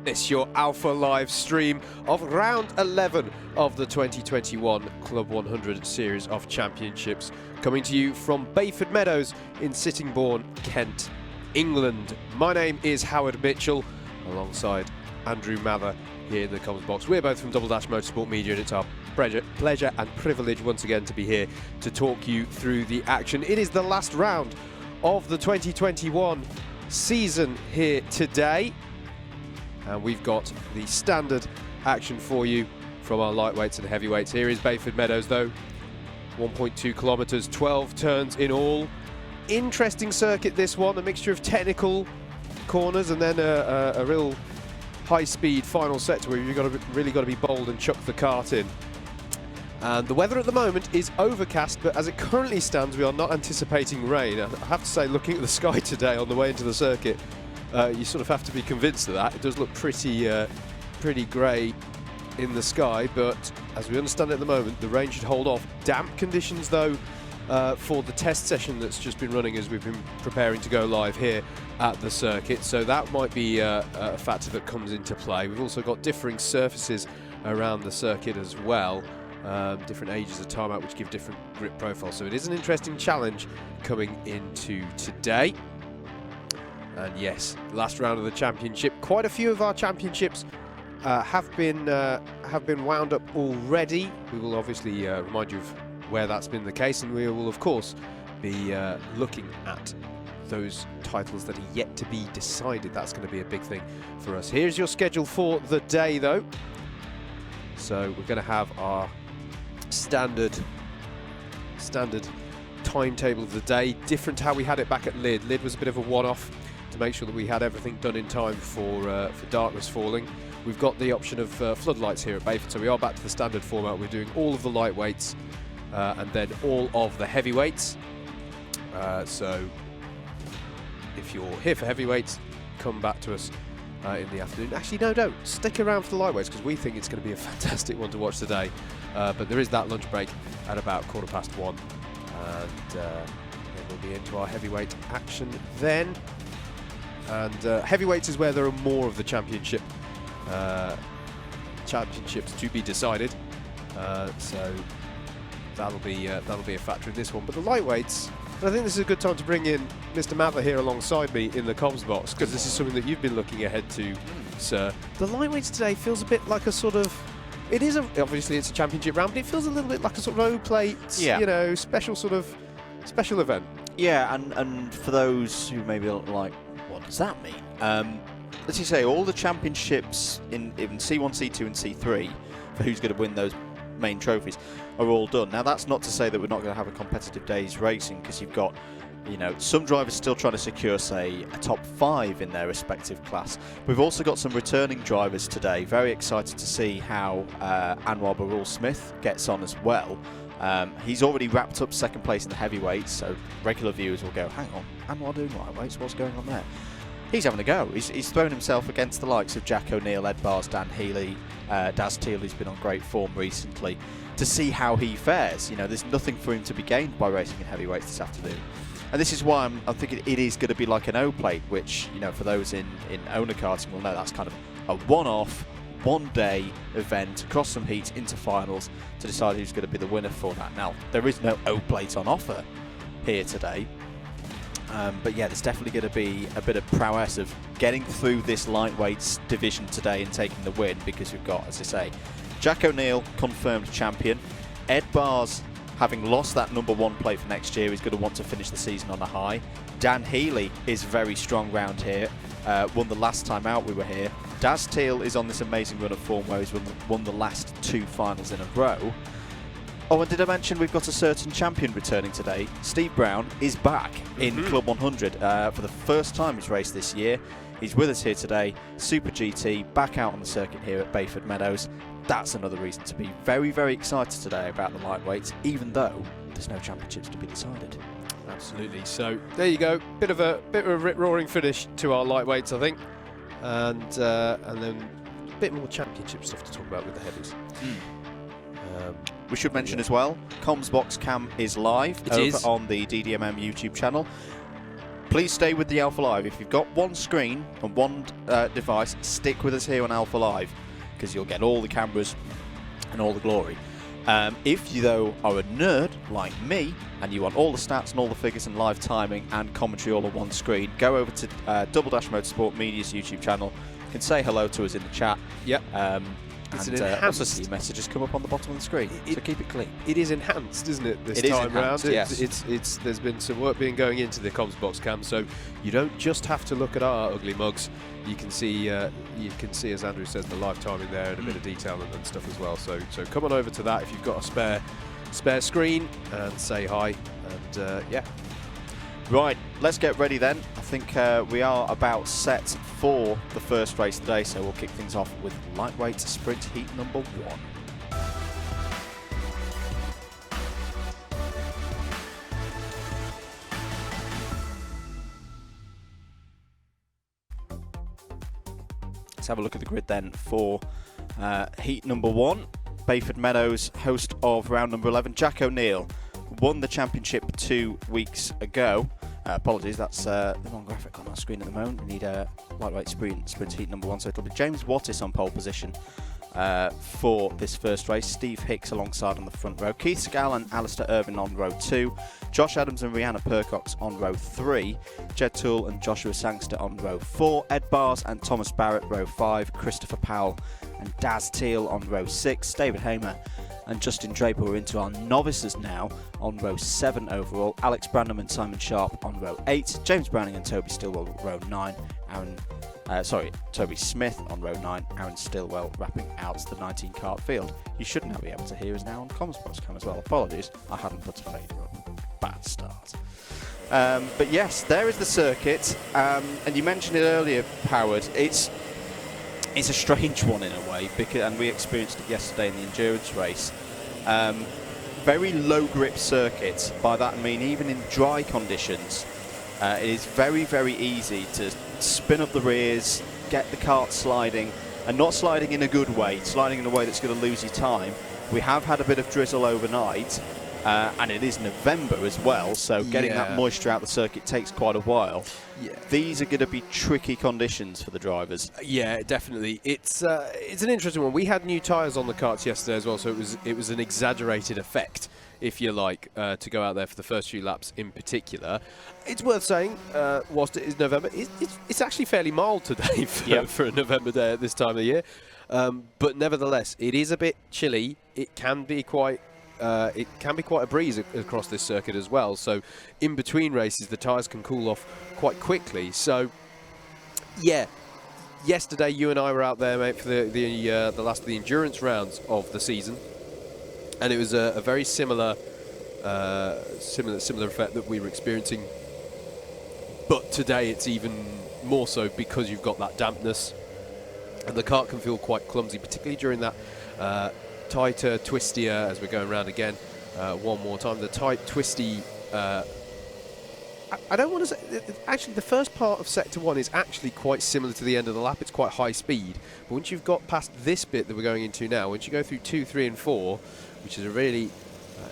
It's your Alpha live stream of round 11 of the 2021 Club 100 Series of Championships, coming to you from Bayford Meadows in Sittingbourne, Kent, England. My name is Howard Mitchell, alongside Andrew Mather here in the comms box. We're both from Double Dash Motorsport Media, and it's our pleasure and privilege once again to be here to talk you through the action. It is the last round of the 2021 season here today, and we've got the standard action for you from our lightweights and heavyweights. Here is Bayford Meadows though, 1.2 kilometres, 12 turns in all. Interesting circuit this one, a mixture of technical corners and then a real high-speed final sector where you've really got to be bold and chuck the kart in. And the weather at the moment is overcast, but as it currently stands, we are not anticipating rain. I have to say, looking at the sky today on the way into the circuit, you sort of have to be convinced of that. It does look pretty grey in the sky, but as we understand it at the moment, the rain should hold off. Damp conditions, though, for the test session that's just been running as we've been preparing to go live here at the circuit. So that might be a factor that comes into play. We've also got differing surfaces around the circuit as well. Different ages of timeout which give different grip profiles, so it is an interesting challenge coming into today. And yes, last round of the championship. Quite a few of our championships have been wound up already. We will obviously remind you of where that's been the case, and we will of course be looking at those titles that are yet to be decided. That's going to be a big thing for us. Here's your schedule for the day though. So we're going to have our standard timetable of the day, different to how we had it back at Lid. Lid was a bit of a one-off to make sure that we had everything done in time for darkness falling. We've got the option of floodlights here at Bayford, so we are back to the standard format. We're doing all of the lightweights and then all of the heavyweights. So if you're here for heavyweights, come back to us in the afternoon. Actually, no, don't. Stick around for the lightweights because we think it's going to be a fantastic one to watch today. But there is that lunch break at about 1:15, and then we'll be into our heavyweight action then. And heavyweights is where there are more of the championships to be decided. So that'll be a factor in this one. But the lightweights, I think this is a good time to bring in Mr. Mather here alongside me in the comms box, because this is something that you've been looking ahead to, sir. The lightweights today feels a bit like a sort of, obviously it's a championship round, but it feels a little bit like a sort of O-plate, you know, special event. Yeah, and for those who maybe are like, what does that mean? As you say, all the championships in C1, C2 and C3, for who's going to win those main trophies, are all done. Now that's not to say that we're not going to have a competitive day's racing, because you've got, you know, some drivers still trying to secure, say, a top 5 in their respective class. We've also got some returning drivers today. Very excited to see how Anwar Barul Smith gets on as well. He's already wrapped up second place in the heavyweights, so regular viewers will go, hang on, Anwar doing lightweights, what's going on there? He's having a go. He's thrown himself against the likes of Jack O'Neill, Ed Bars, Dan Healy, Daz Teal, who's been on great form recently, to see how he fares. You know, there's nothing for him to be gained by racing in heavyweights this afternoon. And this is why I'm thinking it is going to be like an O-plate, which, you know, for those in owner karting will know that's kind of a one-off, one-day event across some heats into finals to decide who's going to be the winner for that. Now, there is no O-plate on offer here today. But yeah, there's definitely going to be a bit of prowess of getting through this lightweights division today and taking the win, because we've got, as I say, Jack O'Neill, confirmed champion. Ed Bars, having lost that #1 plate for next year, is going to want to finish the season on a high. Dan Healy is very strong round here, won the last time out we were here. Daz Teal is on this amazing run of form where he's won the last 2 finals in a row. Oh, and did I mention we've got a certain champion returning today? Steve Brown is back in Club 100 for the first time he's raced this year. He's with us here today, Super GT, back out on the circuit here at Bayford Meadows. That's another reason to be very, very excited today about the lightweights, even though there's no championships to be decided. Absolutely. So there you go, bit of a rip-roaring finish to our lightweights, I think, and then a bit more championship stuff to talk about with the heavies. We should mention as well, Comms Box Cam is live on the DDMM YouTube channel. please stay with the Alpha Live. If you've got one screen and one device, stick with us here on Alpha Live, because you'll get all the cameras and all the glory. If you, though, are a nerd like me and you want all the stats and all the figures and live timing and commentary all on one screen, go over to Double Dash Motorsport Media's YouTube channel. You can say hello to us in the chat. Yep. And also see messages come up on the bottom of the screen, so keep it clean. It is enhanced, isn't it, this it time around? Yes. There's been some work being going into the comms box cam, so you don't just have to look at our ugly mugs. You can see, as Andrew says, the live timing there and a bit of detail and stuff as well. So come on over to that if you've got a spare screen, and say hi. And yeah. Right, let's get ready then. I think we are about set for the first race today, so we'll kick things off with lightweight sprint heat number 1. Let's have a look at the grid then for heat number 1. Bayford Meadows, host of round number 11, Jack O'Neill, won the championship 2 weeks ago. Apologies, that's the wrong graphic on our screen at the moment. We need a lightweight sprint heat number 1, so it'll be James Wattis on pole position for this first race. Steve Hicks alongside on the front row. Keith Segal and Alistair Irvin on row 2. Josh Adams and Rihanna Percox on row 3. Jed Toole and Joshua Sangster on row 4. Ed Bars and Thomas Barrett row 5. Christopher Powell and Daz Teal on row 6. David Hamer and Justin Draper are into our novices now on row 7 overall. Alex Brandham and Simon Sharp on row 8. James Browning and Toby Stillwell row 9. Toby Smith on row 9. Aaron Stillwell wrapping out the 19 kart field. You should now be able to hear us now on comms box cam as well. Apologies, I hadn't put a fader up. Bad start. But yes, there is the circuit, and you mentioned it earlier, Howard. It's a strange one in a way, and we experienced it yesterday in the endurance race. Very low grip circuit. By that I mean even in dry conditions, it is very, very easy to spin up the rears, get the kart sliding, and not sliding in a good way, sliding in a way that's going to lose you time. We have had a bit of drizzle overnight, and it is November as well, so getting that moisture out the circuit takes quite a while. Yeah. These are going to be tricky conditions for the drivers. Yeah, definitely. It's an interesting one. We had new tyres on the karts yesterday as well, so it was an exaggerated effect, if you like, to go out there for the first few laps in particular. It's worth saying, whilst it is November, it's actually fairly mild today for a November day at this time of the year. But nevertheless, it is a bit chilly. It can be quite a breeze across this circuit as well. So in between races, the tyres can cool off quite quickly. So yeah, yesterday you and I were out there, mate, for the last of the endurance rounds of the season, and it was a very similar effect that we were experiencing. But today it's even more so because you've got that dampness, and the kart can feel quite clumsy, particularly during that tighter, twistier, as we're going around again one more time, the tight, twisty, I don't want to say, actually the first part of Sector 1 is actually quite similar to the end of the lap. It's quite high speed, but once you've got past this bit that we're going into now, once you go through 2, 3 and 4, which is a really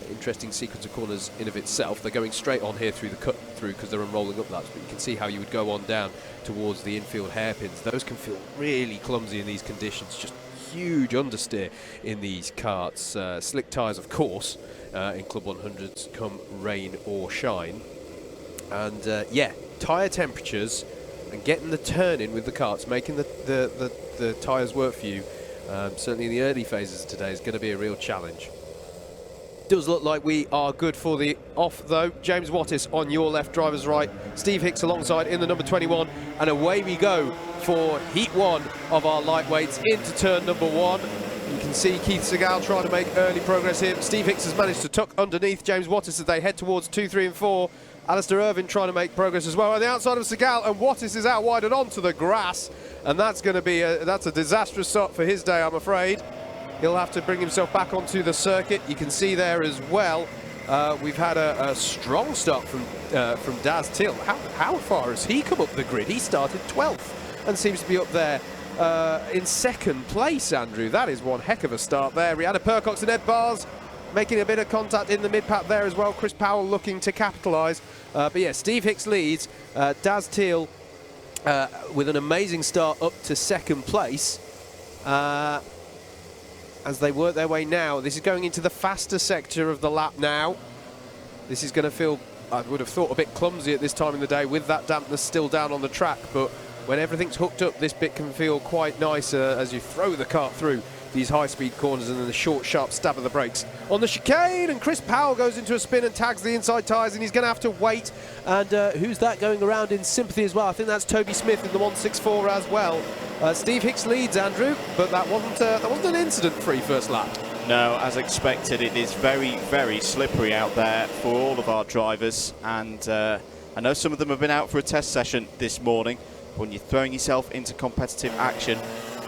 interesting sequence of corners in of itself, they're going straight on here through the cut through because they're unrolling up laps, but you can see how you would go on down towards the infield hairpins. Those can feel really clumsy in these conditions, just huge understeer in these karts. Slick tyres, of course, in Club 100s come rain or shine. And yeah, tyre temperatures and getting the turn in with the karts, making the tyres work for you, certainly in the early phases of today, is going to be a real challenge. Does look like we are good for the off though. James Wattis on your left, driver's right. Steve Hicks alongside in the number 21. And away we go for heat 1 of our lightweights into turn number 1. You can see Keith Segal trying to make early progress here. Steve Hicks has managed to tuck underneath James Wattis as they head towards 2, 3 and 4. Alistair Irvin trying to make progress as well on the outside of Segal, and Wattis is out wide and onto the grass. And that's going to be that's a disastrous start for his day, I'm afraid. He'll have to bring himself back onto the circuit. You can see there as well, we've had a strong start from Daz Teal. How far has he come up the grid? He started 12th and seems to be up there in second place, Andrew. That is one heck of a start there. Rihanna Percox and Ed Bars making a bit of contact in the mid-pack there as well. Chris Powell looking to capitalise. But yeah, Steve Hicks leads. Daz Teal with an amazing start up to second place. As they work their way now, this is going into the faster sector of the lap now. This is going to feel, I would have thought, a bit clumsy at this time in the day with that dampness still down on the track, but when everything's hooked up, this bit can feel quite nice as you throw the kart through these high-speed corners and then the short, sharp stab of the brakes on the chicane. And Chris Powell goes into a spin and tags the inside tyres, and he's going to have to wait. And who's that going around in sympathy as well? I think that's Toby Smith in the 164 as well. Steve Hicks leads, Andrew, but that wasn't an incident-free first lap. No, as expected, it is very, very slippery out there for all of our drivers, and I know some of them have been out for a test session this morning. When you're throwing yourself into competitive action,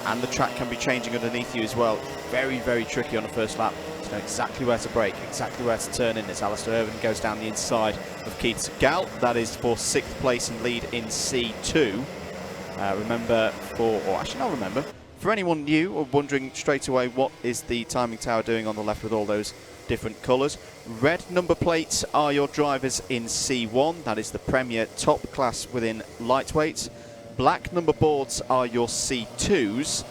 and the track can be changing underneath you as well, very, very tricky on the first lap to know exactly where to brake, exactly where to turn in as Alistair Irvin goes down the inside of Keith Gal. That is for 6th place and lead in C2. For anyone new or wondering straight away what is the timing tower doing on the left with all those different colours, red number plates are your drivers in C1, that is the Premier top class within lightweights. Black number boards are your C2s,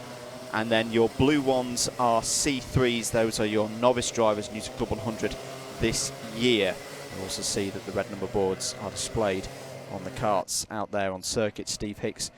and then your blue ones are C3s. Those are your novice drivers new to Club 100 this year. You'll also see that the red number boards are displayed on the karts out there on circuit. Steve Hicks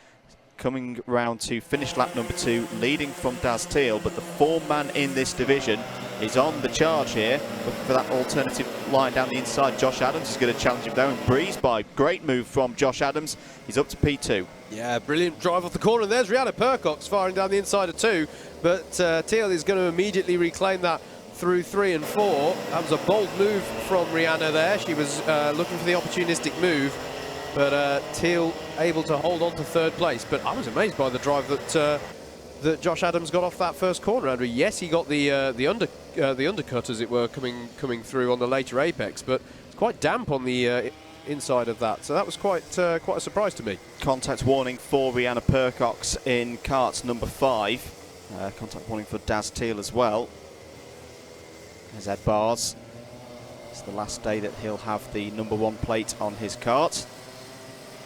coming round to finish lap number 2, leading from Daz Teal, but the 4-man in this division is on the charge here, looking for that alternative line down the inside. Josh Adams is going to challenge him down. Breeze by. Great move from Josh Adams. He's up to P2. Yeah, brilliant drive off the corner. There's Rihanna Percox firing down the inside of 2, but Teal is going to immediately reclaim that through 3 and 4. That was a bold move from Rihanna there. She was looking for the opportunistic move, but Teal able to hold on to 3rd place. But I was amazed by the drive that Josh Adams got off that first corner, Andrew. Yes, he got the undercut, as it were, coming through on the later apex, but it's quite damp on the inside of that. So that was quite a surprise to me. Contact warning for Rihanna Percox in karts number 5. Contact warning for Daz Teal as well. There's Ed Bars. It's the last day that he'll have the number 1 plate on his kart,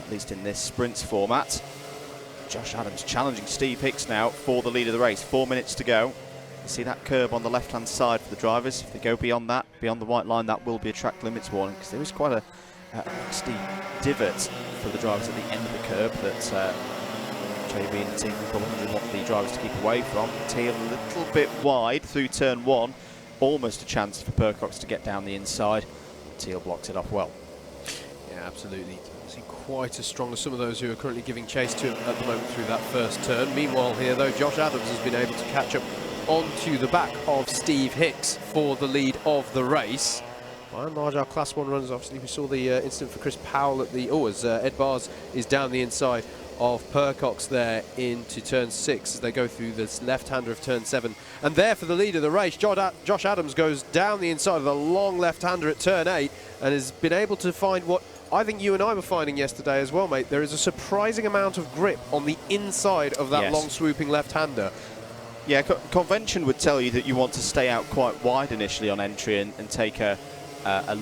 at least in this sprints format. Josh Adams challenging Steve Hicks now for the lead of the race. 4 minutes to go. You see that curb on the left-hand side for the drivers. If they go beyond that, beyond the white line, that will be a track limits warning, because there is quite a steep divot for the drivers at the end of the curb that JB and the team from 100 want the drivers to keep away from. Teal a little bit wide through turn 1. Almost a chance for Percox to get down the inside. Teal blocked it off well. Yeah, absolutely. Quite as strong as some of those who are currently giving chase to him at the moment through that first turn. Meanwhile here, though, Josh Adams has been able to catch up onto the back of Steve Hicks for the lead of the race. By and large, our Class 1 runners, obviously, we saw the incident for Chris Powell at the... as Ed Bars is down the inside of Percox there into turn 6 as they go through this left-hander of turn 7. And there for the lead of the race, Josh Adams goes down the inside of the long left-hander at turn 8 and has been able to find what I think you and I were finding yesterday as well, mate. There is a surprising amount of grip on the inside of that long swooping left-hander. Yeah, convention would tell you that you want to stay out quite wide initially on entry and take a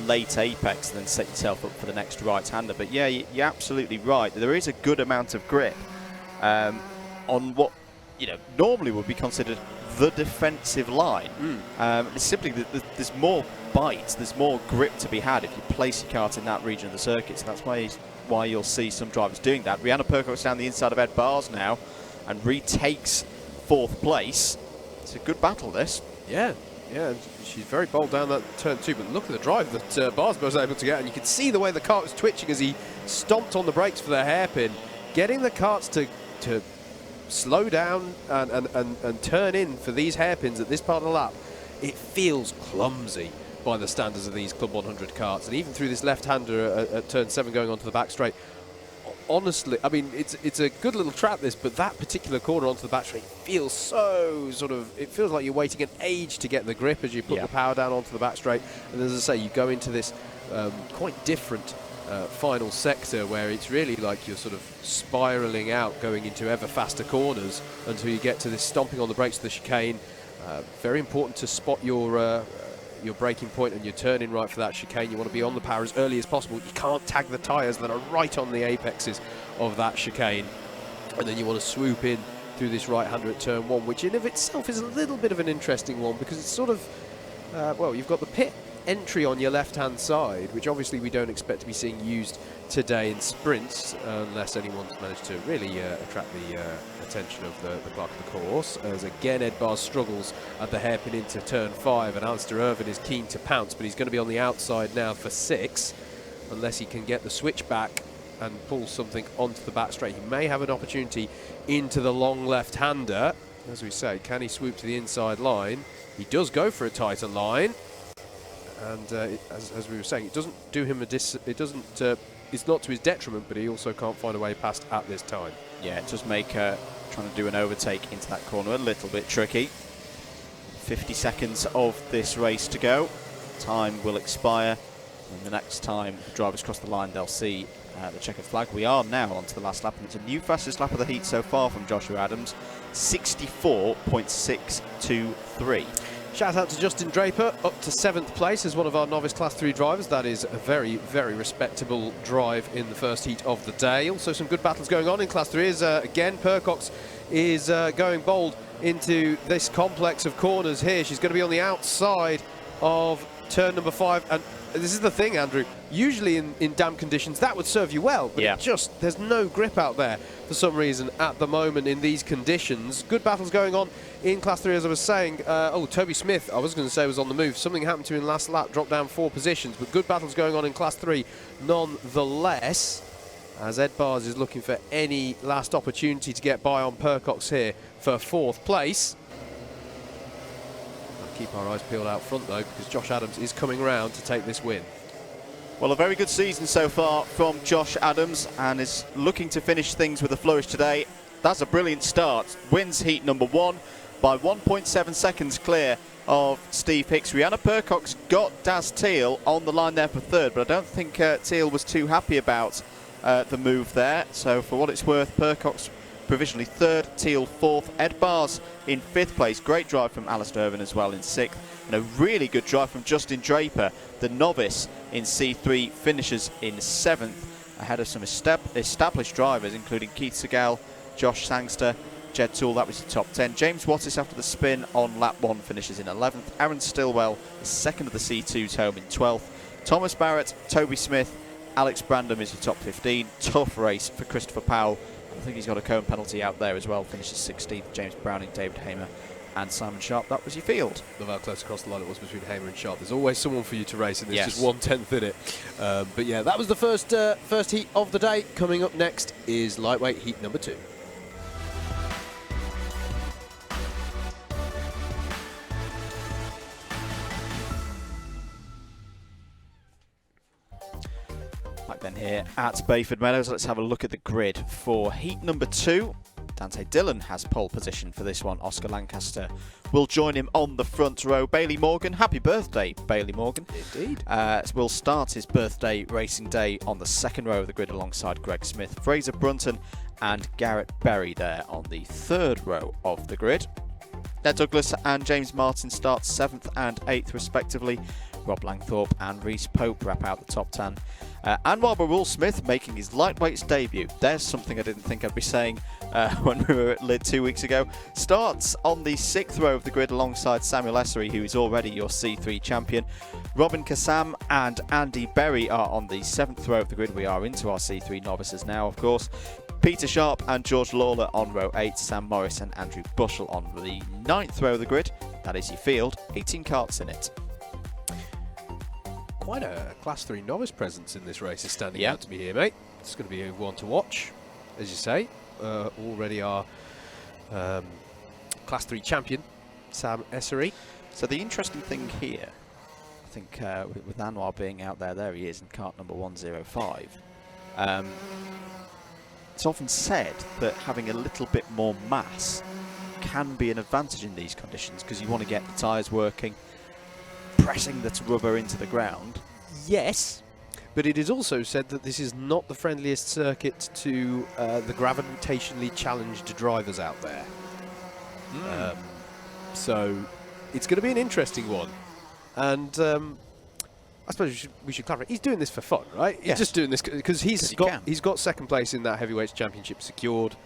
late apex and then set yourself up for the next right-hander. But yeah, you're absolutely right. There is a good amount of grip on what normally would be considered the defensive line. It's simply that there's more bite, there's more grip to be had if you place your kart in that region of the circuit. So that's why you'll see some drivers doing that. Rihanna Percox down the inside of Ed Bars now and retakes 4th place. It's a good battle, this. Yeah, she's very bold down that turn 2, but look at the drive that Bars was able to get, and you could see the way the kart was twitching as he stomped on the brakes for the hairpin, getting the karts to slow down and turn in for these hairpins at this part of the lap. It feels clumsy by the standards of these Club 100 karts, and even through this left-hander at turn 7 going onto the back straight. Honestly, I mean, it's a good little trap, this, but that particular corner onto the back straight feels so it feels like you're waiting an age to get the grip as you put the power down onto the back straight. And as I say, you go into this quite different final sector where it's really like you're sort of spiraling out, going into ever faster corners until you get to this stomping on the brakes of the chicane. Very important to spot your your braking point and you're turning right for that chicane, you want to be on the power as early as possible. You can't tag the tyres that are right on the apexes of that chicane. And then you want to swoop in through this right-hander at turn 1, which in of itself is a little bit of an interesting one, because it's sort of, well, you've got the pit entry on your left-hand side, which obviously we don't expect to be seeing used today in sprints, unless anyone's managed to really attract the attention of the clerk of the course, as again Ed Bars struggles at the hairpin into turn 5, and Alistair Irvine is keen to pounce, but he's going to be on the outside now for 6, unless he can get the switch back and pull something onto the back straight. He may have an opportunity into the long left-hander. As we say, can he swoop to the inside line? He does go for a tighter line, and as we were saying, it doesn't do him it's not to his detriment, but he also can't find a way past at this time. Yeah, it does make trying to do an overtake into that corner a little bit tricky. 50 seconds of this race to go. Time will expire, and the next time the drivers cross the line, they'll see the checkered flag. We are now on to the last lap, and it's a new fastest lap of the heat so far from Joshua Adams, 64.623. Shout out to Justin Draper, up to 7th place as one of our novice Class 3 drivers. That is a very, very respectable drive in the first heat of the day. Also some good battles going on in Class 3 as, again, Percox is going bold into this complex of corners here. She's going to be on the outside of turn number 5, and this is the thing, Andrew, usually in damp conditions that would serve you well, but yeah, there's no grip out there for some reason at the moment in these conditions. Good battles going on in Class 3, as I was saying. Toby Smith, I was going to say, was on the move. Something happened to him last lap, dropped down 4 positions, but good battles going on in Class 3 nonetheless, as Ed Bars is looking for any last opportunity to get by on Percox here for 4th place. Keep our eyes peeled out front though, because Josh Adams is coming around to take this win. Well, a very good season so far from Josh Adams, and is looking to finish things with a flourish today. That's a brilliant start. Wins heat number 1 by 1.7 seconds clear of Steve Hicks. Rihanna Percox got Daz Teal on the line there for 3rd, but I don't think Teal was too happy about the move there. So for what it's worth, Percox provisionally 3rd, Teal 4th, Ed Bars in 5th place. Great drive from Alistair Irvine as well in 6th, and a really good drive from Justin Draper, the novice in C3, finishes in 7th, ahead of some established drivers including Keith Segal, Josh Sangster, Jed Toole. That was the top 10. James Wattis, after the spin on lap 1, finishes in 11th. Aaron Stillwell is 2nd of the C2s, home in 12th. Thomas Barrett, Toby Smith, Alex Brandom is your top 15. Tough race for Christopher Powell. I think he's got a cone penalty out there as well. Finishes 16th. James Browning, David Hamer and Simon Sharp. That was your field. Love how close across the line it was between Hamer and Sharp. There's always someone for you to race, and there's yes, just 1/10 in it. But yeah, that was the first heat of the day. Coming up next is lightweight heat number 2. Then here at Bayford Meadows, let's have a look at the grid for heat number 2. Dante Dillon has pole position for this one. Oscar Lancaster will join him on the front row. Bailey Morgan, happy birthday, Bailey Morgan. Indeed. Will start his birthday racing day on the 2nd row of the grid alongside Greg Smith, Fraser Brunton and Garrett Berry there on the 3rd row of the grid. Ned Douglas and James Martin start 7th and 8th respectively. Rob Langthorpe and Reese Pope wrap out the top 10. Anwar Barul Smith making his lightweights debut. There's something I didn't think I'd be saying when we were at Lid 2 weeks ago. Starts on the 6th row of the grid alongside Samuel Essery, who is already your C3 champion. Robin Kassam and Andy Berry are on the 7th row of the grid. We are into our C3 novices now, of course. Peter Sharp and George Lawler on row 8. Sam Morris and Andrew Bushell on the 9th row of the grid. That is your field. 18 karts in it. Quite a Class 3 novice presence in this race is standing out to me here, mate. It's going to be a one to watch, as you say. Already our Class 3 champion, Sam Essery. So the interesting thing here, I think with Anwar being out there he is in kart number 105. It's often said that having a little bit more mass can be an advantage in these conditions, because you want to get the tyres working, pressing the rubber into the ground. Yes, but it is also said that this is not the friendliest circuit to the gravitationally challenged drivers out there. So it's going to be an interesting one. And I suppose we should clarify. He's doing this for fun, right? He's Yes. just doing this because he's got second place in that heavyweights championship secured.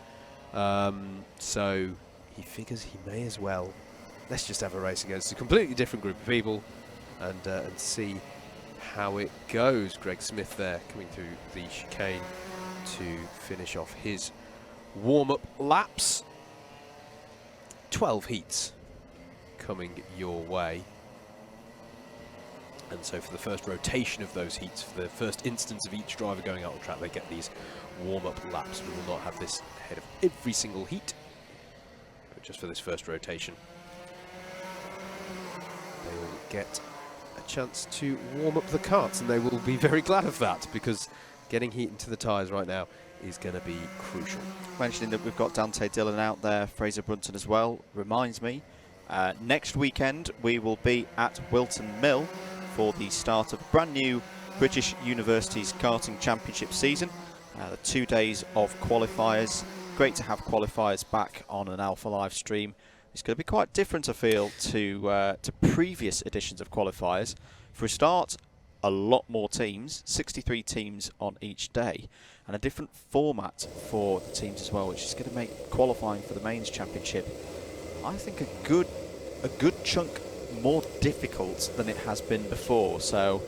So he figures he may as well. Let's just have a race against a completely different group of people, and see how it goes. Greg Smith there coming through the chicane to finish off his warm-up laps. 12 heats coming your way. And so for the first rotation of those heats, for the first instance of each driver going out on track, they get these warm-up laps. We will not have this ahead of every single heat, but just for this first rotation, they will get a chance to warm up the karts, and they will be very glad of that, because getting heat into the tyres right now is going to be crucial. Mentioning that we've got Dante Dillon out there, Fraser Brunton as well, reminds me, next weekend we will be at Wilton Mill for the start of brand new British Universities Karting Championship season. The 2 days of qualifiers. Great to have qualifiers back on an Alpha live stream. It's going to be quite different, I feel, to previous editions of qualifiers. For a start, a lot more teams, 63 teams on each day, and a different format for the teams as well, which is going to make qualifying for the mains championship, I think, a good chunk more difficult than it has been before. So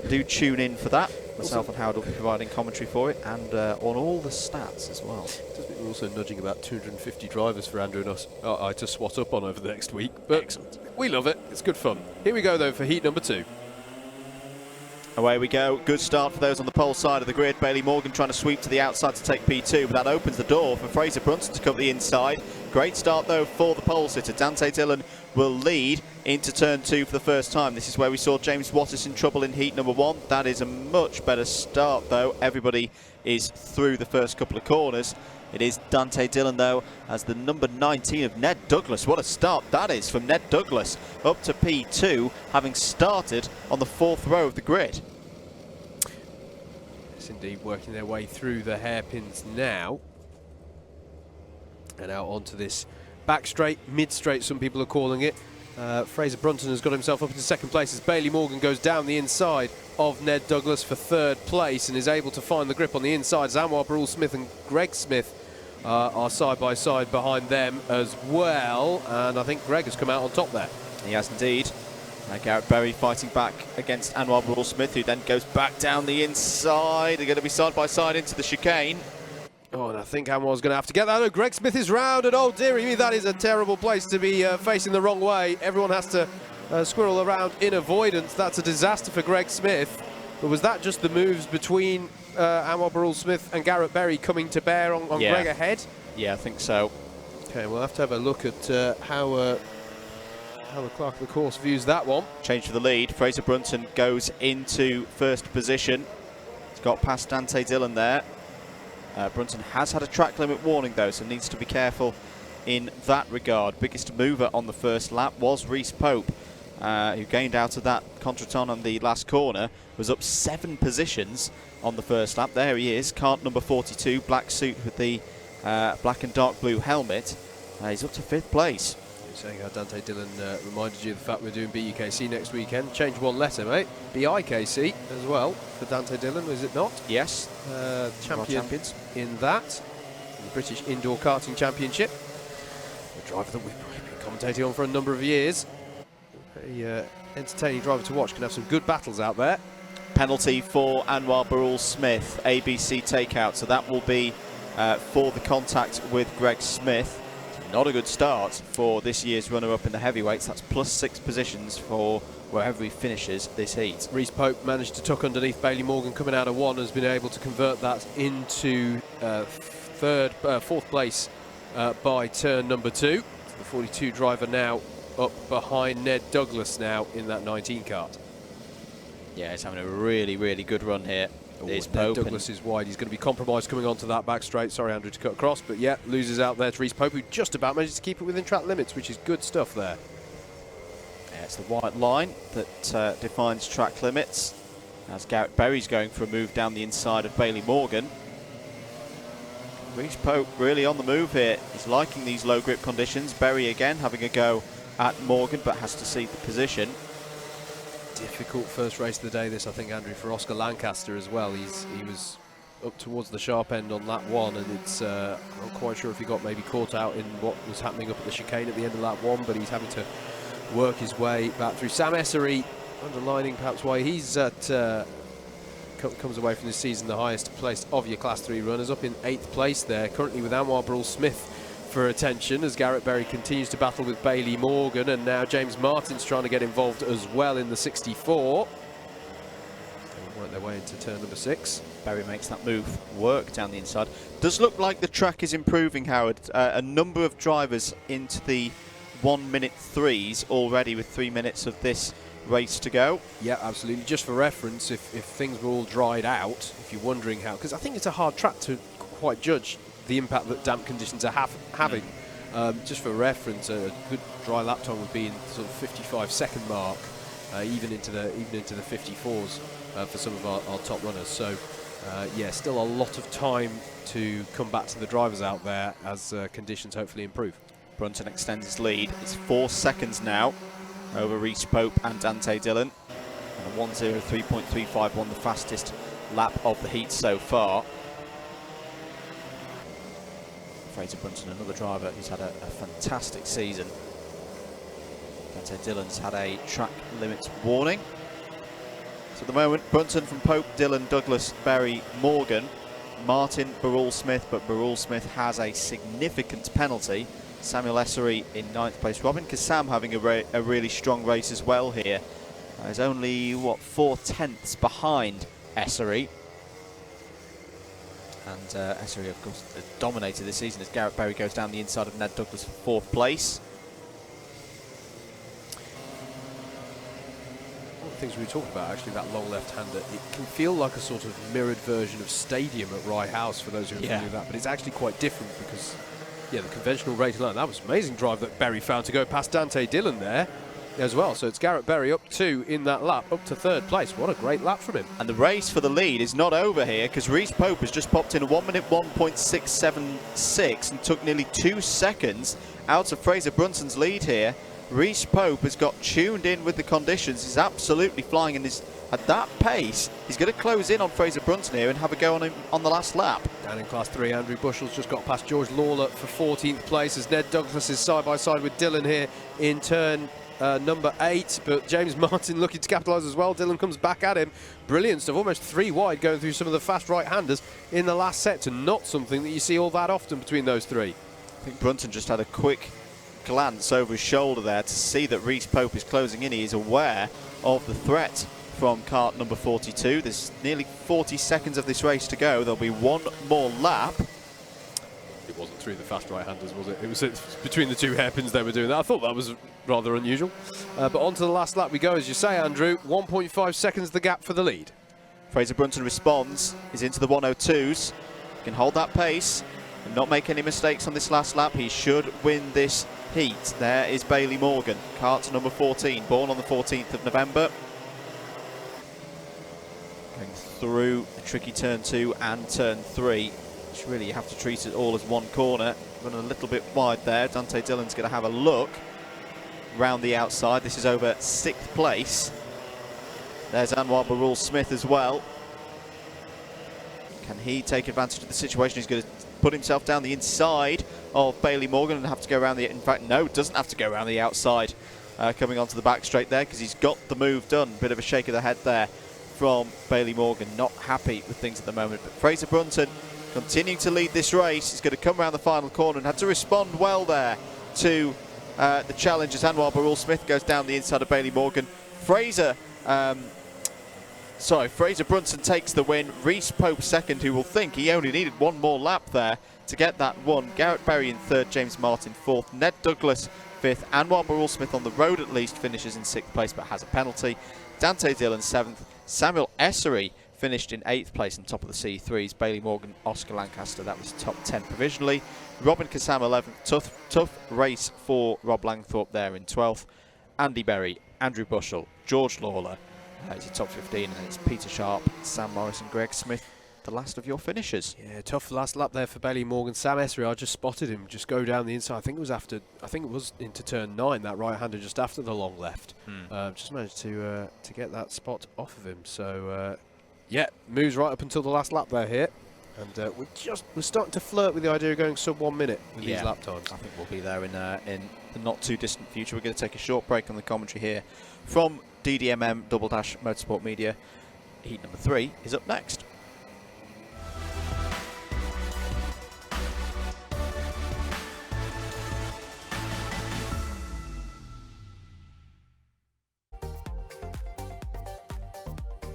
do tune in for that. Myself and Howard will be providing commentary for it, and on all the stats as well. Does mean we're also nudging about 250 drivers for Andrew and us to swat up on over the next week. But excellent. We love it. It's good fun. Here we go, though, for heat number 2. Away we go. Good start for those on the pole side of the grid. Bailey Morgan trying to sweep to the outside to take P2, but that opens the door for Fraser Brunton to cover the inside. Great start, though, for the pole sitter. Dante Dillon will lead into turn 2 for the first time. This is where we saw James Wattis in trouble in heat number 1. That is a much better start, though. Everybody is through the first couple of corners. It is Dante Dillon, though, as the number 19 of Ned Douglas. What a start that is from Ned Douglas up to P2, having started on the 4th row of the grid. Yes, indeed, working their way through the hairpins now. And out onto this back straight, mid straight, some people are calling it. Fraser Brunton has got himself up into second place as Bailey Morgan goes down the inside of Ned Douglas for third place and is able to find the grip on the inside. Anwar Barul Smith and Greg Smith are side by side behind them as well, and I think Greg has come out on top there. He has indeed. Garrett Berry fighting back against Anwar Barul Smith, who then goes back down the inside. They're going to be side by side into the chicane. Oh, and I think Anwar's going to have to get that. Oh, Greg Smith is round, and oh dearie me, that is a terrible place to be facing the wrong way. Everyone has to squirrel around in avoidance. That's a disaster for Greg Smith. But was that just the moves between Anwar Barul Smith and Garrett Berry coming to bear on Greg ahead? Yeah, I think so. Okay, we'll have to have a look at how the clerk of the course views that one. Change for the lead. Fraser Brunton goes into first position. He's got past Dante Dillon there. Brunton has had a track limit warning, though, so needs to be careful in that regard. Biggest mover on the first lap was Reese Pope, who gained out of that contretemps on the last corner, was up 7 positions on the first lap. There he is, kart number 42, black suit with the black and dark blue helmet. He's up to 5th place. You're saying how Dante Dillon reminded you of the fact we're doing BUKC next weekend. Change one letter, mate. BIKC as well for Dante Dillon, is it not? Yes. Champions in that. In the British Indoor Karting Championship. A driver that we've been commentating on for a number of years. Very entertaining driver to watch. Can have some good battles out there. Penalty for Anwar Barul Smith, ABkC takeout. So that will be for the contact with Greg Smith. Not a good start for this year's runner-up in the heavyweights. That's +6 positions for wherever he finishes this heat. Reese Pope managed to tuck underneath Bailey Morgan coming out of 1, has been able to convert that into 4th place by turn number 2. The 42 driver now up behind Ned Douglas now in that 19 kart. Yeah, he's having a really, really good run here. Ned Douglas is wide. He's going to be compromised coming onto that back straight. Sorry, Andrew, to cut across, but yeah, loses out there to Reese Pope, who just about manages to keep it within track limits, which is good stuff there. Yeah, it's the white line that defines track limits. As Garrett Berry's going for a move down the inside of Bailey Morgan. Reese Pope really on the move here. He's liking these low grip conditions. Berry again having a go at Morgan, but has to cede the position. difficult first race of the day, this, I think, Andrew, for Oscar Lancaster as well. He was up towards the sharp end on lap 1, and it's I'm not quite sure if he got maybe caught out in what was happening up at the chicane at the end of lap 1, but he's having to work his way back through. Sam Essery, underlining perhaps why he's at comes away from this season the highest placed of your Class 3 runners, up in 8th place there, currently with Anwar Brule-Smith for attention, as Garrett Berry continues to battle with Bailey Morgan, and now James Martin's trying to get involved as well in the 64. They'll work their way into turn number 6. Berry makes that move work down the inside. Does look like the track is improving, Howard. A number of drivers into the 1-minute 3s already, with 3 minutes of this race to go. Yeah, absolutely. Just for reference, if things were all dried out, if you're wondering how, because I think it's a hard track to quite judge the impact that damp conditions are having. Just for reference, a good dry lap time would be in sort of 55-second mark, even into the 54s for some of our top runners. So yeah, still a lot of time to come back to the drivers out there as conditions hopefully improve. Brunton extends his lead. It's 4 seconds now over Rhys Pope and Dante Dillon. And a 1:03.35 won the fastest lap of the heat so far. Fraser Brunton, another driver who's had a fantastic season. Dante Dillon's had a track limits warning. So at the moment, Brunton from Pope, Dillon, Douglas, Berry, Morgan, Martin, Brule-Smith, but Brule-Smith has a significant penalty. Samuel Essery in 9th place. Robin Kassam having a really strong race as well here. He's only, what, 4 tenths behind Essery. And Essery, of course, has dominated this season as Garrett Berry goes down the inside of Ned Douglas for 4th place. One of the things we talked about, actually, that long left-hander, it can feel like a sort of mirrored version of Stadium at Rye House for those who are familiar with that, but it's actually quite different because, yeah, the conventional rated line, that was an amazing drive that Berry found to go past Dante Dillon there as well. So it's Garrett Berry up 2 in that lap, up to 3rd place. What a great lap from him. And the race for the lead is not over here, because Rhys Pope has just popped in a 1-minute 1.676 and took nearly 2 seconds out of Fraser Brunton's lead here. Rhys Pope has got tuned in with the conditions. He's absolutely flying, and at that pace, he's going to close in on Fraser Brunton here and have a go on him on the last lap. Down in Class 3, Andrew Bushell's just got past George Lawler for 14th place, as Ned Douglas is side by side with Dillon here in turn number 8, but James Martin looking to capitalise as well. Dillon comes back at him. Brilliant stuff, almost 3 wide going through some of the fast right-handers in the last sector. Not something that you see all that often between those 3. I think Brunton just had a quick glance over his shoulder there to see that Rhys Pope is closing in. He is aware of the threat from kart number 42. There's nearly 40 seconds of this race to go. There'll be 1 more lap. It wasn't through the fast right-handers, was it? It was between the 2 hairpins they were doing that. I thought that was rather unusual. But on to the last lap we go, as you say, Andrew. 1.5 seconds the gap for the lead. Fraser Brunton responds. He's into the 102s. He can hold that pace and not make any mistakes on this last lap. He should win this heat. There is Bailey Morgan, kart number 14, born on the 14th of November. Going through the tricky turn 2 and turn 3. Which really you have to treat it all as one corner. Running a little bit wide there. Dante Dillon's going to have a look round the outside. This is over 6th place. There's Anwar Brule-Smith as well. Can he take advantage of the situation? He's going to put himself down the inside of Bailey Morgan and have to go around the... In fact, no, doesn't have to go around the outside. Coming onto the back straight there, because he's got the move done. Bit of a shake of the head there from Bailey Morgan. Not happy with things at the moment. But Fraser Brunton continuing to lead this race. He's going to come around the final corner and had to respond well there to the challenge as Anwar Brule-Smith goes down the inside of Bailey Morgan. Fraser Brunton takes the win. Rhys Pope 2nd, who will think he only needed 1 more lap there to get that one. Garrett Berry in 3rd, James Martin 4th, Ned Douglas 5th. Anwar Brule-Smith on the road at least finishes in 6th place but has a penalty. Dante Dillon 7th. Samuel Essery finished in 8th place on top of the C3s. Bailey Morgan, Oscar Lancaster, that was top 10 provisionally. Robin Kassam 11th. Tough race for Rob Langthorpe there in 12th. Andy Berry, Andrew Bushell, George Lawler. It's a top 15, and then it's Peter Sharp, Sam Morris and Greg Smith the last of your finishers. Yeah, tough last lap there for Bailey Morgan. Sam Esri, I just spotted him just go down the inside. I think it was into turn 9, that right-hander just after the long left. Just managed to get that spot off of him. So yeah, moves right up until the last lap there here. And we're starting to flirt with the idea of going sub 1 minute with these lap times. I think we'll be there in the not too distant future. We're going to take a short break on the commentary here from DDMM Double Dash Motorsport Media. Heat number 3 is up next.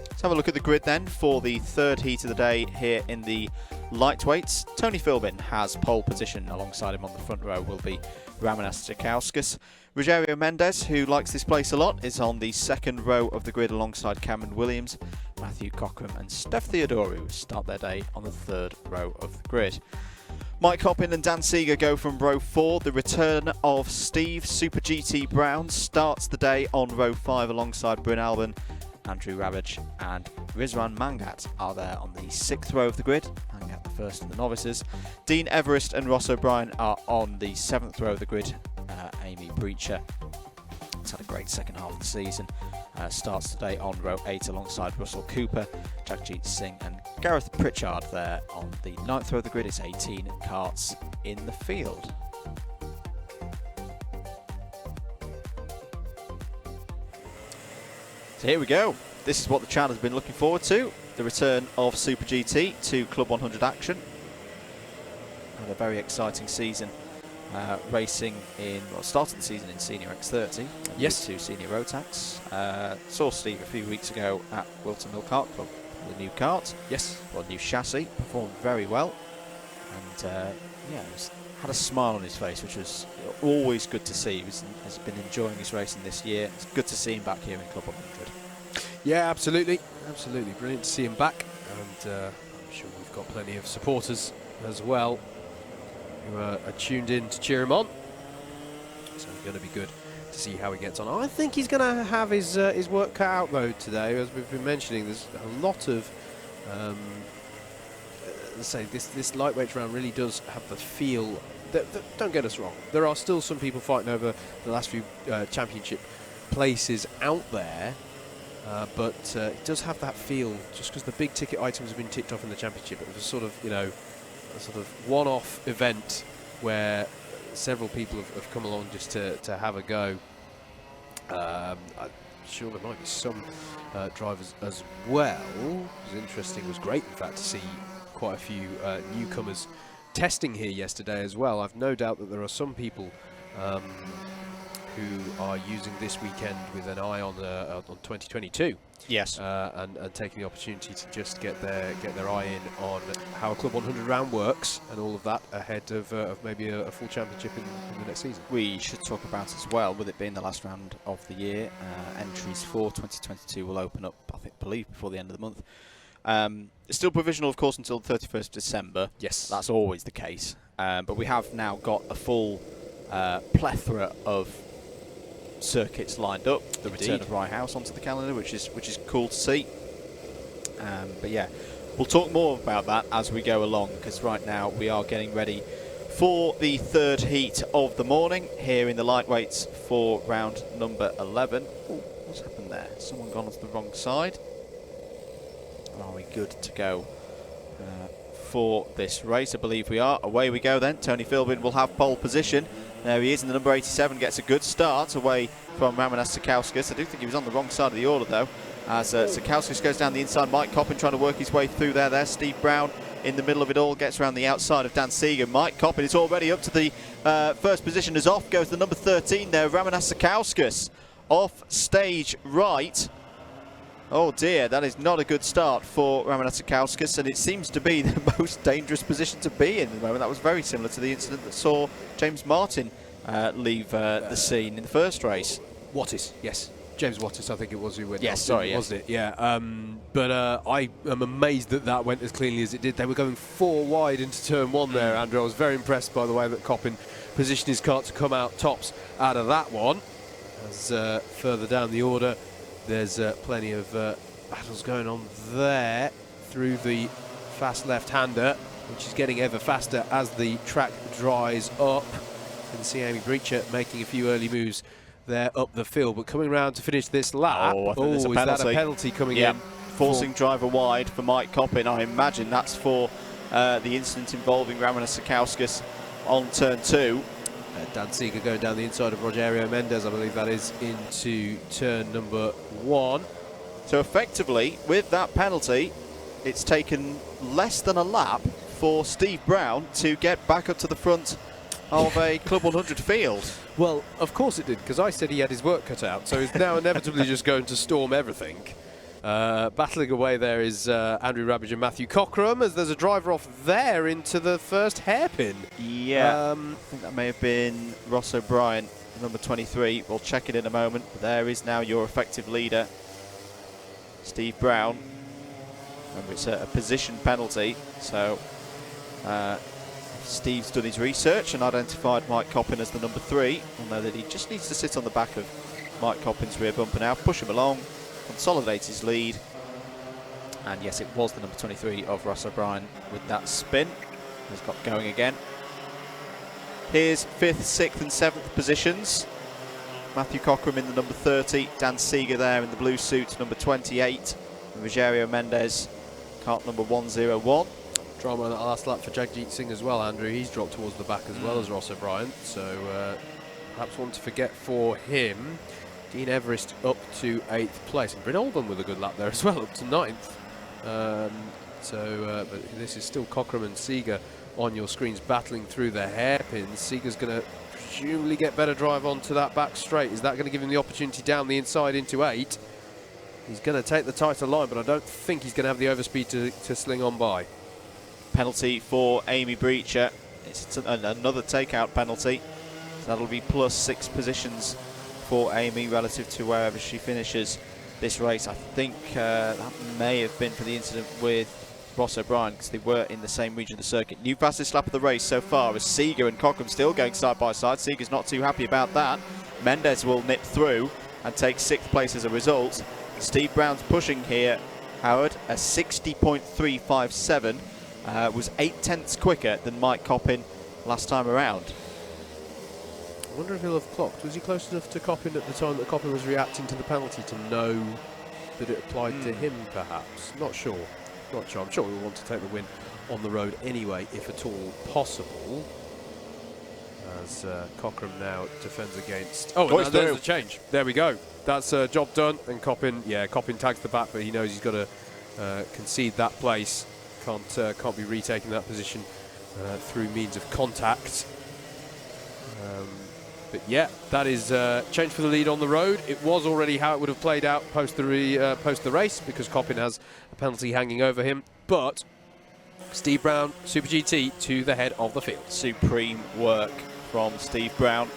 Let's have a look at the grid then for the third heat of the day here in the lightweights. Tony Philbin has pole position. Alongside him on the front row will be Ramanas Tsikauskis. Rogerio Mendes, who likes this place a lot, is on the second row of the grid alongside Cameron Williams. Matthew Cockram and Steph Theodorou start their day on the third row of the grid. Mike Hoppin and Dan Seeger go from row 4. The return of Steve Super GT Brown starts the day on row 5 alongside Bryn Alban. Andrew Ravage and Rizwan Mangat are there on the 6th row of the grid. Mangat the first of the novices. Dean Everest and Ross O'Brien are on the 7th row of the grid. Amy Breacher has had a great second half of the season. Starts today on row 8 alongside Russell Cooper, Jagjit Singh and Gareth Pritchard there on the 9th row of the grid. It's 18 karts in the field. So here we go. This is what the channel has been looking forward to. The return of Super GT to Club 100 action. And a very exciting season. Racing in, well, started the season in Senior X30. Yes. To Senior ROTAX. Saw Steve a few weeks ago at Wilton Mill Kart Club. The new kart. Yes. Well, new chassis. Performed very well. And yeah, had a smile on his face, which was always good to see. He has been enjoying his racing this year. It's good to see him back here in Club 100. Yeah, absolutely. Absolutely. Brilliant to see him back. And I'm sure we've got plenty of supporters as well who are tuned in to cheer him on. So it's going to be good to see how he gets on. I think he's going to have his work cut out, though, today. As we've been mentioning, there's a lot of... let's say this lightweight round really does have the feel... don't get us wrong. There are still some people fighting over the last few championship places out there. But it does have that feel, just because the big ticket items have been ticked off in the championship. It was sort of, you know, a sort of one-off event where several people have come along just to have a go. I'm sure there might be some drivers as well. It was interesting, it was great, in fact, to see quite a few newcomers testing here yesterday as well. I've no doubt that there are some people who are using this weekend with an eye on 2022. Yes. And taking the opportunity to just get their eye in on how a Club 100 round works and all of that ahead of maybe a full championship in the next season. We should talk about as well, with it being the last round of the year, entries for 2022 will open up, I believe, before the end of the month. It's still provisional, of course, until the 31st of December. Yes. That's always the case. But we have now got a full plethora of circuits lined up. The return of Rye House onto the calendar, which is cool to see. But yeah, we'll talk more about that as we go along, because right now we are getting ready for the third heat of the morning here in the lightweights for round number 11. Ooh, what's happened there? Someone gone onto the wrong side. Are we good to go for this race? I believe we are. Away we go then. Tony Philbin will have pole position. There he is in the number 87, gets a good start away from Ramanas Tsikauskis. I do think he was on the wrong side of the order, though, as Tsikauskis goes down the inside. Mike Coppin trying to work his way through there. Steve Brown in the middle of it all, gets around the outside of Dan Seeger. Mike Coppin is already up to the first position, as off goes the number 13 there, Ramanas Tsikauskis, off stage right. Oh dear, that is not a good start for Ramanas Tsikauskis, and it seems to be the most dangerous position to be in at the moment. That was very similar to the incident that saw James Martin leave the scene in the first race. Wattis, yes. James Wattis, I think it was who went. Yes, sorry, wasn't it? Yeah. But I am amazed that that went as cleanly as it did. They were going 4 wide into turn 1 there, Andrew. I was very impressed by the way that Coppin positioned his car to come out tops out of that one. As further down the order, there's plenty of battles going on there through the fast left-hander, which is getting ever faster as the track dries up. You can see Amy Breacher making a few early moves there up the field, but coming around to finish this lap. Oh, I think there's a is that a penalty. penalty coming Yeah. in? Forcing driver wide for Mike Coppin. I imagine that's for the incident involving Ramona Sakauskas on turn 2. Dan Seeger going down the inside of Rogerio Mendez, I believe that is, into turn number 1. So effectively, with that penalty, it's taken less than a lap for Steve Brown to get back up to the front of a Club 100 field. Well, of course it did, because I said he had his work cut out, so he's now inevitably just going to storm everything. Battling away there is Andrew Rabbage and Matthew Cockram, as there's a driver off there into the first hairpin. Yeah, I think that may have been Ross O'Brien, number 23. We'll check it in a moment. But there is now your effective leader, Steve Brown. Remember, it's a position penalty, so Steve's done his research and identified Mike Coppin as the number 3. We'll know that he just needs to sit on the back of Mike Coppin's rear bumper now, push him along, consolidate his lead. And yes, it was the number 23 of Ross O'Brien with that spin. He's got going again. Here's 5th, 6th and 7th positions. Matthew Cockram in the number 30, Dan Seeger there in the blue suit, number 28, and Rogerio Mendez, kart number 101. Drama on that last lap for Jagjit Singh as well, Andrew. He's dropped towards the back as well as Ross O'Brien, so perhaps one to forget for him. Dean Everest up to 8th place, and Bryn Oldham with a good lap there as well, up to 9th. But this is still Cockram and Seeger on your screens battling through the hairpins. Seeger's going to presumably get better drive onto that back straight. Is that going to give him the opportunity down the inside into 8? He's going to take the tighter line, but I don't think he's going to have the overspeed to sling on by. Penalty for Amy Breacher. It's another takeout penalty. So that'll be plus 6 positions for Amy relative to wherever she finishes this race. I think that may have been for the incident with Ross O'Brien, because they were in the same region of the circuit. New fastest lap of the race so far is Seeger and Cockram still going side by side. Seeger's not too happy about that. Mendez will nip through and take 6th place as a result. Steve Brown's pushing here, Howard, a 60.357, was 8/10ths quicker than Mike Coppin last time around. I wonder if he'll have clocked. Was he close enough to Coppin at the time that Coppin was reacting to the penalty to know that it applied to him, perhaps? Not sure. Not sure. I'm sure we'll want to take the win on the road anyway, if at all possible. As Cockram now defends against... Oh, now there's the change. There we go. That's job done. And Coppin, yeah, Coppin tags the back, but he knows he's got to concede that place. Can't be retaking that position through means of contact. But yeah, that is change for the lead on the road. It was already how it would have played out post the race, because Coppin has a penalty hanging over him. But Steve Brown, Super GT, to the head of the field. Supreme work from Steve Brown,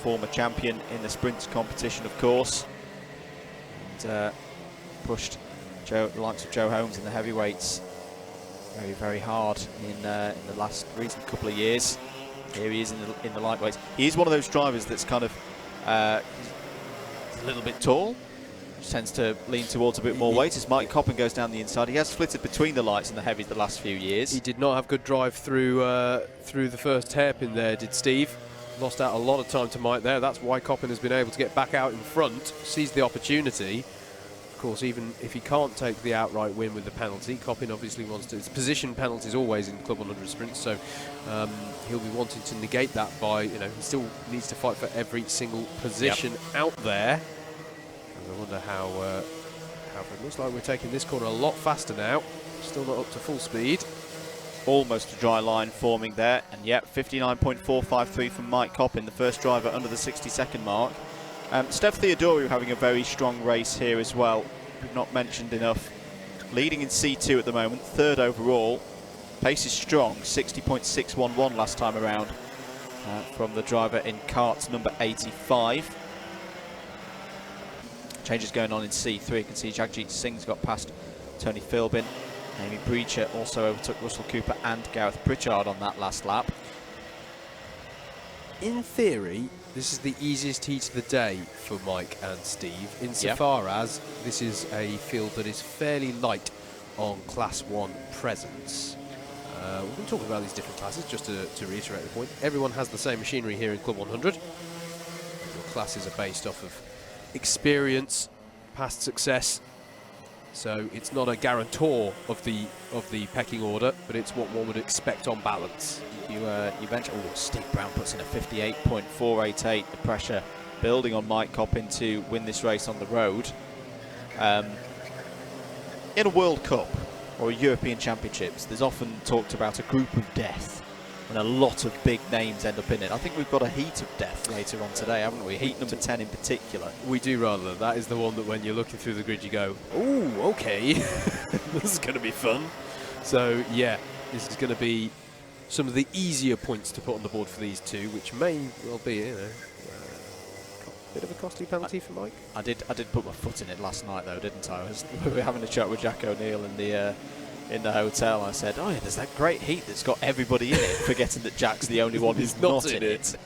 former champion in the sprints competition, of course, and pushed the likes of Joe Holmes in the heavyweights very, very hard in the last recent couple of years. Here he is in the lightweights. He is one of those drivers that's kind of a little bit tall, which tends to lean towards a bit more weight as Mike Coppin goes down the inside. He has flitted between the lights and the heavies the last few years. He did not have good drive through the first hairpin there, did Steve. Lost out a lot of time to Mike there. That's why Coppin has been able to get back out in front, seized the opportunity. Of course, even if he can't take the outright win with the penalty, Coppin obviously wants to. It's position penalties always in Club 100 sprints, so he'll be wanting to negate that by, he still needs to fight for every single position out there. And I wonder how it looks like we're taking this corner a lot faster now. Still not up to full speed. Almost a dry line forming there, and yet 59.453 from Mike Coppin, the first driver under the 60-second mark. Steph Theodoriou having a very strong race here as well. We've not mentioned enough. Leading in C2 at the moment, 3rd overall. Pace is strong, 60.611 last time around from the driver in kart number 85. Changes going on in C3. You can see Jagjit Singh's got past Tony Philbin. Amy Breacher also overtook Russell Cooper and Gareth Pritchard on that last lap. In theory, this is the easiest heat of the day for Mike and Steve, insofar as this is a field that is fairly light on Class 1 presents. We've been talking about these different classes, just to reiterate the point. Everyone has the same machinery here in Club 100. Your classes are based off of experience, past success, so it's not a guarantor of the pecking order, but it's what one would expect on balance. You mentioned, Steve Brown puts in a 58.488, the pressure building on Mike Coppin to win this race on the road. In a World Cup or European Championships, there's often talked about a group of death, and a lot of big names end up in it. I think we've got a heat of death later on today, haven't we? Heat number 10 in particular. We do, rather. That is the one that when you're looking through the grid you go, ooh, okay, this is going to be fun. So yeah, this is going to be some of the easier points to put on the board for these two, which may well be, you know, a bit of a costly penalty for Mike. I did put my foot in it last night though, didn't I? We were having a chat with Jack O'Neill in the hotel. I said, oh yeah, there's that great heat that's got everybody in it, forgetting that Jack's the only one who's not in it.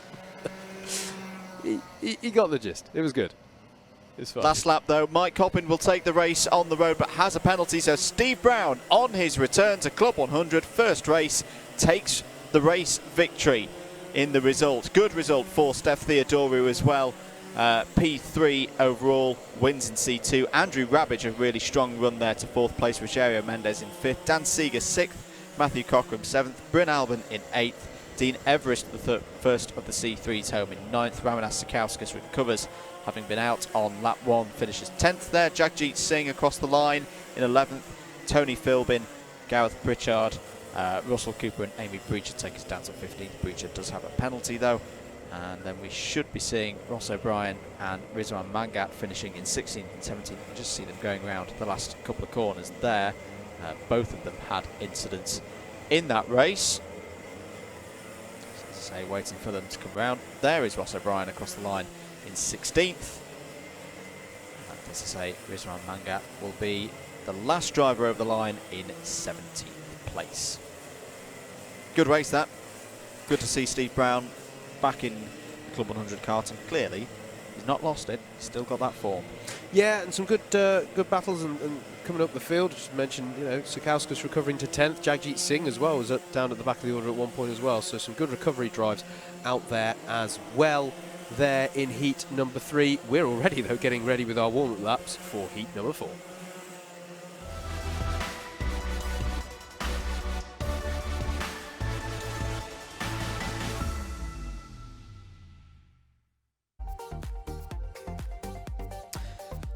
He got the gist. It was good. It's fine. Last lap though, Mike Coppin will take the race on the road but has a penalty, so Steve Brown on his return to Club 100 first race takes the race victory in the result. Good result for Steph Theodorou as well. P3 overall, wins in C2. Andrew Rabbage, a really strong run there to 4th place. Rogerio Mendez in 5th. Dan Seeger 6th. Matthew Cockram 7th. Bryn Albin in 8th. Dean Everest, the first of the C3s, home in 9th. Ramanas Sakauskas recovers, having been out on lap 1, finishes 10th there. Jagjit Singh across the line in 11th. Tony Philbin, Gareth Pritchard, Russell Cooper and Amy Breacher take us down to 15th. Breacher does have a penalty though. And then we should be seeing Ross O'Brien and Rizwan Mangat finishing in 16th and 17th. You just see them going around the last couple of corners there. Both of them had incidents in that race. As I say, waiting for them to come round. There is Ross O'Brien across the line in 16th. And as I say, Rizwan Mangat will be the last driver over the line in 17th place. Good race that. Good to see Steve Brown back in Club 100 karting. Clearly, he's not lost it. He's still got that form. Yeah, and some good battles and coming up the field. Just mentioned, you know, Sakauskas recovering to 10th. Jagjit Singh as well was down at the back of the order at one point as well. So some good recovery drives out there as well. There in heat number 3. We're already though getting ready with our warm-up laps for heat number 4.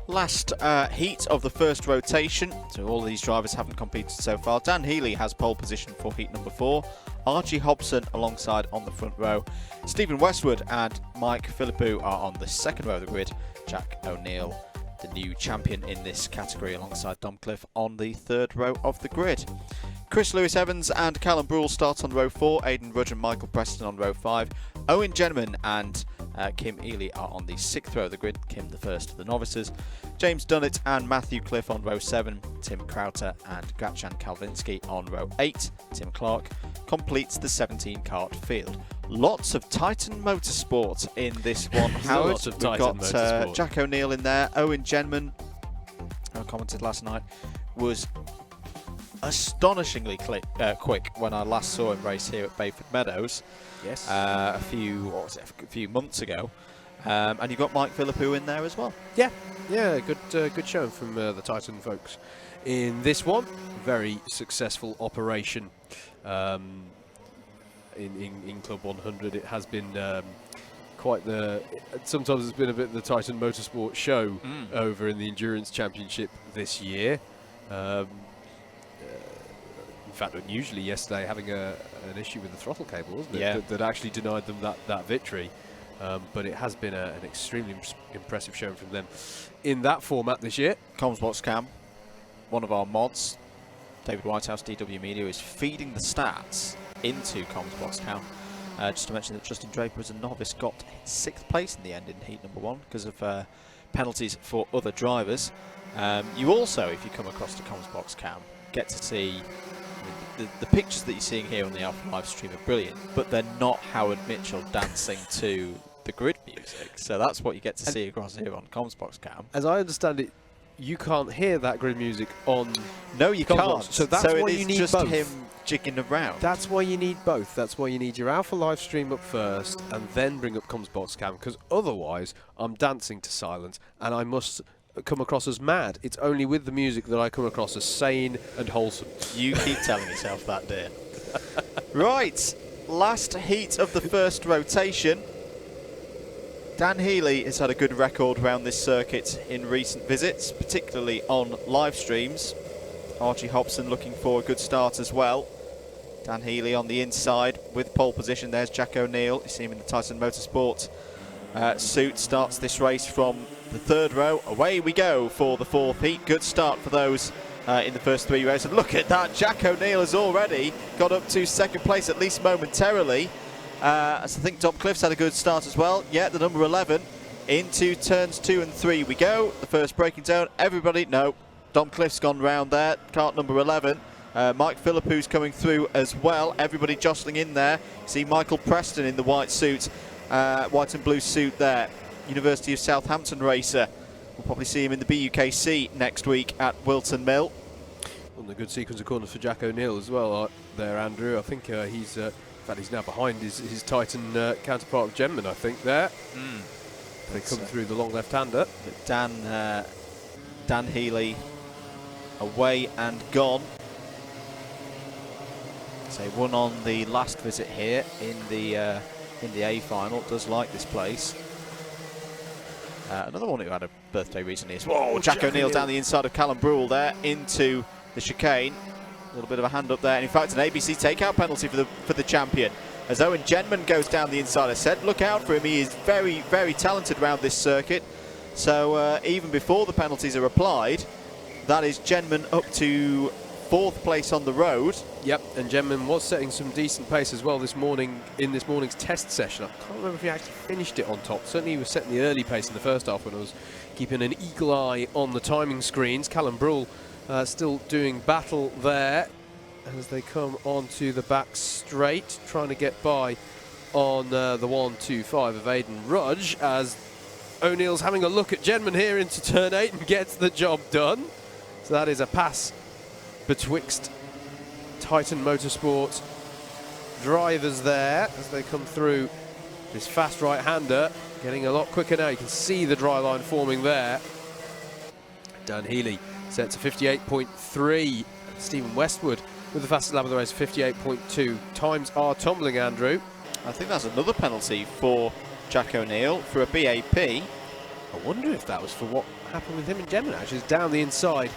Last heat of the first rotation, so all of these drivers haven't competed so far. Dan Healy has pole position for heat number 4. Archie Hobson alongside on the front row. Stephen Westwood and Mike Philippou are on the second row of the grid. Jack O'Neill, the new champion in this category, alongside Dom Cliff on the third row of the grid. Chris Lewis-Evans and Callum Brule start on row 4. Aidan Rudge and Michael Preston on row 5. Owen Jenneman and Kim Ely are on the 6th row of the grid. Kim the first of the novices. James Dunnett and Matthew Cliff on row 7. Tim Crowter and Gratchan Kalvinsky on row 8. Tim Clark completes the 17 kart field. Lots of Titan Motorsport in this one. Howard, Lots of we've Titan got Motorsport. Jack O'Neill in there. Owen Jenneman, I commented last night, was astonishingly quick when I last saw him race here at Bayford Meadows. Yes. A few months ago. And you've got Mike Philippou in there as well. Yeah, good showing from the Titan folks in this one. Very successful operation in Club 100. It has been quite the. Sometimes it's been a bit the Titan Motorsport show over in the Endurance Championship this year. In fact, unusually yesterday having an issue with the throttle cable, wasn't it? Yeah. That actually denied them that victory. But it has been an extremely impressive showing from them in that format this year. Comsbox Cam, one of our mods, David Whitehouse, DW Media, is feeding the stats into Comsbox Cam. Just to mention that Justin Draper, as a novice, got 6th place in the end in heat number 1 because of penalties for other drivers. You also, if you come across the Comsbox Cam, get to see the pictures that you're seeing here on the Alpha live stream are brilliant, but they're not Howard Mitchell dancing to the grid music. So that's what you get to see across here on Comsbox Cam. As I understand it, you can't hear that grid music on. No, you consoles. can't. So that's why you need just both. him jigging around. That's why you need both. That's why you need your Alpha live stream up first and then bring up Comms Box Cam, because otherwise I'm dancing to silence and I must come across as mad. It's only with the music that I come across as sane and wholesome. You keep telling yourself that, dear. Right, last heat of the first rotation. Dan Healy has had a good record around this circuit in recent visits, particularly on live streams. Archie Hobson looking for a good start as well. Dan Healy on the inside with pole position. There's Jack O'Neill. You see him in the Titan Motorsport suit. Starts this race from the third row. Away we go for the fourth heat. Good start for those in the first three rows. And look at that. Jack O'Neill has already got up to second place, at least momentarily. As I think Dom Cliff's had a good start as well. Yeah, the number 11 into turns 2 and 3 we go. The first braking zone. Everybody, no. Dom Cliff's gone round there, kart number 11. Mike Philippou's coming through as well. Everybody jostling in there. See Michael Preston in the white suit, white and blue suit there. University of Southampton racer. We'll probably see him in the BUKC next week at Wilton Mill. And a good sequence of corners for Jack O'Neill as well there, Andrew. I think he's, in fact, he's now behind his Titan counterpart of Genman, I think, there. They come through the long left-hander. Dan Healy away and gone. So won on the last visit here in the A final. Does like this place. Another one who had a birthday recently is Jack O'Neill down the inside of Callum Brule there into the chicane. A little bit of a hand up there. And in fact, an ABC takeout penalty for the champion. As Owen Genman goes down the inside. I said, look out for him. He is very, very talented around this circuit. So even before the penalties are applied, that is Genman up to fourth place on the road. Yep, and Genman was setting some decent pace as well this morning in this morning's test session. I can't remember if he actually finished it on top. Certainly he was setting the early pace in the first half when I was keeping an eagle eye on the timing screens. Callum Brule still doing battle there as they come onto the back straight, trying to get by on the 1-2-5 of Aidan Rudge, as O'Neill's having a look at Genman here into turn 8 and gets the job done. So that is a pass betwixt Titan Motorsport drivers there as they come through this fast right-hander, getting a lot quicker now. You can see the dry line forming there. Dan Healy sets a 58.3. Stephen Westwood with the fastest lap of the race, 58.2. Times are tumbling, Andrew. I think that's another penalty for Jack O'Neill for a BAP. I wonder if that was for what happened with him and Genman. Actually, down the inside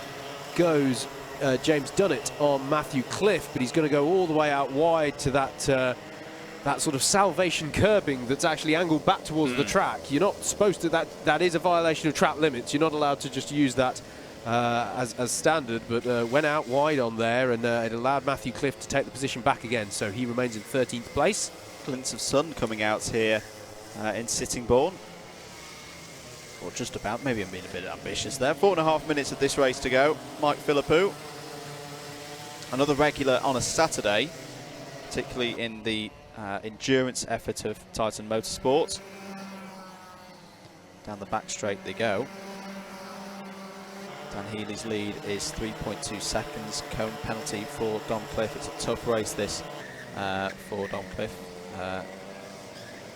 goes James Dunnett on Matthew Cliff, but he's going to go all the way out wide to that that sort of salvation curbing that's actually angled back towards the track. You're not supposed to. That is a violation of track limits. You're not allowed to just use that as standard, but went out wide on there, and it allowed Matthew Cliff to take the position back again. So he remains in 13th place. Glints of sun coming out here in Sittingbourne. Or just about. Maybe I'm being a bit ambitious there. 4.5 minutes of this race to go. Mike Philippou. Another regular on a Saturday, particularly in the endurance effort of Titan Motorsport. Down the back straight they go. Dan Healy's lead is 3.2 seconds. Cone penalty for Dom Cliff. It's a tough race this for Dom Cliff.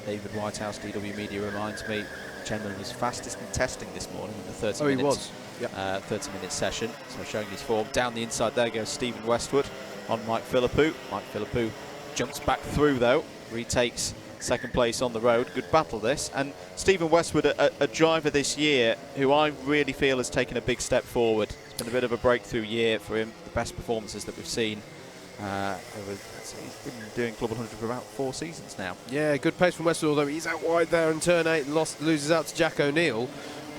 David Whitehouse, DW Media, reminds me Genman was fastest in testing this morning in the 30 minutes. He was. Yep. 30-minute session, so showing his form. Down the inside there goes Stephen Westwood on Mike Philippou. Mike Philippou jumps back through though, retakes second place on the road. Good battle this. And Stephen Westwood, a driver this year who I really feel has taken a big step forward. It's been a bit of a breakthrough year for him. The best performances that we've seen. He's been doing Club 100 for about 4 seasons now. Yeah, good pace from Westwood, although he's out wide there in turn 8 and loses out to Jack O'Neill.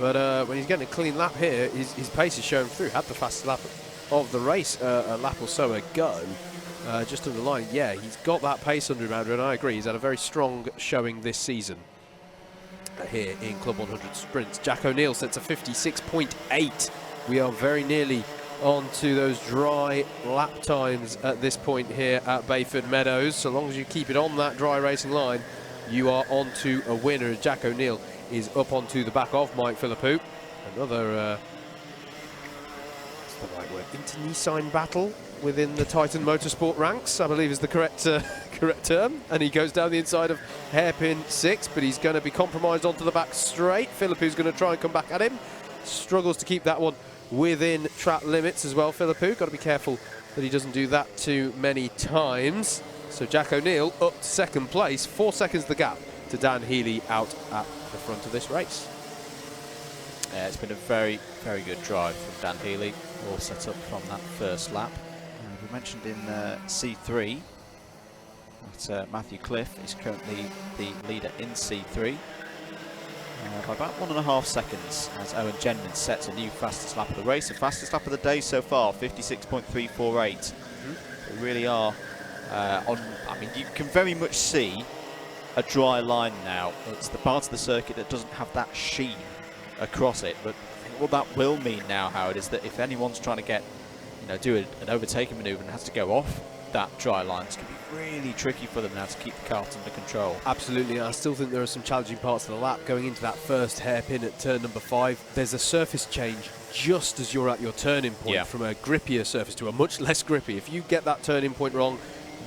But when he's getting a clean lap here, his pace is showing through. Had the fastest lap of the race a lap or so ago, just under the line. Yeah, he's got that pace under him, Andrew, and I agree. He's had a very strong showing this season here in Club 100 Sprints. Jack O'Neill sets a 56.8. We are very nearly on to those dry lap times at this point here at Bayford Meadows. So long as you keep it on that dry racing line, you are on to a winner. Jack O'Neill is up onto the back of Mike Philippou. Another the right word, internecine battle within the Titan Motorsport ranks, I believe is the correct correct term. And he goes down the inside of hairpin 6, but he's going to be compromised onto the back straight. Philippou's going to try and come back at him. Struggles to keep that one within track limits as well, Philippou. Got to be careful that he doesn't do that too many times. So Jack O'Neill up to second place, 4 seconds the gap to Dan Healy out at the front of this race. Yeah, it's been a very, very good drive from Dan Healy, all set up from that first lap. We mentioned in C3 that Matthew Cliff is currently the leader in C3 by about 1.5 seconds as Owen Jenman sets a new fastest lap of the race. The fastest lap of the day so far, 56.348. They really are on. I mean, you can very much see a dry line now. It's the part of the circuit that doesn't have that sheen across it, but what that will mean now, Howard, is that if anyone's trying to get, do an overtaking manoeuvre and has to go off that dry line, it's going to be really tricky for them now to keep the kart under control. Absolutely. I still think there are some challenging parts of the lap going into that first hairpin at turn number 5. There's a surface change just as you're at your turning point, from a grippier surface to a much less grippy. If you get that turning point wrong,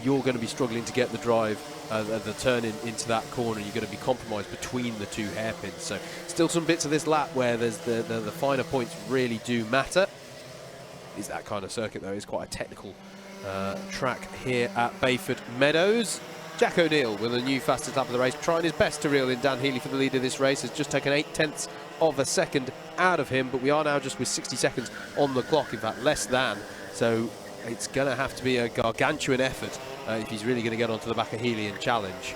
you're going to be struggling to get the drive, the turn into that corner. You're going to be compromised between the two hairpins. So still some bits of this lap where there's the finer points really do matter. Is that kind of circuit though? It's quite a technical track here at Bayford Meadows. Jack O'Neill with a new fastest lap of the race, trying his best to reel in Dan Healy for the lead of this race. Has just taken 0.8 of a second out of him, but we are now just with 60 seconds on the clock, in fact less than. So it's going to have to be a gargantuan effort if he's really going to get onto the back of Healy and challenge.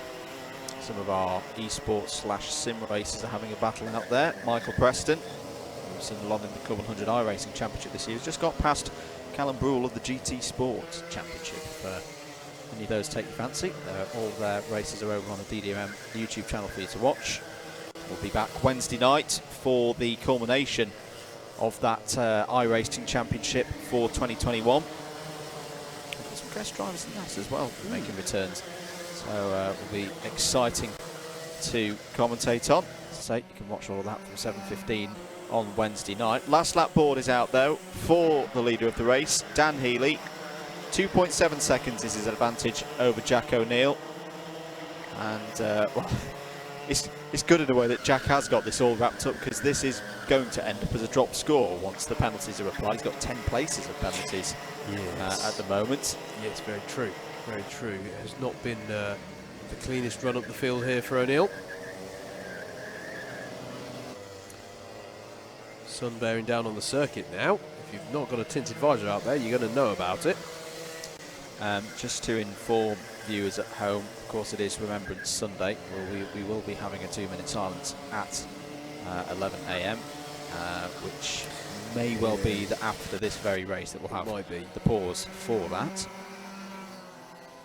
Some of our esports / sim races are having a battle up there. Michael Preston, who's seen along in the Club 100 iRacing Championship this year, has just got past Callum Brule of the GT Sports Championship. If any of those take your fancy, all their races are over on the DDM YouTube channel for you to watch. We'll be back Wednesday night for the culmination of that iRacing Championship for 2021. Some guest drivers in that as well making returns, so will be exciting to commentate on. So you can watch all of that from 7:15 on Wednesday night. Last lap board is out though for the leader of the race, Dan Healy. 2.7 seconds is his advantage over Jack O'Neill, and well, it's good in a way that Jack has got this all wrapped up, because this is going to end up as a drop score once the penalties are applied. He's got 10 places of penalties at the moment. Yes, very true. Very true. It has not been the cleanest run up the field here for O'Neill. Sun bearing down on the circuit now. If you've not got a tinted visor out there, you're going to know about it. Just to inform viewers at home, of course it is Remembrance Sunday. We will be having a 2-minute silence at 11 AM, which may well be that after this very race that we'll have the pause for that.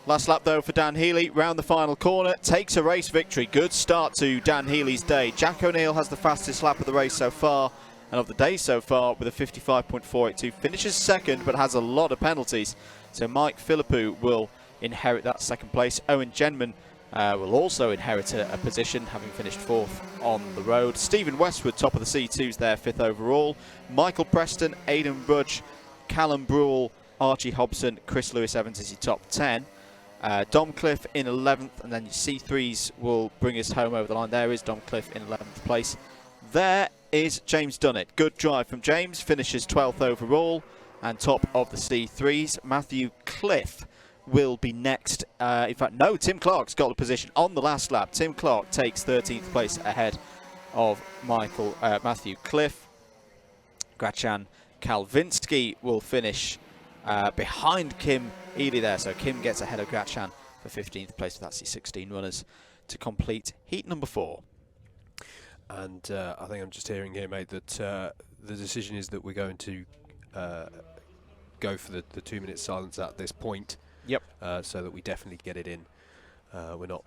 Last lap though for Dan Healy, round the final corner, takes a race victory. Good start to Dan Healy's day. Jack O'Neill has the fastest lap of the race so far, and of the day so far, with a 55.482. Finishes second, but has a lot of penalties. So Mike Philippou will inherit that second place. Owen Jenman will also inherit a position, having finished 4th on the road. Stephen Westwood, top of the C2s there, 5th overall. Michael Preston, Aidan Rudge, Callum Brule, Archie Hobson, Chris Lewis-Evans is your top 10. Dom Cliff in 11th, and then your C3s will bring us home over the line. There is Dom Cliff in 11th place. There is James Dunnett. Good drive from James, finishes 12th overall and top of the C3s. Matthew Cliff will be next. In fact, no, Tim Clark's got the position on the last lap. Tim Clark takes 13th place ahead of Matthew Cliff. Grachan Kalvinsky will finish behind Kim Ely there. So Kim gets ahead of Grachan for 15th place. That's the 16 runners to complete heat number 4. And I think I'm just hearing here, mate, that the decision is that we're going to go for the 2-minute silence at this point. Yep. So that we definitely get it in. We're not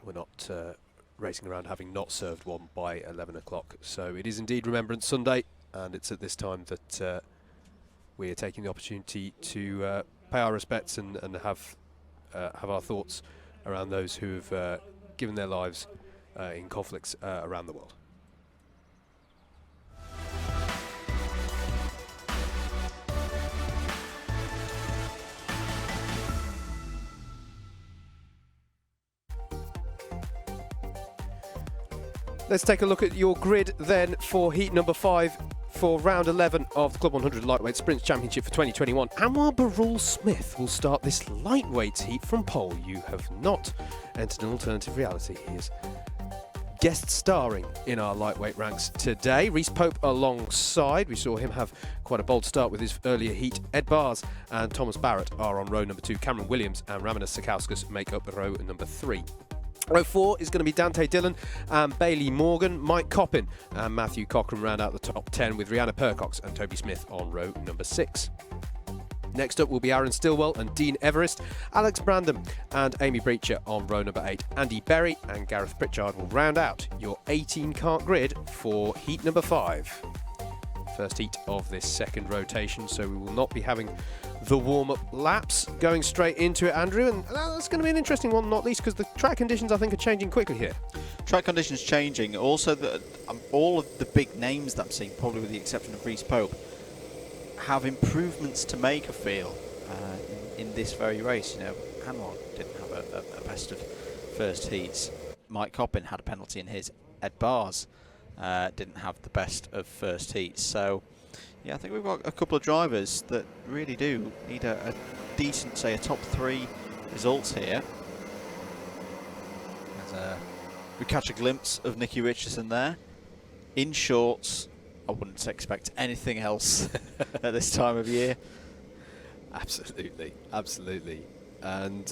racing around having not served one by 11 o'clock. So it is indeed Remembrance Sunday, and it's at this time that we are taking the opportunity to pay our respects and have our thoughts around those who have given their lives in conflicts around the world. Let's take a look at your grid then for heat number 5 for round 11 of the Club 100 Lightweight Sprints Championship for 2021. Anwar Barul Smith will start this lightweight heat from pole. You have not entered an alternative reality. He is guest starring in our lightweight ranks today. Reece Pope alongside. We saw him have quite a bold start with his earlier heat. Ed Bars and Thomas Barrett are on row number 2. Cameron Williams and Ramanas Sakauskas make up row number 3. Row 4 is going to be Dante Dillon and Bailey Morgan. Mike Coppin and Matthew Cochran round out the top 10 with Rihanna Percox and Toby Smith on row number 6. Next up will be Aaron Stillwell and Dean Everest. Alex Brandon and Amy Breacher on row number 8. Andy Berry and Gareth Pritchard will round out your 18-kart grid for heat number 5. First heat of this second rotation, so we will not be having the warm-up laps. Going straight into it, Andrew, and that's going to be an interesting one, not least because the track conditions, I think, are changing quickly here. Track conditions changing. Also, all of the big names that I'm seeing, probably with the exception of Reece Pope, have improvements to make, I feel, in this very race. You know, Anwar didn't have a best of first heats. Mike Coppin had a penalty in his. Ed Bars didn't have the best of first heats. So, yeah, I think we've got a couple of drivers that really do need a decent, say, a top 3 results here. As we catch a glimpse of Nicky Richardson there in shorts. I wouldn't expect anything else at this time of year. Absolutely, absolutely. And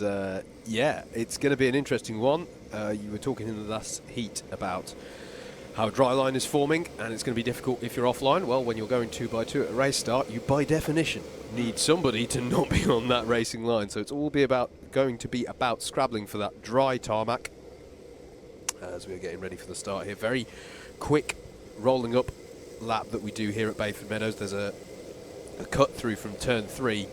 yeah, it's going to be an interesting one. You were talking in the last heat about how a dry line is forming, and it's going to be difficult if you're offline. Well, when you're going 2x2 at a race start, you by definition need somebody to not be on that racing line. So it's all going to be about scrabbling for that dry tarmac as we're getting ready for the start here. Very quick rolling up lap that we do here at Bayford Meadows. There's a cut through from turn 3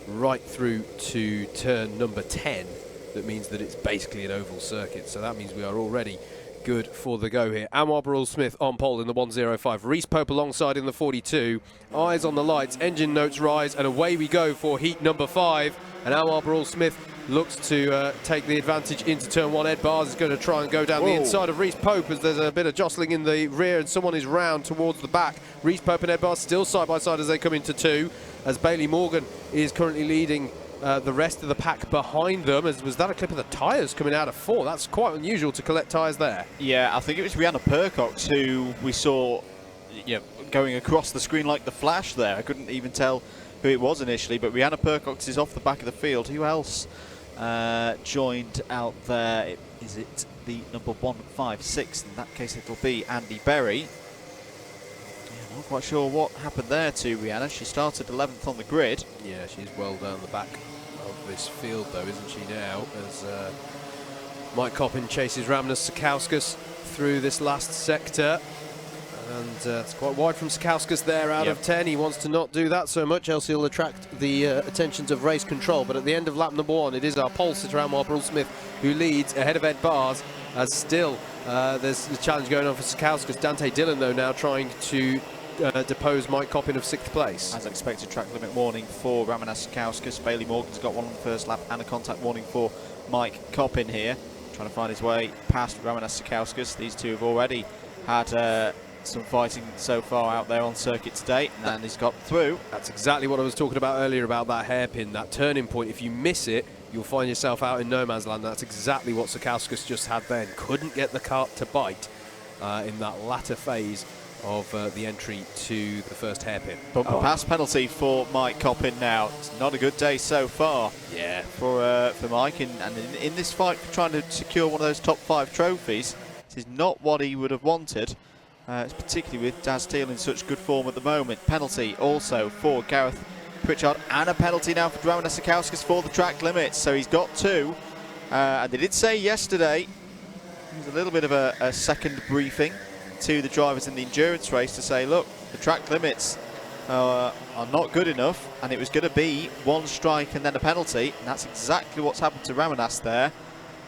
right through to turn number 10. That means that it's basically an oval circuit. So that means we are already good for the go here. Anwar Barul Smith on pole in the 105. Reece Pope alongside in the 42. Eyes on the lights, engine notes rise, and away we go for heat number 5. And Anwar Barul Smith looks to take the advantage into turn 1. Ed Bars is going to try and go down the inside of Reece Pope as there's a bit of jostling in the rear and someone is round towards the back. Reece Pope and Ed Bars still side by side as they come into 2, as Bailey Morgan is currently leading the rest of the pack behind them. Was that a clip of the tyres coming out of 4? That's quite unusual to collect tyres there. Yeah, I think it was Rihanna Percox who we saw, you know, going across the screen like the flash there. I couldn't even tell who it was initially, but Rihanna Percox is off the back of the field. Who else joined out there? Is it the number 156? In that case, it'll be Andy Berry. Yeah, not quite sure what happened there to Rihanna. She started 11th on the grid. Yeah, she's well down the back of this field, though, isn't she now? As Mike Coppin chases Ramanas Sakauskas through this last sector. And it's quite wide from Sakauskas there out of 10. He wants to not do that so much, else he'll attract the attentions of race control. But at the end of lap number 1, it is our pole sitter, Anwar Barul Smith, who leads ahead of Ed Bars. As still, there's the challenge going on for Sakauskas. Dante Dillon, though, now trying to depose Mike Coppin of 6th place. As expected, track limit warning for Ramanas Sakauskas. Bailey Morgan's got one on the first lap and a contact warning for Mike Coppin here. Trying to find his way past Ramanas Sakauskas. These two have already had some fighting so far out there on circuit today, and he's got through. That's exactly what I was talking about earlier about that hairpin, that turning point. If you miss it, you'll find yourself out in no man's land. That's exactly what Sakauskas just had then. Couldn't get the kart to bite in that latter phase of the entry to the first hairpin. Bumper pass penalty for Mike Coppin now. It's not a good day so far. Yeah, for Mike, and in this fight for trying to secure one of those top 5 trophies, this is not what he would have wanted. Particularly with Daz Steele in such good form at the moment. Penalty also for Gareth Pritchard, and a penalty now for Ramanas Sakauskas for the track limits. So he's got 2. And they did say yesterday, there was a little bit of a second briefing to the drivers in the endurance race to say, look, the track limits are not good enough, and it was going to be 1 strike and then a penalty. And that's exactly what's happened to Ramanas there.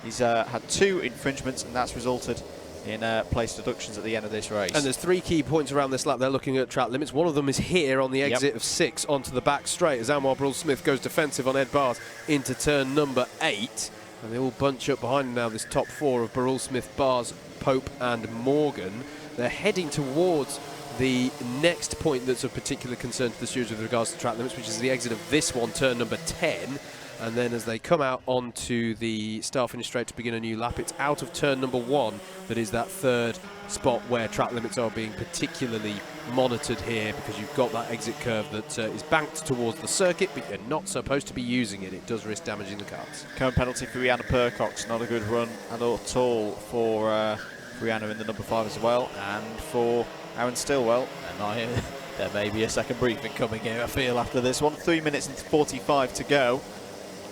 He's had 2 infringements, and that's resulted in place deductions at the end of this race. And there's 3 key points around this lap. They're looking at track limits. One of them is here on the exit of 6 onto the back straight as Anwar Barul Smith goes defensive on Ed Bars into turn number 8. And they all bunch up behind him now, this top 4 of Barul Smith, Bars, Pope and Morgan. They're heading towards the next point that's of particular concern to the series with regards to track limits, which is the exit of this one, turn number 10. And then as they come out onto the start-finish straight to begin a new lap, it's out of turn number 1 that is that third spot where track limits are being particularly monitored here, because you've got that exit curve that is banked towards the circuit, but you're not supposed to be using it. It does risk damaging the cars. Cone penalty for Rihanna Percox. Not a good run at all for Rihanna in the number 5 as well, and for Aaron Stillwell. And there may be a second briefing coming here, I feel, after this one. 3 minutes and 45 to go.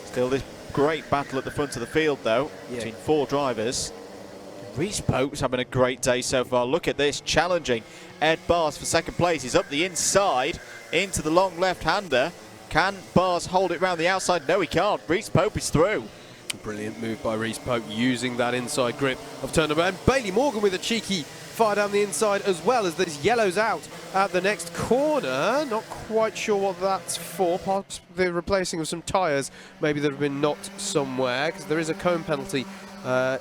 Still this great battle at the front of the field, though, between 4 drivers. Reese Pope's having a great day so far. Look at this, challenging Ed Bars for second place. He's up the inside into the long left-hander. Can Bars hold it round the outside? No, he can't. Reese Pope is through. Brilliant move by Reese Pope, using that inside grip of turn number 1. Bailey Morgan with a cheeky fire down the inside, as well as this yellows out at the next corner. Not quite sure what that's for. Perhaps the replacing of some tyres maybe that have been knocked somewhere, because there is a cone penalty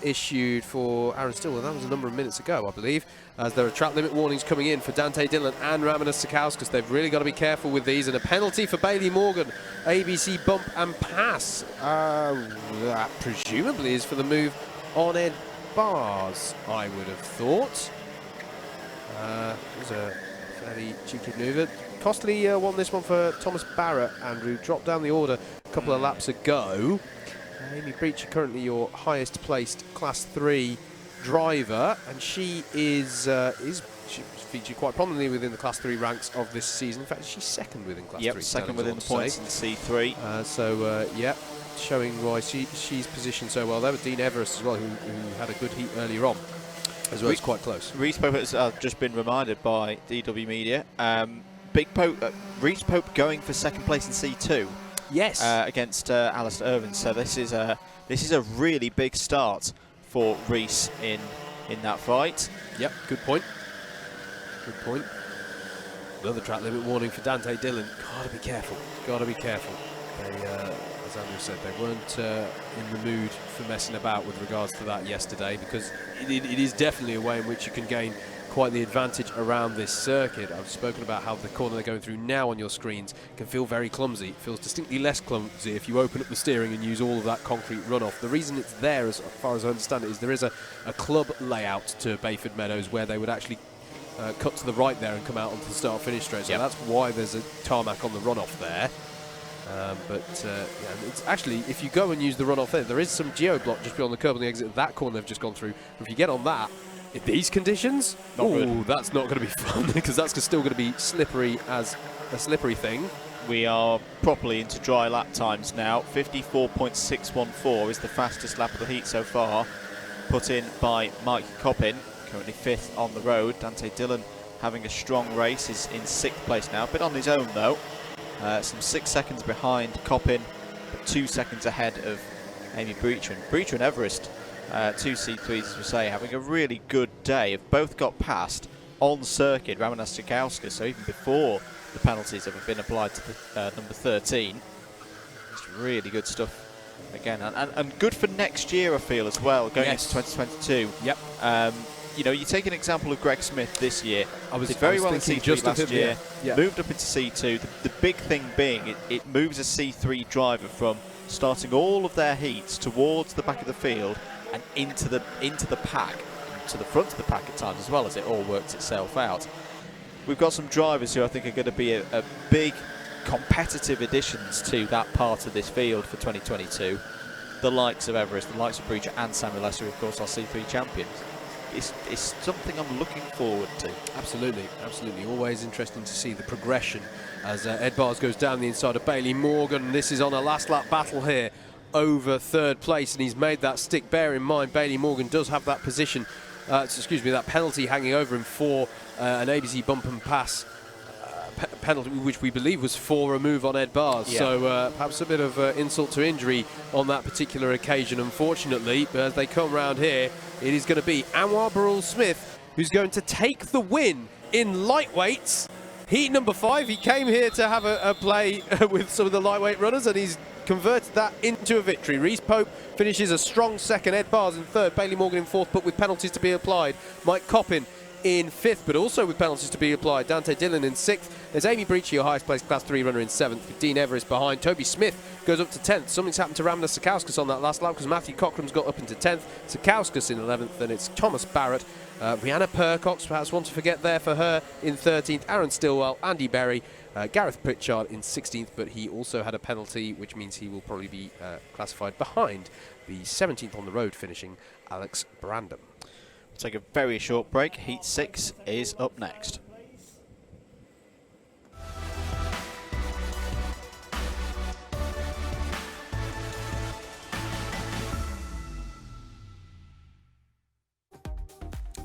issued for Aaron Stillwell. That was a number of minutes ago, I believe, as there are track limit warnings coming in for Dante Dillon and Ramona Sakauskas. They've really got to be careful with these, and a penalty for Bailey Morgan. ABC bump and pass. That presumably is for the move on Ed Bars, I would have thought. It was a fairly cheeky move. Costly won this one for Thomas Barrett, Andrew. Dropped down the order a couple of laps ago. Amy Breach, currently your highest placed Class 3 driver, and she is she featured quite prominently within the Class 3 ranks of this season. In fact, she's second within Class 3. Second within the points in C3. Yeah, showing why she's positioned so well there. But Dean Everest as well, who had a good heat earlier on, as well. It's quite close. Reese Pope has just been reminded by DW Media. Reese Pope going for second place in C2. Yes. Against Alistair Irvine. So this is a really big start for Reese in that fight. Yep. Good point. Good point. Another track limit warning for Dante Dillon. Gotta be careful. Gotta be careful. They, as Andrew said, they weren't in the mood for messing about with regards to that yesterday, because it is definitely a way in which you can gain quite the advantage around this circuit. I've spoken about how the corner they're going through now on your screens can feel very clumsy. It feels distinctly less clumsy if you open up the steering and use all of that concrete runoff. The reason it's there, as far as I understand it, is there is a club layout to Bayford Meadows where they would actually cut to the right there and come out onto the start-finish straight. So that's why there's a tarmac on the runoff there. Yeah, it's actually, if you go and use the runoff there is some geo-block just beyond the curb on the exit of that corner they've just gone through. If you get on that, in these conditions, that's not going to be fun, because that's still going to be slippery as a slippery thing. We are properly into dry lap times now. 54.614 is the fastest lap of the heat so far, put in by Mike Coppin, currently 5th on the road. Dante Dillon having a strong race, is in 6th place now, a bit on his own though. Some 6 seconds behind Coppin, but 2 seconds ahead of Amy Breacher. Breacher and Everest, 2 C3s, as we say, having a really good day. Have both got past on circuit Ramona Sakauskas, so even before the penalties have been applied to the number 13. It's really good stuff again, and good for next year, I feel, as well, going into 2022. Yep. You know, you take an example of Greg Smith this year. Did very well in C3 just last year. Yeah. Moved up into C2. The big thing being, it moves a C3 driver from starting all of their heats towards the back of the field and into the pack, to the front of the pack at times, as well, as it all works itself out. We've got some drivers who I think are going to be a big competitive additions to that part of this field for 2022. The likes of Everest, the likes of Breacher and Samuel Lesser, of course, our C3 champions. It's something I'm looking forward to. Absolutely, absolutely. Always interesting to see the progression as Ed Bars goes down the inside of Bailey Morgan. This is on a last lap battle here over third place, and he's made that stick. Bear in mind, Bailey Morgan does have that position, that penalty hanging over him for an ABC bump and pass penalty, which we believe was for a move on Ed Bars. Yeah. So perhaps a bit of insult to injury on that particular occasion, unfortunately. But as they come round here, it is going to be Anwar Barul-Smith who's going to take the win in lightweights. Heat number 5. He came here to have a play with some of the lightweight runners, and he's converted that into a victory. Reese Pope finishes a strong second, Ed Bars in third, Bailey Morgan in fourth, but with penalties to be applied. Mike Coppin in fifth, but also with penalties to be applied. Dante Dillon in sixth. There's Amy Breachy, your highest placed Class 3 runner, in seventh, with Dean Everest behind. Toby Smith goes up to 10th. Something's happened to Ramna Sakauskas on that last lap because Matthew Cochrane's got up into 10th. Sakauskas in 11th, and it's Thomas Barrett. Rihanna Percox, perhaps one to forget there for her, in 13th. Aaron Stillwell, Andy Berry, Gareth Pritchard in 16th, but he also had a penalty, which means he will probably be classified behind the 17th on the road finishing Alex Brandon. We'll take a very short break. Heat 6 is up next.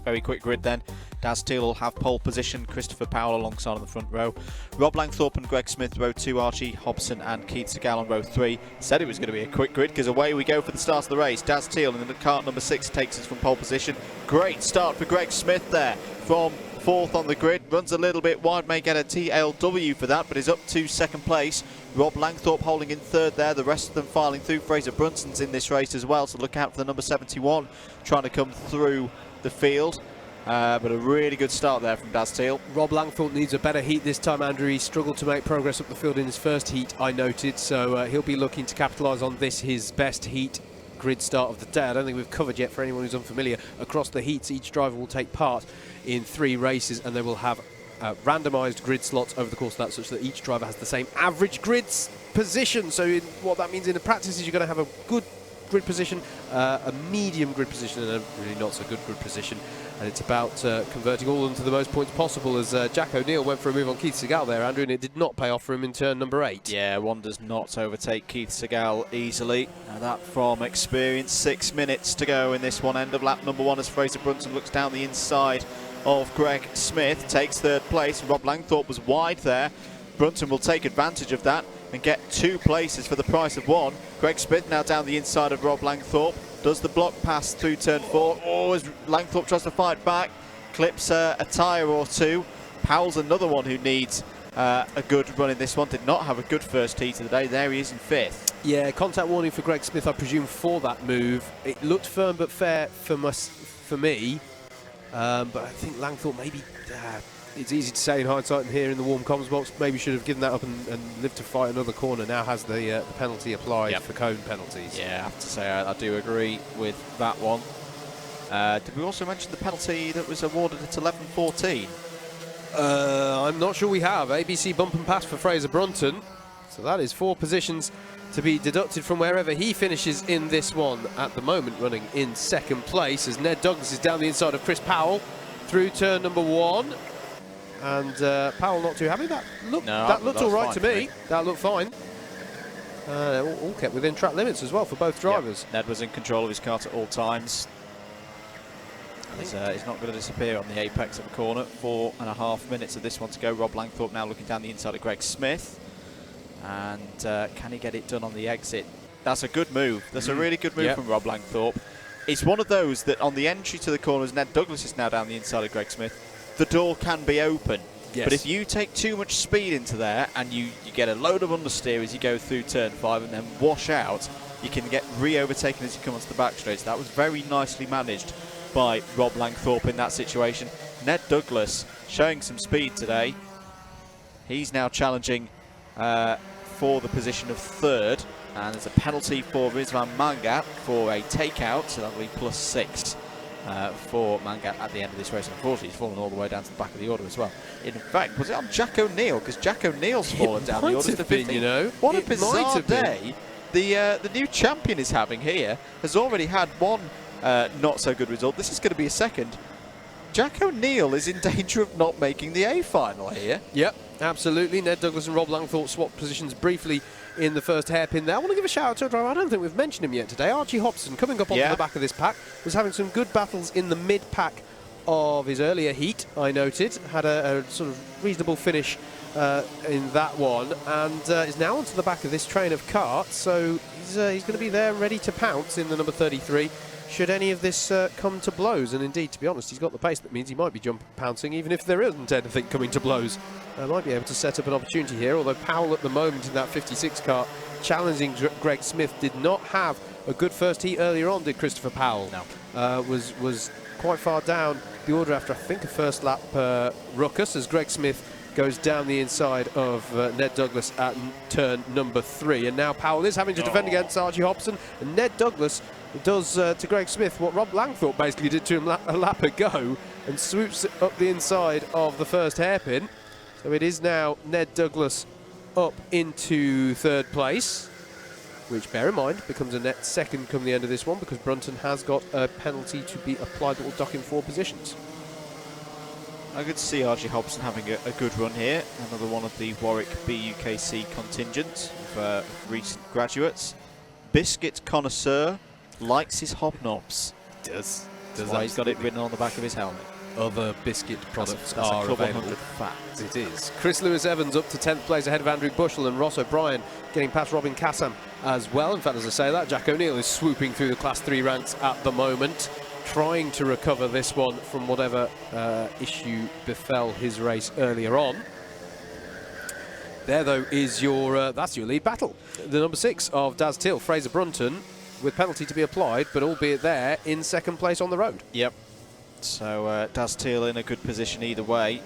Very quick grid then. Daz Teal will have pole position, Christopher Powell alongside on the front row. Rob Langthorpe and Greg Smith, row 2, Archie Hobson and Keith Segal on row 3. Said it was going to be a quick grid because away we go for the start of the race. Daz Teal in the kart number 6 takes us from pole position. Great start for Greg Smith there from 4th on the grid. Runs a little bit wide, may get a TLW for that, but is up to second place. Rob Langthorpe holding in third there, the rest of them filing through. Fraser Brunson's in this race as well, so look out for the number 71 trying to come through the field. But a really good start there from Daz Teal. Rob Langthorpe needs a better heat this time, Andrew. He struggled to make progress up the field in his first heat, I noted, so he'll be looking to capitalise on this, his best heat grid start of the day. I don't think we've covered yet, for anyone who's unfamiliar. Across the heats, each driver will take part in 3 races, and they will have randomised grid slots over the course of that, such that each driver has the same average grid position. So what that means in the practice is you're going to have a good grid position, a medium grid position, and a really not so good grid position. And it's about converting all of them to the most points possible, as Jack O'Neill went for a move on Keith Segal there, Andrew, and it did not pay off for him in turn number 8. Yeah, one does not overtake Keith Segal easily. Now that from experience. 6 minutes to go in this one. End of lap number 1 as Fraser Brunson looks down the inside of Greg Smith, takes third place. Rob Langthorpe was wide there. Brunson will take advantage of that and get 2 places for the price of 1. Greg Smith now down the inside of Rob Langthorpe. Does the block pass through turn 4. Oh, as Langthorpe tries to fight back, clips a tyre or 2. Powell's another one who needs a good run in this one. Did not have a good first heat of the day. There he is in 5th. Yeah, contact warning for Greg Smith, I presume, for that move. It looked firm but fair for me. But I think Langthorpe maybe, it's easy to say in hindsight and here in the warm comms box, maybe should have given that up and lived to fight another corner. Now has the penalty applied for cone penalties. Yeah, I have to say I do agree with that one. Did we also mention the penalty that was awarded at 11:14? I'm not sure we have. ABkC bump and pass for Fraser Brunson. So that is 4 positions to be deducted from wherever he finishes in this one. At the moment running in 2nd place as Ned Douglas is down the inside of Chris Powell through turn number 1. And Powell not too happy. That looked all right to me. That looked fine. All kept within track limits as well for both drivers. Yep. Ned was in control of his kart at all times. He's not going to disappear on the apex of the corner. 4.5 minutes of this one to go. Rob Langthorpe now looking down the inside of Greg Smith. And can he get it done on the exit? That's a good move. That's a really good move from Rob Langthorpe. It's one of those that on the entry to the corners, Ned Douglas is now down the inside of Greg Smith. The door can be open. Yes. But if you take too much speed into there and you get a load of understeer as you go through turn 5 and then wash out, you can get re-overtaken as you come onto the back straight. So that was very nicely managed by Rob Langthorpe in that situation. Ned Douglas showing some speed today. He's now challenging for the position of 3rd, and there's a penalty for Rizwan Mangat for a takeout, so that'll be +6 for Mangat at the end of this race. Unfortunately, he's fallen all the way down to the back of the order as well. In fact, was it on Jack O'Neill? Because Jack O'Neill's fallen down the order to 15. You know, what a bizarre day the new champion is having here. Has already had one not so good result. This is going to be a 2nd. Jack O'Neill is in danger of not making the A final here. Yep, absolutely. Ned Douglas and Rob Langthorpe swapped positions briefly in the first hairpin there. I want to give a shout out to a driver. I don't think we've mentioned him yet today. Archie Hobson, coming up onto the back of this pack, was having some good battles in the mid-pack of his earlier heat, I noted. Had a sort of reasonable finish in that one, and is now onto the back of this train of karts. So he's going to be there ready to pounce in the number 33. should any of this come to blows. And indeed, to be honest, he's got the pace that means he might be pouncing even if there isn't anything coming to blows. Might be able to set up an opportunity here, although Powell at the moment in that 56 car challenging Greg Smith did not have a good first heat earlier on, did Christopher Powell? No. Was quite far down the order after, I think, a first lap ruckus as Greg Smith goes down the inside of Ned Douglas at turn number 3. And now Powell is having to defend against Archie Hobson. And Ned Douglas does to Greg Smith what Rob Langthorpe basically did to him a lap ago and swoops up the inside of the first hairpin. So it is now Ned Douglas up into 3rd place, which, bear in mind, becomes a net 2nd come the end of this one because Brunton has got a penalty to be applied that will dock him 4 positions. I could see Archie Hobson having a good run here. Another one of the Warwick ABkC contingent of recent graduates. Biscuit connoisseur, likes his hobnobs. Does That's why he's got it written on the back of his helmet. Other biscuit products That's are a Club available. 100 fact. It is. Chris Lewis-Evans up to 10th place ahead of Andrew Bushell, and Ross O'Brien getting past Robin Kassam as well. In fact, as I say that, Jack O'Neill is swooping through the Class 3 ranks at the moment, trying to recover this one from whatever issue befell his race earlier on. There, though, is your that's your lead battle. The number 6 of Daz Till, Fraser Brunton, with penalty to be applied, but albeit there in 2nd place on the road. Yep. So Daz Till in a good position either way,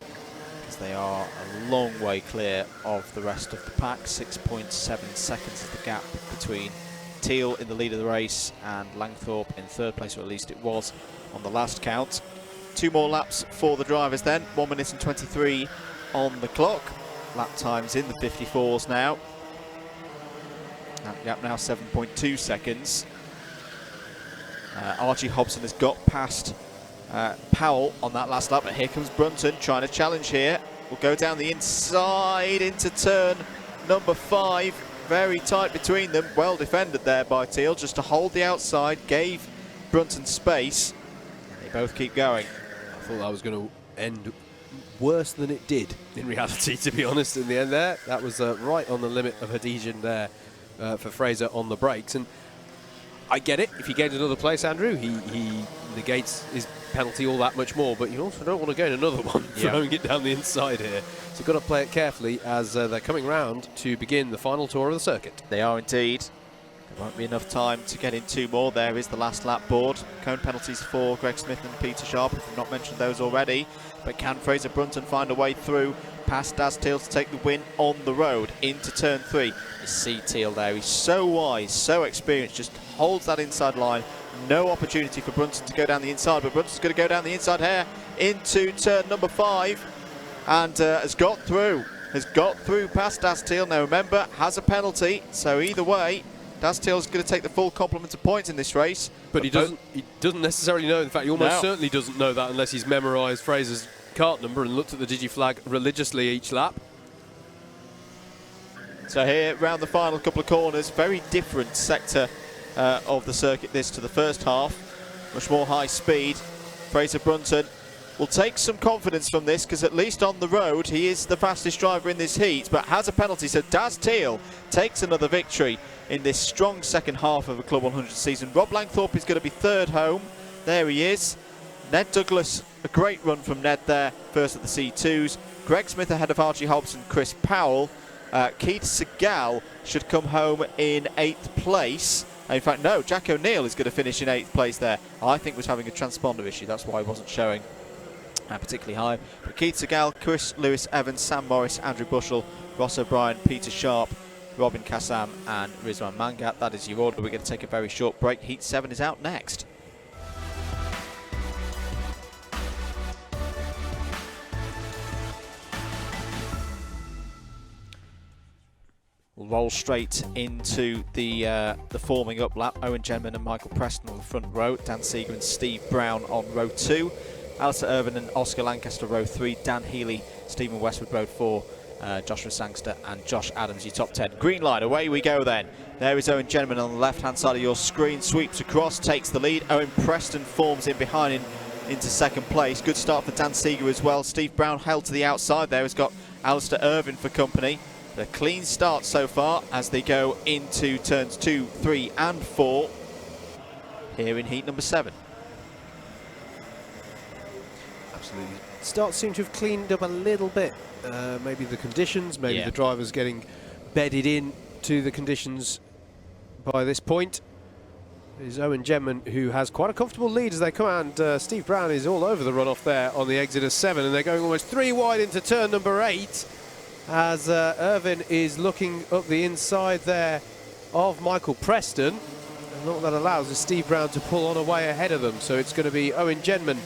because they are a long way clear of the rest of the pack. 6.7 seconds is the gap between Teal in the lead of the race and Langthorpe in 3rd place, or at least it was on the last count. 2 more laps for the drivers then. 1 minute and 23 on the clock. Lap times in the 54s now. That gap now 7.2 seconds. Archie Hobson has got past Powell on that last lap, but here comes Brunton trying to challenge here. Will go down the inside into turn number 5. Very tight between them. Well defended there by Teal, just to hold the outside, gave Brunton space. They both keep going. I thought that was going to end worse than it did in reality, to be honest, in the end there. That was right on the limit of adhesion there for Fraser on the brakes. And I get it. If he gains another place, Andrew, he negates his penalty all that much more, but you also don't want to gain another one throwing it down the inside here. So you've got to play it carefully as they're coming round to begin the final tour of the circuit. They are indeed. There won't be enough time to get in 2 more. There is the last lap board. Cone penalties for Greg Smith and Peter Sharp, if we've not mentioned those already. But can Fraser Brunton find a way through past Daz Teal to take the win on the road into turn 3? You see Teal there. He's so wise, so experienced, just holds that inside line. No opportunity for Brunton to go down the inside, but Brunton's going to go down the inside here into turn number 5 and has got through past Daz Teal. Now remember, has a penalty, so either way, Daz Teal's going to take the full complement of points in this race. But he doesn't necessarily know. In fact, he almost certainly doesn't know that unless he's memorised Fraser's kart number and looked at the digiflag religiously each lap. So here, round the final couple of corners, very different sector of the circuit this to the first half. Much more high speed. Fraser Brunton will take some confidence from this, because at least on the road he is the fastest driver in this heat, but has a penalty. So Daz Teal takes another victory in this strong second half of a Club 100 season. Rob Langthorpe is going to be 3rd home. There he is. Ned Douglas, a great run from Ned there, first at the C2s. Greg Smith ahead of Archie Hobson, Chris Powell. Keith Segal should come home in 8th place. In fact, no, Jack O'Neill is going to finish in 8th place there. I think was having a transponder issue. That's why he wasn't showing particularly high. But Keith Segal, Chris Lewis-Evans, Sam Morris, Andrew Bushell, Ross O'Brien, Peter Sharp, Robin Kassam and Rizwan Mangat. That is your order. We're going to take a very short break. Heat 7 is out next. We'll roll straight into the forming up lap. Owen Jenman and Michael Preston on the front row. Dan Seeger and Steve Brown on row 2. Alistair Irvin and Oscar Lancaster row 3. Dan Healy, Stephen Westwood row 4. Joshua Sangster and Josh Adams, your top 10. Green line, away we go then. There is Owen Jenman on the left-hand side of your screen. Sweeps across, takes the lead. Owen Preston forms in behind him into 2nd place. Good start for Dan Seeger as well. Steve Brown held to the outside there. Has got Alistair Irvin for company. A clean start so far as they go into turns 2, 3 and 4. here in heat number 7. Absolutely. Starts seem to have cleaned up a little bit. Maybe the conditions, maybe the drivers getting bedded in to the conditions by this point. It is Owen Genman who has quite a comfortable lead as they come out, and Steve Brown is all over the runoff there on the exit of 7, and they're going almost 3 wide into turn number 8 as Irvin is looking up the inside there of Michael Preston, and all that allows is Steve Brown to pull on away ahead of them. So it's going to be Owen Genman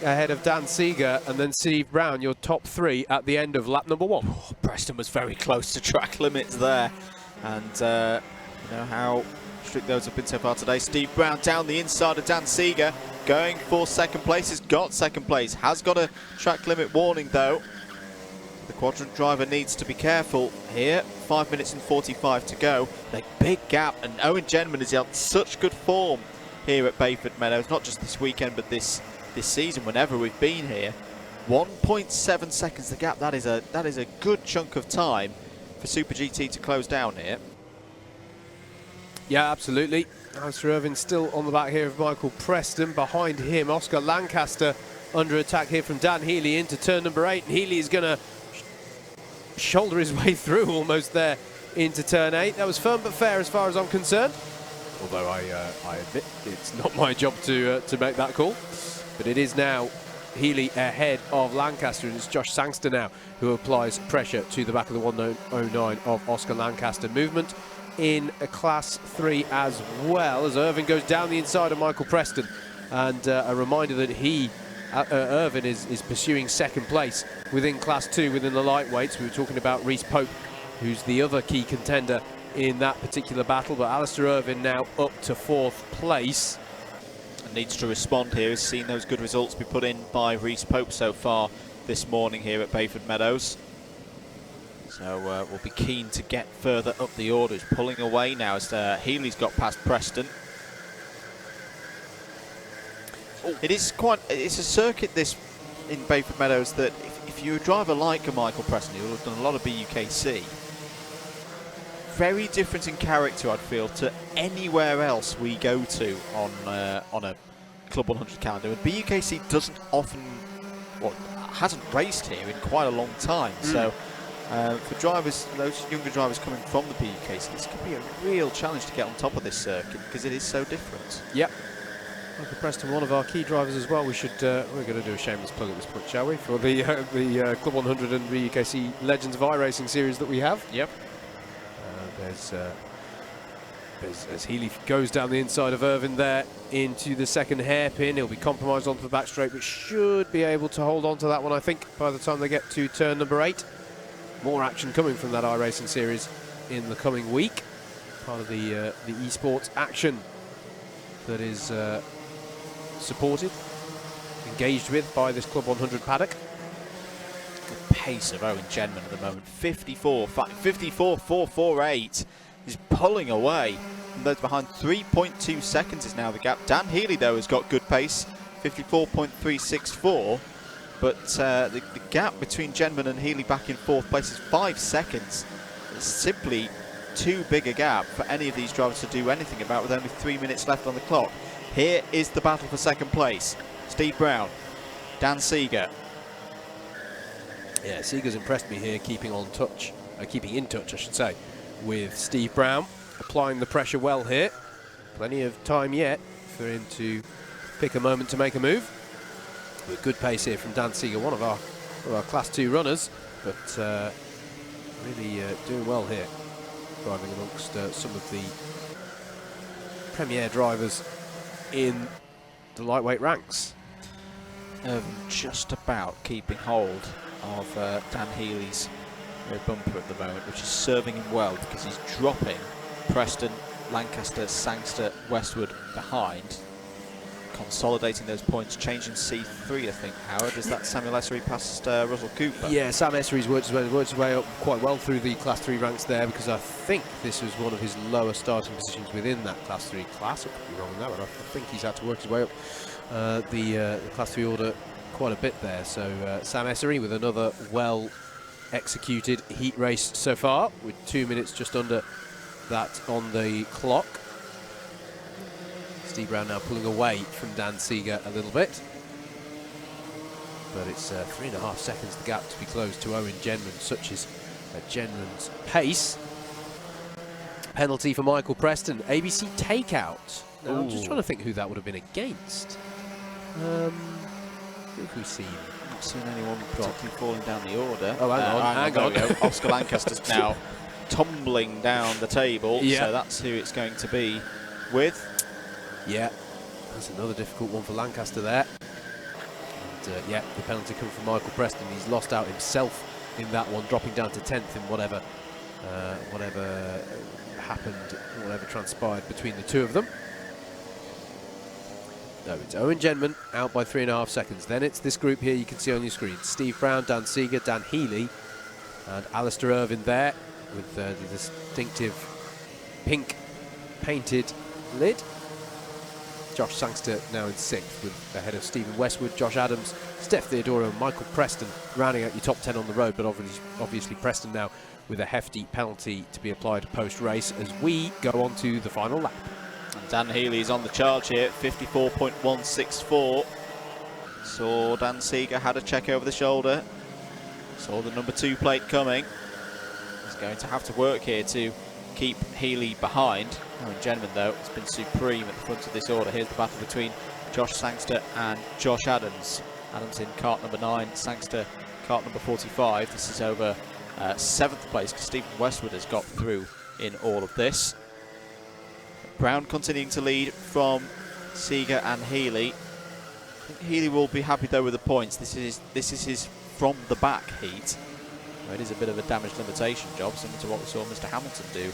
ahead of Dan Seeger, and then Steve Brown, your top 3 at the end of lap number 1. Oh, Preston was very close to track limits there, and you know how strict those have been so far today. Steve Brown down the inside of Dan Seeger, going for second place. Has got second place, has got a track limit warning though. The quadrant driver needs to be careful here. 5 minutes and 45 to go. A big gap, and Owen Genman has held such good form here at Bayford Meadows, not just this weekend but this season whenever we've been here. 1.7 seconds the gap. That is a good chunk of time for Super GT to close down here. Yeah, absolutely. Alistair Irvin still on the back here of Michael Preston. Behind him, Oscar Lancaster under attack here from Dan Healy into turn number 8. And Healy is going to shoulder his way through almost there into turn 8. That was firm but fair as far as I'm concerned. Although I admit it's not my job to make that call. But it is now Healy ahead of Lancaster, and it's Josh Sangster now who applies pressure to the back of the 109 of Oscar Lancaster. Movement in a class 3 as well, as Irvin goes down the inside of Michael Preston, and a reminder that Irvin is pursuing second place within class 2 within the lightweights. We were talking about Reece Pope, who's the other key contender in that particular battle, but Alistair Irvin now up to 4th place. And needs to respond here. He's seen those good results be put in by Reece Pope so far this morning here at Bayford Meadows. So we'll be keen to get further up the order. He's pulling away now as Healy's got past Preston. Oh. It's a circuit this in Bayford Meadows that if you're a driver like a Michael Preston, who will have done a lot of BUKC, very different in character, I'd feel, to anywhere else we go to on a Club 100 calendar. And BUKC doesn't often, well, hasn't raced here in quite a long time. So for drivers, those younger drivers coming from the BUKC, this could be a real challenge to get on top of this circuit because it is so different. Yep. Michael Preston, one of our key drivers as well. We're going to do a shameless plug at this point, shall we, for the Club 100 and BUKC Legends of iRacing series that we have. Yep. As Healy goes down the inside of Irvin there into the second hairpin, he'll be compromised onto the back straight, but should be able to hold on to that one, I think, by the time they get to turn number 8. More action coming from that iRacing series in the coming week. Part of the esports action that is supported, engaged with by this Club 100 paddock. The pace of Owen Genman at the moment, 54.448. He's pulling away from those behind. 3.2 seconds is now the gap. Dan Healy, though, has got good pace, 54.364. But the gap between Genman and Healy back in 4th place is 5 seconds. It's simply too big a gap for any of these drivers to do anything about with only 3 minutes left on the clock. Here is the battle for second place. Steve Brown, Dan Seeger. Yeah, Seeger's impressed me here, keeping in touch, I should say, with Steve Brown, applying the pressure well here. Plenty of time yet for him to pick a moment to make a move. With good pace here from Dan Seeger, one of our Class 2 runners, but really doing well here, driving amongst some of the premier drivers in the lightweight ranks. Just about keeping hold of Dan Healy's rear bumper at the moment, which is serving him well because he's dropping Preston, Lancaster, Sangster, Westwood behind, consolidating those points, changing C3, I think. Howard, is that Samuel Essery past Russell Cooper? Yeah, Sam Essery's worked his way up quite well through the Class 3 ranks there, because I think this was one of his lower starting positions within that Class 3 class. I could be wrong on that one. I think he's had to work his way up the Class 3 order quite a bit there. So Sam Essery with another well-executed heat race so far, with 2 minutes just under that on the clock. Steve Brown now pulling away from Dan Seeger a little bit. But it's 3.5 seconds the gap to be closed to Owen Genman. Such is Genman's pace. Penalty for Michael Preston. ABC takeout. Now, I'm just trying to think who that would have been against. Who have we seen? Not seen anyone particularly falling down the order. Oh, hang on. There we go. Oscar Lancaster's now tumbling down the table. Yeah. So that's who it's going to be with. Yeah, that's another difficult one for Lancaster there. And yeah, the penalty coming from Michael Preston. He's lost out himself in that one, dropping down to 10th in whatever happened, whatever transpired between the two of them. No, it's Owen Genman out by 3.5 seconds. Then it's this group here you can see on your screen. Steve Brown, Dan Seeger, Dan Healy, and Alistair Irvine there with the distinctive pink painted lid. Josh Sangster now in 6th, with ahead of Stephen Westwood, Josh Adams, Steph Theodoro and Michael Preston rounding out your top 10 on the road, but obviously Preston now with a hefty penalty to be applied post-race as we go on to the final lap. And Dan Healy's on the charge here, 54.164. Saw Dan Seeger had a check over the shoulder, saw the number 2 plate coming. He's going to have to work here to keep Healy behind. Owen Genman, though, has been supreme at the front of this order. Here's the battle between Josh Sangster and Josh Adams. Adams in kart number 9, Sangster kart number 45. This is over 7th place because Stephen Westwood has got through in all of this. Brown continuing to lead from Seeger and Healy. I think Healy will be happy though with the points. This is his from the back heat. It is a bit of a damage limitation job, similar to what we saw Mr. Hamilton do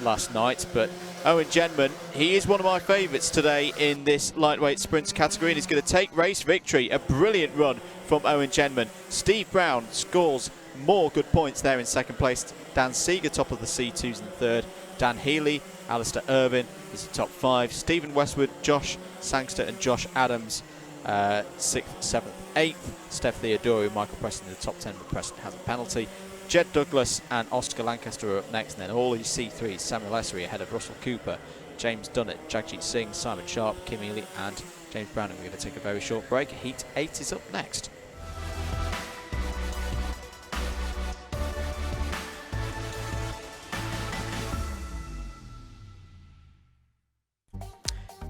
last night. But Owen Genman, he is one of my favourites today in this lightweight sprints category, and he's going to take race victory. A brilliant run from Owen Genman. Steve Brown scores more good points there in 2nd place. Dan Seeger top of the C2s in 3rd. Dan Healy, Alistair Irvine is the top 5. Stephen Westwood, Josh Sangster and Josh Adams 6th, 7th, 8th. Steph Theodoro, Michael Preston in the top 10, but Preston has a penalty. Jed Douglas and Oscar Lancaster are up next, and then all his C3s, Samuel Essery ahead of Russell Cooper, James Dunnett, Jagjit Singh, Simon Sharp, Kim Ely and James Brown. And we're going to take a very short break. Heat 8 is up next.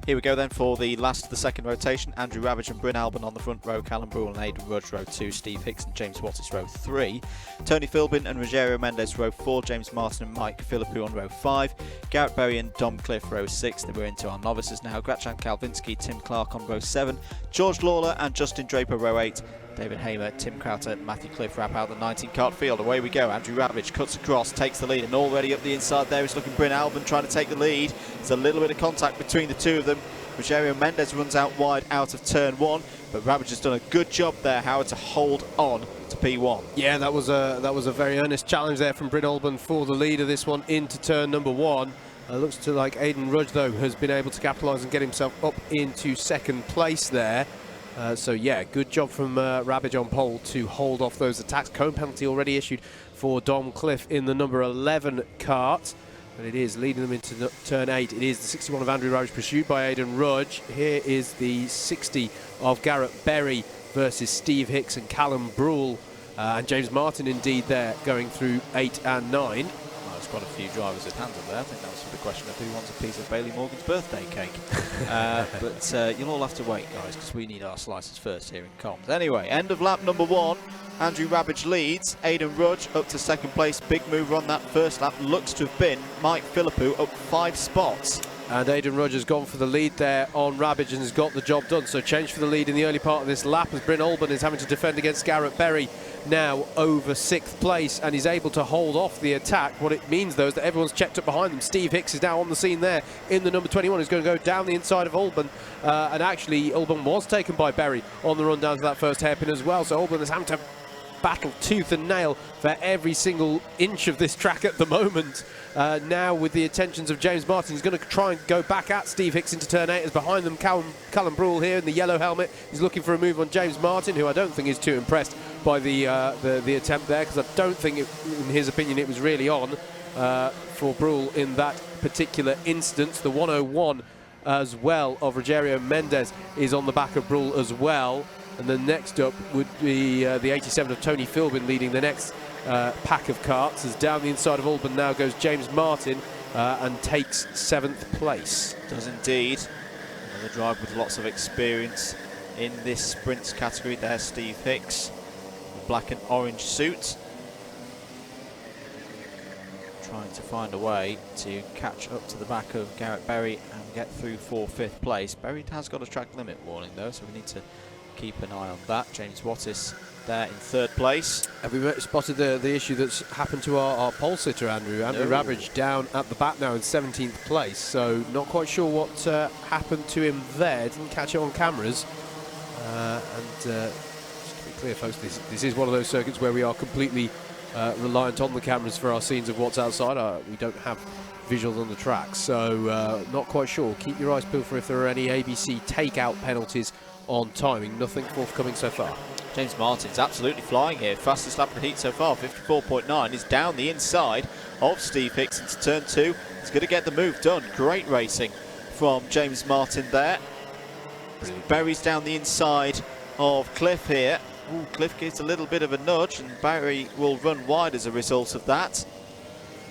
Here we go then for the last of the 2nd rotation. Andrew Ravage and Bryn Albon on the front row, Callum Brule and Aidan Rudge row 2, Steve Hicks and James Wattis row 3, Tony Philbin and Rogerio Mendes row 4, James Martin and Mike Philippou on row 5, Garrett Berry and Dom Cliff row 6. Then we're into our novices now. Grachan Kalvinsky, Tim Clark on row 7, George Lawler and Justin Draper row 8, David Hamer, Tim Crowther, Matthew Cliff wrap out the 19 kart field. Away we go. Andrew Ravage cuts across, takes the lead, and already up the inside there is looking Bryn Albon trying to take the lead. There's a little bit of contact between the two of them. Rogerio Mendes runs out wide out of turn 1, but Ravage has done a good job there, Howard, to hold on to P1. Yeah, that was a very earnest challenge there from Bryn Albon for the lead of this one into turn number 1. Looks to like Aidan Rudge, though, has been able to capitalise and get himself up into 2nd place there. So yeah, good job from Ravage on pole to hold off those attacks. Cone penalty already issued for Dom Cliff in the number 11 kart. And it is leading them into turn 8. It is the 61 of Andrew Ravage pursued by Aidan Rudge. Here is the 60 of Garrett Berry versus Steve Hicks and Callum Brule. And James Martin indeed there going through 8 and 9. Well, there's quite a few drivers with hands up there. I think that was the question of who wants a piece of Bailey Morgan's birthday cake. But you'll all have to wait, guys, because we need our slices first here in comms. Anyway, end of lap number 1. Andrew Ravage leads, Aidan Rudge up to 2nd place. Big mover on that first lap looks to have been Mike Philippou, up 5 spots. And Aidan Rudge has gone for the lead there on Ravage and has got the job done. So change for the lead in the early part of this lap as Bryn Albon is having to defend against Garrett Berry, now over 6th place, and he's able to hold off the attack. What it means, though, is that everyone's checked up behind them. Steve Hicks is now on the scene there in the number 21. He's going to go down the inside of Albon. And actually, Albon was taken by Berry on the run down to that first hairpin as well. So Albon is having to battle tooth and nail for every single inch of this track at the moment. Now with the attentions of James Martin, he's going to try and go back at Steve Hicks into turn 8 as behind them Callum Brule here in the yellow helmet. He's looking for a move on James Martin, who I don't think is too impressed by the attempt there, because I don't think, in his opinion, it was really on for Brule in that particular instance. The 101 as well of Rogerio Mendes is on the back of Brule as well. And then next up would be the 87 of Tony Philbin leading the next pack of karts. As down the inside of Alban now goes James Martin and takes 7th place. Does indeed. Another driver with lots of experience in this sprints category. There's Steve Hicks, the black and orange suit, trying to find a way to catch up to the back of Garrett Berry and get through for 5th place. Berry has got a track limit warning though, so we need to keep an eye on that. James Wattis there in 3rd place. Have we spotted the issue that's happened to our pole sitter, Andrew? Andrew Ravage down at the back now in 17th place, so not quite sure what happened to him there. Didn't catch it on cameras. Just to be clear, folks, this is one of those circuits where we are completely reliant on the cameras for our scenes of what's outside. We don't have visuals on the track, so not quite sure. Keep your eyes peeled for if there are any ABC takeout penalties on timing. Nothing forthcoming so far. James Martin's absolutely flying here. Fastest lap of the heat so far, 54.9. He's down the inside of Steve Hicks into turn 2. He's going to get the move done. Great racing from James Martin there. Berry's down the inside of Cliff here. Ooh, Cliff gives a little bit of a nudge and Berry will run wide as a result of that.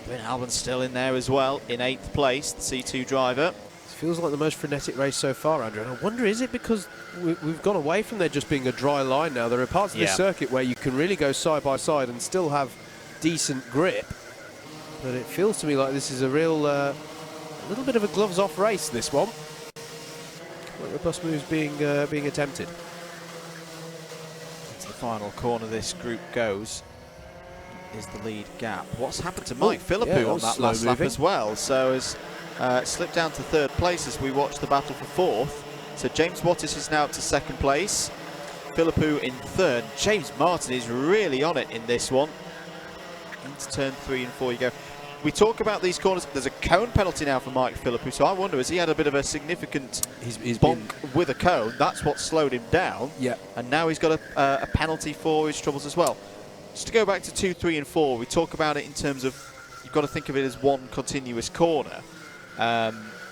Bryn Alban's still in there as well in 8th place, the C2 driver. Feels like the most frenetic race so far, Andrew. And I wonder, is it because we've gone away from there just being a dry line now? There are parts of this circuit where you can really go side by side and still have decent grip. But it feels to me like this is a real, a little bit of a gloves-off race, this one. Like the bus moves being attempted. Into the final corner this group goes is the lead gap. What's happened to Mike Philippou on that last lap as well? So as slipped down to 3rd place as we watch the battle for 4th. So James Wattis is now up to 2nd place. Philippou in 3rd. James Martin is really on it in this one. Into turn 3 and 4 you go. We talk about these corners. There's a cone penalty now for Mike Philippou. So I wonder, has he had a bit of a significant bonk with a cone? That's what slowed him down. Yeah. And now he's got a penalty for his troubles as well. Just to go back to 2, 3 and 4, we talk about it in terms of, you've got to think of it as one continuous corner.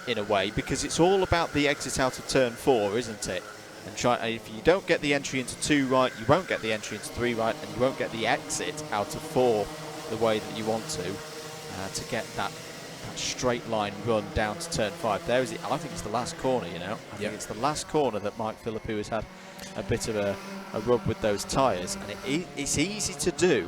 In a way, because it's all about the exit out of turn 4, isn't it? And if you don't get the entry into 2 right, you won't get the entry into 3 right, and you won't get the exit out of 4 the way that you want to get that straight line run down to turn 5. There is it. I think it's the last corner, you know. I think it's the last corner that Mike Philippou has had a bit of a rub with those tyres, and it's easy to do.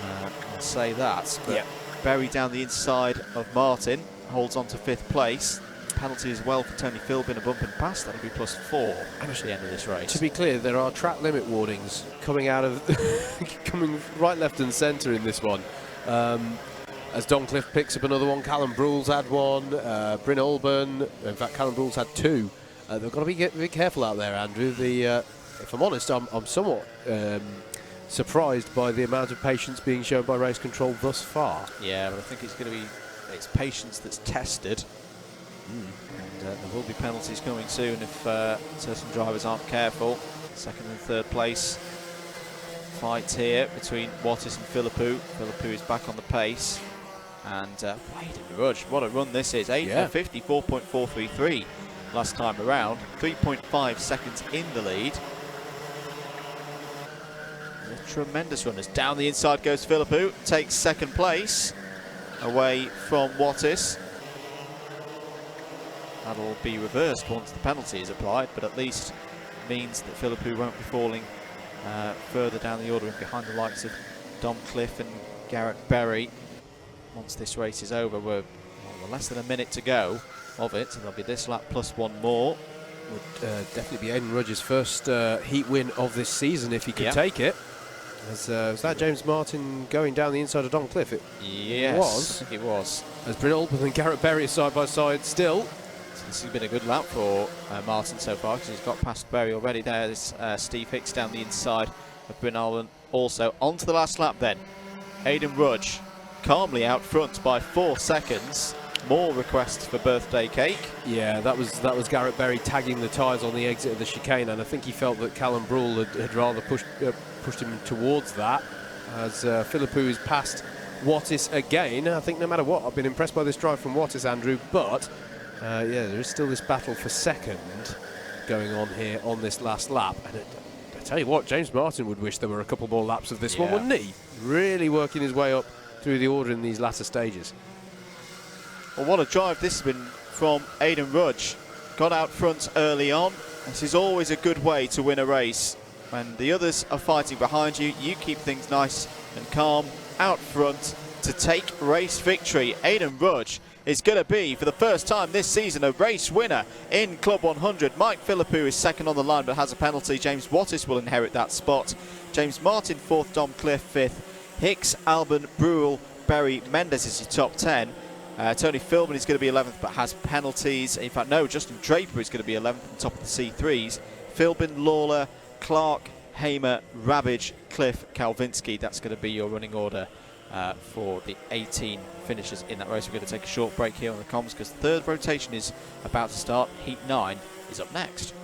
I'll say that. But Berry down the inside of Martin holds on to 5th place. Penalty as well for Tony Philbin, a bump and pass. That'll be +4 at the end of this race. To be clear, there are track limit warnings coming out of coming right, left and centre in this one. As Don Cliff picks up another one, Callum Brule's had one, Bryn Alban, in fact Callum Brule's had 2. They've got to be careful out there, Andrew. If I'm honest, I'm somewhat surprised by the amount of patience being shown by race control thus far. Yeah, but I think it's going to be patience that's tested. And there will be penalties coming soon if certain drivers aren't careful. 2nd and 3rd place fight here between Wattis and Philippou. Philippou is back on the pace. And Hayden Rudge, what a run this is. 54.433 last time around. 3.5 seconds in the lead. A tremendous runners. Down the inside goes Philippou, takes 2nd place away from Wattis. That'll be reversed once the penalty is applied, but at least means that Philippou won't be falling further down the order and behind the likes of Dom Cliff and Garrett Berry. Once this race is over, we're less than a minute to go of it, so there'll be this lap plus 1 more. Would definitely be Hayden Rudge's first heat win of this season if he could take it. Was that James Martin going down the inside of Don Cliff? Yes, it was. As Bryn Alban and Garrett Berry are side by side still. So this has been a good lap for Martin so far, because he's got past Berry already. There's Steve Hicks down the inside of Bryn Alban. Also, on to the last lap then. Hayden Rudge calmly out front by 4 seconds. More requests for birthday cake. Yeah, that was Garrett Berry tagging the tyres on the exit of the chicane, and I think he felt that Callum Brule had rather pushed him towards that. As Philippou is past Wattis again. I think no matter what, I've been impressed by this drive from Wattis, Andrew, but Yeah, there is still this battle for second going on here on this last lap. And I tell you what, James Martin would wish there were a couple more laps of this one, wouldn't he? Really working his way up through the order in these latter stages. Well, what a drive this has been from Aidan Rudge. Got out front early on. This is always a good way to win a race. When the others are fighting behind you, you keep things nice and calm out front to take race victory. Aidan Rudge is going to be, for the first time this season, a race winner in Club 100. Mike Philippou is second on the line but has a penalty. James Wattis will inherit that spot. James Martin fourth, Dom Cliff fifth. Hicks, Alban, Brule, Berry, Mendes is your top 10. Tony Philbin is going to be 11th but has penalties. In fact, no, Justin Draper is going to be 11th on top of the C3s. Philbin, Lawler, Clark, Hamer, Rabbage, Cliff, Kalvinsky. That's going to be your running order for the 18 finishers in that race. We're going to take a short break here on the comms because the third rotation is about to start. Heat 9 is up next.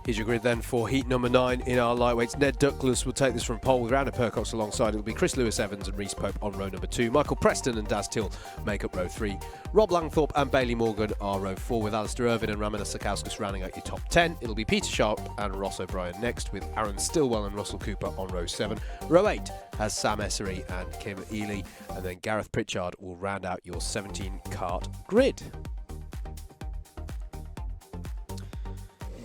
Here's your grid then for heat number 9 in our lightweights. Ned Douglas will take this from pole with Rhiannon Percox alongside. It'll be Chris Lewis-Evans and Reece Pope on row number 2. Michael Preston and Daz Till make up row 3. Rob Langthorpe and Bailey Morgan are row 4 with Alistair Irvine and Ramona Sakauskas rounding out your top 10. It'll be Peter Sharp and Ross O'Brien next with Aaron Stillwell and Russell Cooper on row 7. Row 8 has Sam Essery and Kim Ely, and then Gareth Pritchard will round out your 17 kart grid.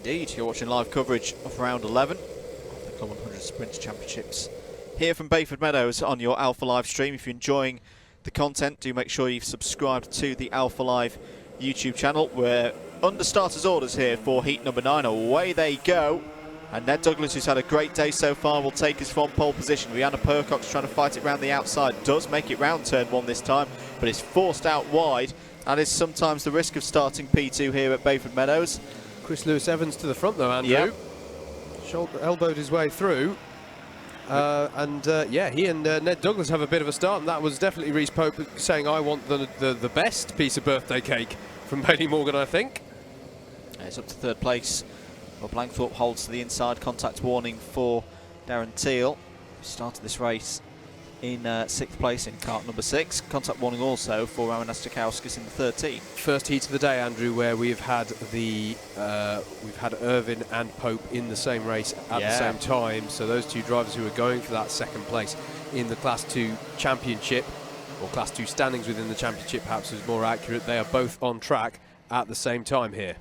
Indeed, you're watching live coverage of round 11 of the Club 100 Sprints Championships here from Bayford Meadows on your Alpha Live stream. If you're enjoying the content, do make sure you've subscribed to the Alpha Live YouTube channel. We're under starters orders here for heat number 9. Away they go. And Ned Douglas, who's had a great day so far, will take us from pole position. Rhiannon Percox trying to fight it round the outside. Does make it round turn 1 this time, but is forced out wide. That is sometimes the risk of starting P2 here at Bayford Meadows. Chris Lewis-Evans to the front though, Andrew. Yep. Shoulder, elbowed his way through. Yeah, he and Ned Douglas have a bit of a start, and that was definitely Reece Pope saying, I want the best piece of birthday cake from Bailey Morgan, I think. It's up to third place. Rob Langthorpe holds to the inside. Contact warning for Darren Teal, who started this race in 6th place in kart number 6. Contact warning also for Ramona Sakauskas in the 13th. First heat of the day, Andrew, where we've had Irvine and Pope in the same race at the same time. So those two drivers who are going for that second place in the Class 2 Championship, or Class 2 standings within the Championship, perhaps is more accurate. They are both on track at the same time here.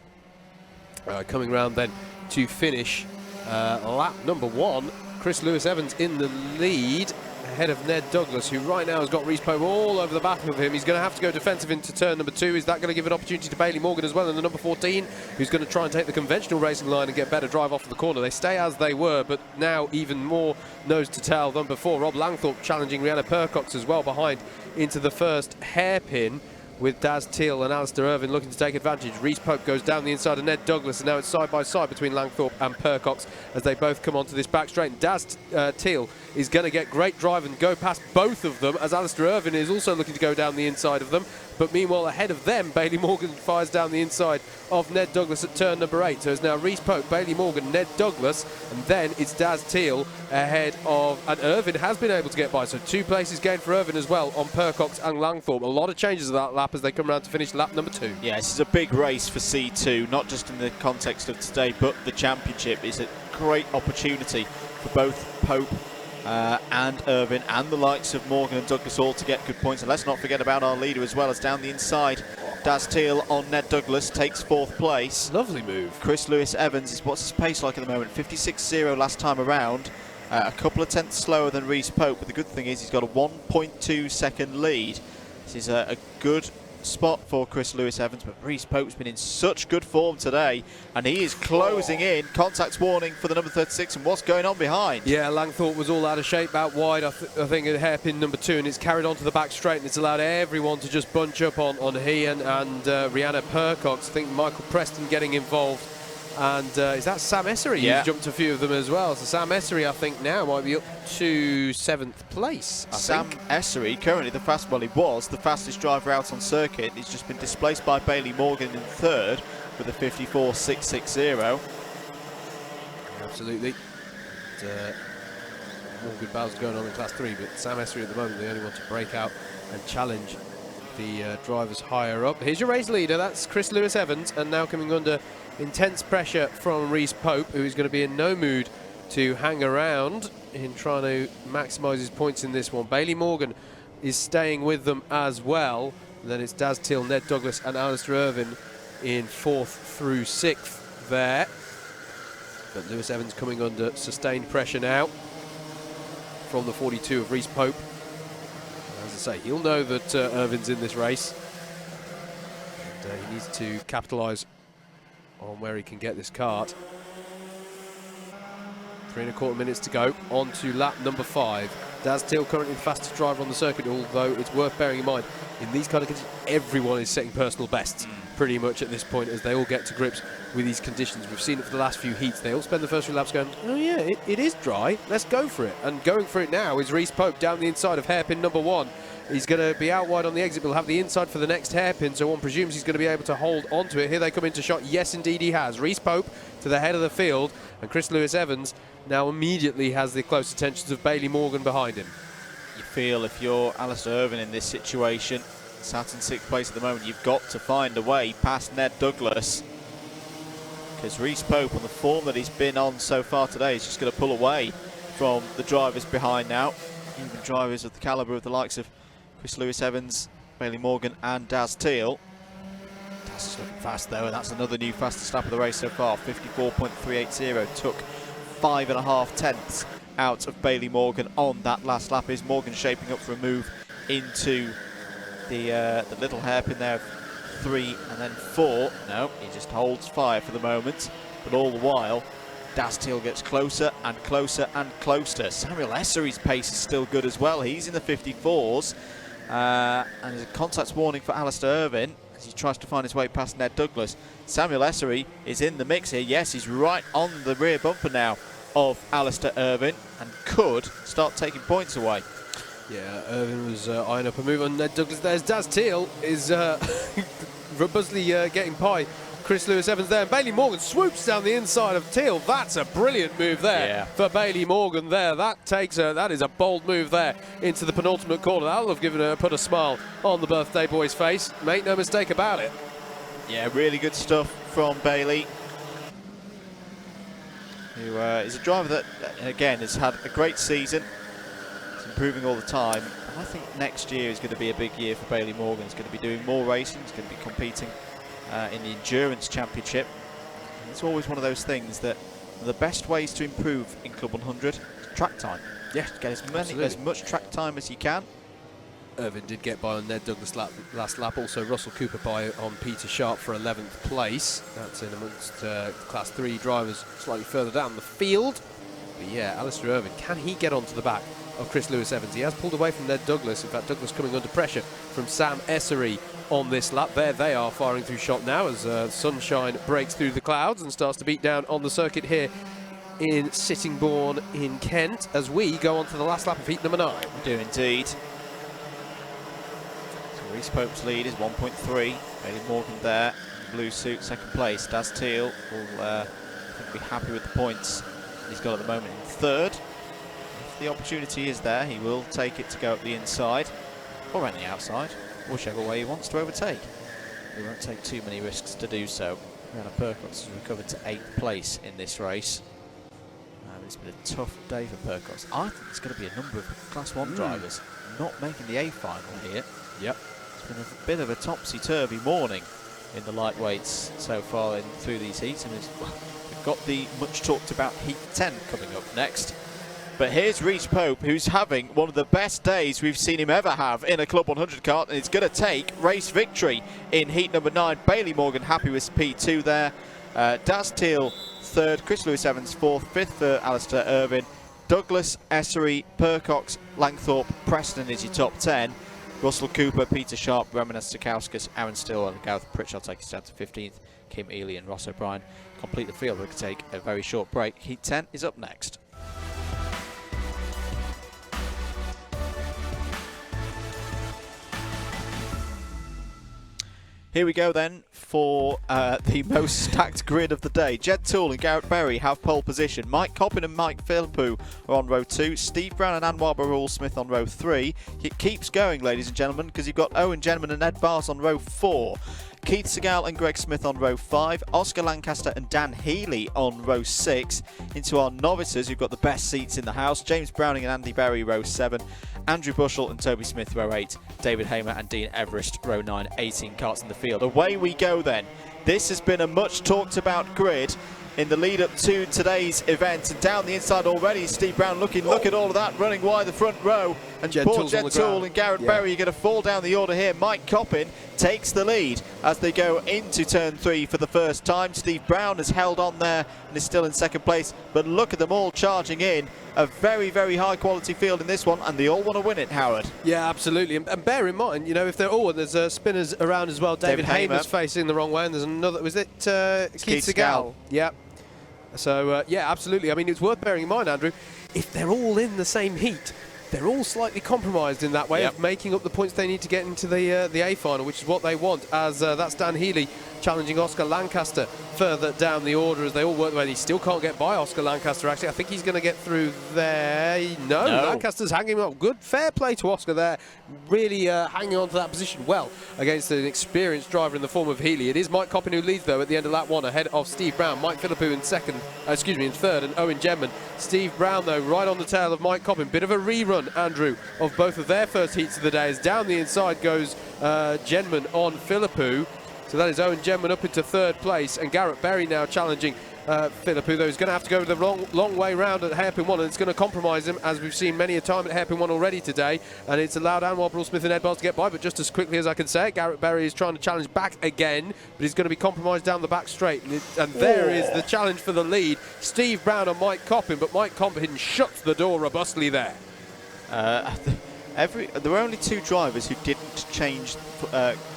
Coming round then to finish lap number 1, Chris Lewis-Evans in the lead, ahead of Ned Douglas, who right now has got Reece Pope all over the back of him. He's going to have to go defensive into turn number 2. Is that going to give an opportunity to Bailey Morgan as well in the number 14, who's going to try and take the conventional racing line and get better drive off the corner? They stay as they were, but now even more nose to tail than before. Rob Langthorpe challenging Rhiannon Percox as well behind into the first hairpin, with Daz Till and Alistair Irvine looking to take advantage. Reece Pope goes down the inside of Ned Douglas, and now it's side by side between Langthorpe and Percox as they both come onto this back straight. And Daz Till is going to get great drive and go past both of them, as Alistair Irvine is also looking to go down the inside of them. But meanwhile, ahead of them, Bailey Morgan fires down the inside of Ned Douglas at turn number 8. So it's now Reece Pope, Bailey Morgan, Ned Douglas, and then it's Daz Till ahead of... And Irvine has been able to get by, so 2 places gained for Irvine as well on Percox and Langthorpe. A lot of changes of that lap as they come around to finish lap number 2. Yeah, this is a big race for C2, not just in the context of today, but the championship is a great opportunity for both Pope and Irvine and the likes of Morgan and Douglas all to get good points. And let's not forget about our leader as well, as down the inside, Daz Till on Ned Douglas takes 4th place. Lovely move. Chris Lewis-Evans is, what's his pace like at the moment? 56.0 last time around. A couple of tenths slower than Reece Pope, but the good thing is he's got a 1.2 second lead. This is a good spot for Chris Lewis-Evans, but Reece Pope's been in such good form today, and he is closing in. Contact warning for the number 36, and what's going on behind? Yeah, Langthorpe was all out of shape out wide, I think at hairpin number 2, and it's carried on to the back straight, and it's allowed everyone to just bunch up on Hean and Rhiannon Percox. I think Michael Preston getting involved. And is that Sam Essery? Yeah. He's jumped a few of them as well. So Sam Essery, I think, now might be up to 7th place. Sam Essery, currently he was the fastest driver out on circuit. He's just been displaced by Bailey Morgan in 3rd with a 54.660. Absolutely. More good battles going on in Class 3, but Sam Essery at the moment, the only one to break out and challenge the drivers higher up. Here's your race leader, that's Chris Lewis-Evans, and now coming under intense pressure from Reese Pope, who is going to be in no mood to hang around in trying to maximise his points in this one. Bailey Morgan is staying with them as well. And then it's Daz Till, Ned Douglas and Alistair Irvine in 4th through 6th there. But Lewis-Evans coming under sustained pressure now from the 42 of Reese Pope. As I say, he'll know that Irvine's in this race. And he needs to capitalise on where he can get this kart. 3¼ minutes to go. On to lap number 5. Daz Till currently the fastest driver on the circuit, although it's worth bearing in mind, in these kind of conditions, everyone is setting personal bests pretty much at this point as they all get to grips with these conditions. We've seen it for the last few heats. They all spend the first few laps going, oh yeah, it is dry, let's go for it. And going for it now is Reese Pope down the inside of hairpin number 1. He's going to be out wide on the exit, but he'll have the inside for the next hairpin, so one presumes he's going to be able to hold onto it. Here they come into shot. Yes, indeed he has. Reese Pope to the head of the field, and Chris Lewis-Evans now immediately has the close attentions of Bailey Morgan behind him. You feel if you're Alistair Irvine in this situation, sat in 6th place at the moment, you've got to find a way past Ned Douglas. Because Reese Pope, on the form that he's been on so far today, is just going to pull away from the drivers behind now. Even drivers of the calibre of the likes of Chris Lewis-Evans, Bailey Morgan and Daz Till. Daz is looking fast though, and that's another new fastest lap of the race so far. 54.380, took 5.5 tenths out of Bailey Morgan on that last lap. Is Morgan shaping up for a move into the little hairpin there of 3 and then 4. No, he just holds fire for the moment, but all the while Daz Till gets closer and closer and closer. Samuel Essery's pace is still good as well. He's in the 54s. And there's a contact warning for Alistair Irvine as he tries to find his way past Ned Douglas. Samuel Essery is in the mix here. Yes, he's right on the rear bumper now of Alistair Irvine and could start taking points away. Yeah, Irvine was eyeing up a move on Ned Douglas. There's Daz Till is robustly getting by Chris Lewis-Evans there. And Bailey Morgan swoops down the inside of Till. That's a brilliant move there for Bailey Morgan there. That is a bold move there into the penultimate corner. That'll have put a smile on the birthday boy's face. Make no mistake about it. Yeah, really good stuff from Bailey, who is a driver that, again, has had a great season. He's improving all the time. And I think next year is going to be a big year for Bailey Morgan. He's going to be doing more racing. He's going to be competing in the Endurance Championship. And it's always one of those things that the best ways to improve in Club 100 is track time. Yeah, get as much track time as you can. Irvine did get by on Ned Douglas last lap. Also Russell Cooper by on Peter Sharp for 11th place. That's in amongst Class 3 drivers slightly further down the field. But yeah, Alistair Irvine, can he get onto the back of Chris Lewis-Evans? He has pulled away from Ned Douglas. In fact, Douglas coming under pressure from Sam Essery on this lap. There they are firing through shot now as sunshine breaks through the clouds and starts to beat down on the circuit here in Sittingbourne in Kent as we go on to the last lap of heat number 9. We do indeed. Reese Pope's lead is 1.3. Bailey Morgan there, blue suit, 2nd place. Daz Till will be happy with the points he's got at the moment in 3rd. If the opportunity is there, he will take it to go up the inside or around the outside, whichever way he wants to overtake. He won't take too many risks to do so. Rihanna Percox has recovered to 8th place in this race. It's been a tough day for Percox. I think there's going to be a number of Class 1 drivers not making the A final here. Yep. It's been a bit of a topsy-turvy morning in the lightweights so far through these heats, and we've got the much talked about Heat 10 coming up next. But here's Reese Pope, who's having one of the best days we've seen him ever have in a Club 100 kart, and it's going to take race victory in heat number 9. Bailey Morgan happy with P2 there. Daz Till 3rd, Chris Lewis-Evans 4th, 5th for Alistair Irvine. Douglas, Essery, Percox, Langthorpe, Preston is your top 10. Russell Cooper, Peter Sharp, Roman Stakauskas, Aaron Still and Gareth Pritchard take us down to 15th. Kim Ely and Ross O'Brien complete the field. We're going to take a very short break. Heat 10 is up next. Here we go then for the most stacked grid of the day. Jed Toole and Garrett Berry have pole position. Mike Coppin and Mike Philippou are on row 2. Steve Brown and Anwar Barul Smith on row 3. It keeps going, ladies and gentlemen, because you've got Owen Jenman and Ed Bars on row 4. Keith Segal and Greg Smith on row 5. Oscar Lancaster and Dan Healy on row 6. Into our novices, who've got the best seats in the house. James Browning and Andy Berry, row 7. Andrew Bushell and Toby Smith, row 8. David Hamer and Dean Everest, row 9. 18 karts in the field. Away we go then. This has been a much talked about grid in the lead up to today's event, and down the inside already Steve Brown look at all of that, running wide the front row, and poor Jed Toole and Garrett Berry are going to fall down the order here. Mike Coppin takes the lead as they go into turn 3 for the first time. Steve Brown has held on there and is still in second place, but look at them all charging in. A very, very high quality field in this one, and they all want to win it, Howard. Yeah, absolutely. And bear in mind, you know, if they're all, there's spinners around as well. David Hamer's facing the wrong way, and there's another, was it Keith Segal? Yeah. So, yeah, absolutely. I mean, it's worth bearing in mind, Andrew, if they're all in the same heat, they're all slightly compromised in that way of making up the points they need to get into the A final, which is what they want, as that's Dan Healy challenging Oscar Lancaster further down the order as they all work the way. He still can't get by Oscar Lancaster, actually. I think he's going to get through there. No, Lancaster's hanging up. Good, fair play to Oscar there. Really hanging on to that position well against an experienced driver in the form of Healy. It is Mike Coppin who leads, though, at the end of lap 1, ahead of Steve Brown. Mike Philippou in in third, and Owen Jenman. Steve Brown, though, right on the tail of Mike Coppin. Bit of a rerun, Andrew, of both of their first heats of the day, as down the inside goes Jenman on Philippou. So that is Owen Jenman up into third place, and Garrett Berry now challenging Philippou, though he's going to have to go the long way round at hairpin 1, and it's going to compromise him, as we've seen many a time at hairpin 1 already today, and it's allowed Anwar Barul Smith and Ed Bars to get by, but just as quickly as I can say it, Garrett Berry is trying to challenge back again, but he's going to be compromised down the back straight, and there is the challenge for the lead. Steve Brown and Mike Coppin, but Mike Coppin shuts the door robustly there. There were only 2 drivers who didn't change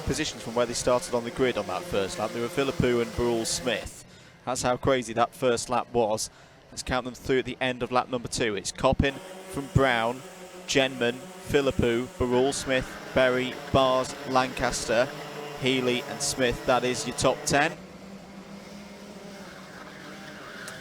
positions from where they started on the grid on that first lap. They were Philippou and Barul Smith. That's how crazy that first lap was. Let's count them through at the end of lap number 2. It's Coppin from Brown, Jenman, Philippou, Barul Smith, Berry, Bars, Lancaster, Healy and Smith. That is your top 10.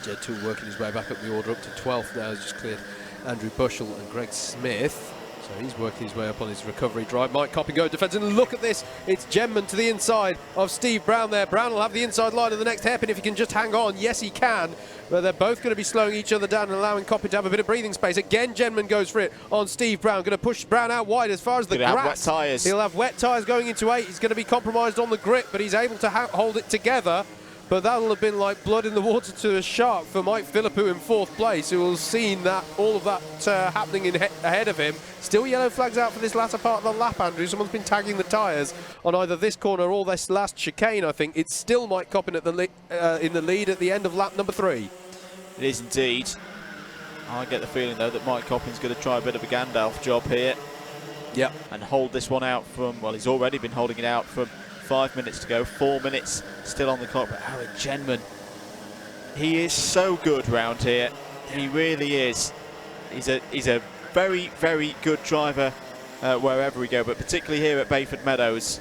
Jed Toole working his way back up the order, up to 12th now. He's just cleared Andrew Bushell and Greg Smith. So he's working his way up on his recovery drive. Mike Coppin go defence, and look at this. It's Jenman to the inside of Steve Brown there. Brown will have the inside line of the next hairpin if he can just hang on. Yes, he can. But they're both going to be slowing each other down and allowing Coppin to have a bit of breathing space. Again, Jenman goes for it on Steve Brown. Going to push Brown out wide as far as the grass. Have wet tyres. He'll have wet tyres going into 8. He's going to be compromised on the grip, but he's able to hold it together. But that'll have been like blood in the water to a shark for Mike Philippou in 4th place, who will seen that all of that happening ahead of him. Still yellow flags out for this latter part of the lap, Andrew. Someone's been tagging the tyres on either this corner or this last chicane, I think. It's still Mike Coppin at in the lead at the end of lap number 3. It is indeed. I get the feeling, though, that Mike Coppin's going to try a bit of a Gandalf job here. Yep. And hold this one out from, well, he's already been holding it out from 5 minutes to go, 4 minutes still on the clock. But Owen Jenman, he is so good round here. He really is. He's a very, very good driver wherever we go, but particularly here at Bayford Meadows.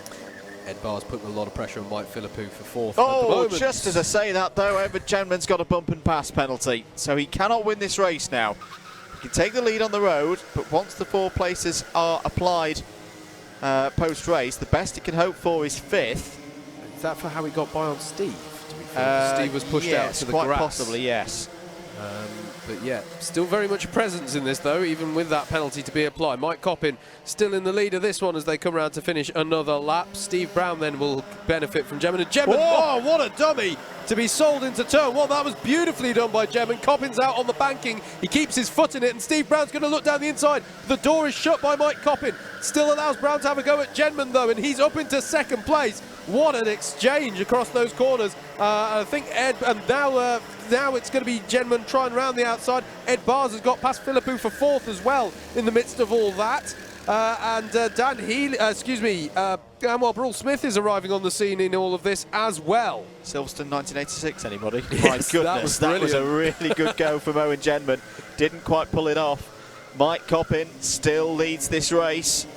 Ed Bars putting a lot of pressure on Mike Philippou for 4th. Oh, just as I say that, though, Owen Jenman's got a bump and pass penalty, so he cannot win this race now. He can take the lead on the road, but once the 4 places are applied post-race, the best he can hope for is 5th. Is that for how he got by on Steve? To be fair? Steve was pushed out to the grass. Quite possibly, yes. But yeah, still very much a presence in this, though, even with that penalty to be applied. Mike Coppin still in the lead of this one as they come around to finish another lap. Steve Brown then will benefit from Jenman. And Jenman, oh, what a dummy to be sold into turn 1. That was beautifully done by Jenman. Coppin's out on the banking. He keeps his foot in it, and Steve Brown's going to look down the inside. The door is shut by Mike Coppin. Still allows Brown to have a go at Jenman, though, and he's up into 2nd place. What an exchange across those corners. I think Ed, and now it's going to be Jenman trying round the outside. Ed Bars has got past Philippou for 4th as well in the midst of all that. And Dan Healy, Anwar Barul Smith is arriving on the scene in all of this as well. Silverstone 1986, anybody? Yes, my goodness, that was a really good go from Owen Jenman. Didn't quite pull it off. Mike Coppin still leads this race.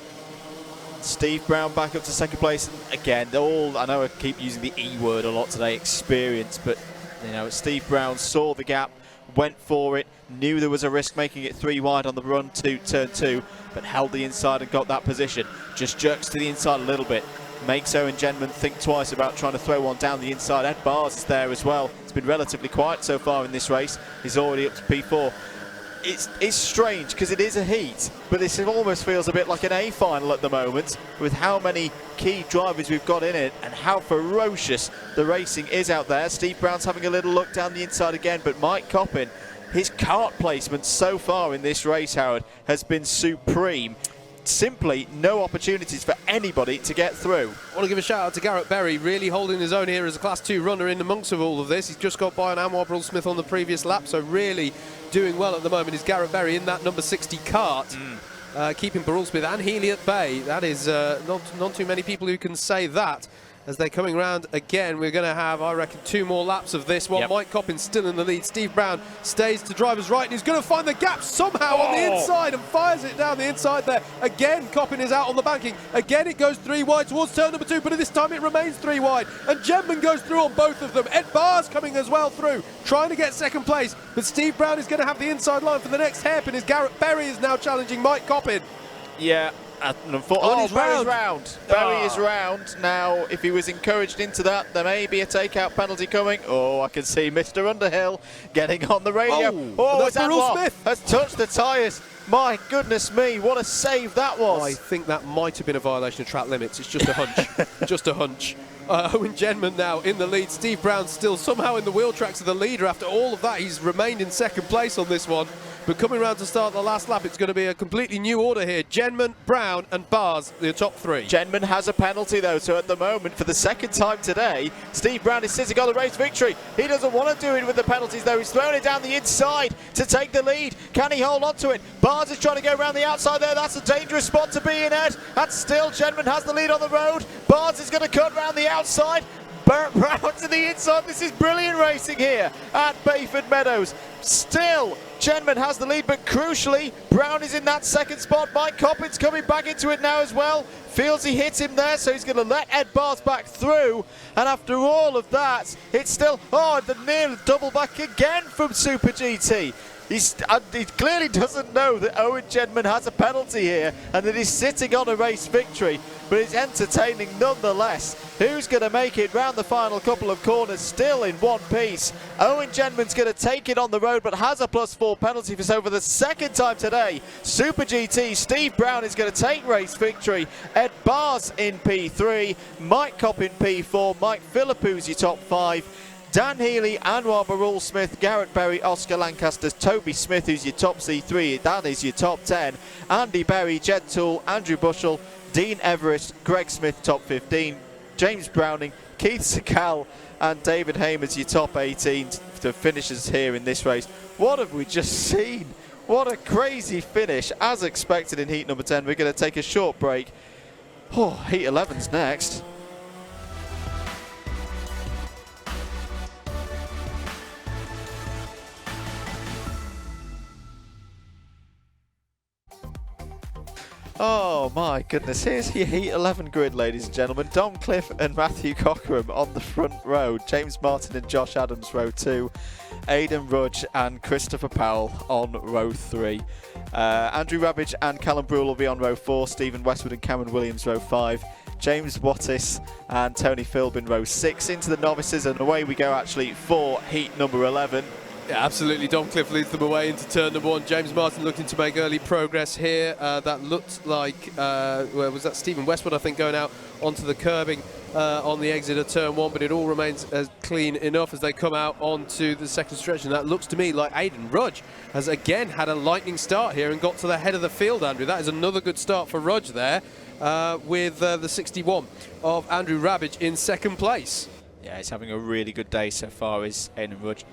Steve Brown back up to second place. And again, I know I keep using the E word a lot today, experience, but you know, Steve Brown saw the gap, went for it, knew there was a risk making it 3 wide on the run to turn 2, but held the inside and got that position. Just jerks to the inside a little bit. Makes Owen Genman think twice about trying to throw one down the inside. Ed Bars is there as well. It's been relatively quiet so far in this race. He's already up to P4. It's strange because it is a heat, but this almost feels a bit like an A final at the moment with how many key drivers we've got in it and how ferocious the racing is out there. Steve Brown's having a little look down the inside again, but Mike Coppin, his kart placement so far in this race, Howard, has been supreme. Simply no opportunities for anybody to get through. I want to give a shout out to Garrett Berry, really holding his own here as a Class 2 runner in amongst of all of this. He's just got by an Anwar Brule-Smith on the previous lap, so really doing well at the moment is Garrett Berry in that number 60 kart, keeping Brule-Smith and Healy at bay. That is not too many people who can say that. As they're coming round again, we're going to have, I reckon, 2 more laps of this one. Yep. Mike Coppin's still in the lead. Steve Brown stays to driver's right, and he's going to find the gap somehow on the inside and fires it down the inside there. Again, Coppin is out on the banking. Again, it goes 3 wide towards turn number 2, but this time it remains 3 wide. And Genman goes through on both of them. Ed Barr's coming as well through, trying to get second place. But Steve Brown is going to have the inside line for the next hairpin as Garrett Berry is now challenging Mike Coppin. Yeah. Barry's round. Barry is round. Now, if he was encouraged into that, there may be a takeout penalty coming. Oh, I can see Mr. Underhill getting on the radio. That's Brule-Smith has touched the tyres. My goodness me, what a save that was. I think that might have been a violation of track limits. It's just a hunch. Just a hunch. Owen Genman now in the lead. Steve Brown still somehow in the wheel tracks of the leader. After all of that, he's remained in second place on this one. But coming around to start the last lap, it's going to be a completely new order here. Genman, Brown and Bars, the top 3. Genman has a penalty though, so at the moment, for the second time today, Steve Brown is sitting on the race victory. He doesn't want to do it with the penalties though. He's throwing it down the inside to take the lead. Can he hold on to it? Bars is trying to go around the outside there. That's a dangerous spot to be in, Ed. And still Genman has the lead on the road. Bars is going to cut round the outside. Brown to the inside. This is brilliant racing here at Bayford Meadows. Still, Genman has the lead, but crucially, Brown is in that second spot. Mike Coppin's coming back into it now as well. Feels he hit him there, so he's going to let Ed Bars back through. And after all of that, it's still, the near double back again from Super GT. He clearly doesn't know that Owen Genman has a penalty here and that he's sitting on a race victory, but it's entertaining nonetheless. Who's going to make it round the final couple of corners still in one piece? Owen Genman's going to take it on the road, but has a +4 penalty for so for the second time today. Super GT, Steve Brown is going to take race victory. Ed Bars in P3, Mike Coppin P4, Mike Philippou's your top 5. Dan Healy, Anwar Brule-Smith, Garrett Berry, Oscar Lancaster, Toby Smith, who's your top C3, that is your top 10. Andy Berry, Jed Toole, Andrew Bushell, Dean Everest, Greg Smith, top 15. James Browning, Keith Sakal, and David Hamer's your top 18 to finishers here in this race. What have we just seen? What a crazy finish, as expected in heat number 10. We're going to take a short break. Heat 11's next. Oh my goodness, here's your Heat 11 grid, ladies and gentlemen. Dom Cliff and Matthew Cockerham on the front row. James Martin and Josh Adams, row 2. Aidan Rudge and Christopher Powell on row 3. Andrew Rabbage and Callum Brule will be on row 4. Stephen Westwood and Cameron Williams, row 5. James Wattis and Tony Philbin, row 6. Into the novices, and away we go actually for Heat number 11. Yeah, absolutely. Dom Cliff leads them away into turn number 1. James Martin looking to make early progress here. That looked like, where was that? Stephen Westwood, I think, going out onto the curbing on the exit of turn 1, but it all remains clean enough as they come out onto the second stretch. And that looks to me like Aidan Rudge has again had a lightning start here and got to the head of the field, Andrew. That is another good start for Rudge there with the 61 of Andrew Rabbage in second place. Yeah, he's having a really good day so far, is Aidan Rudge.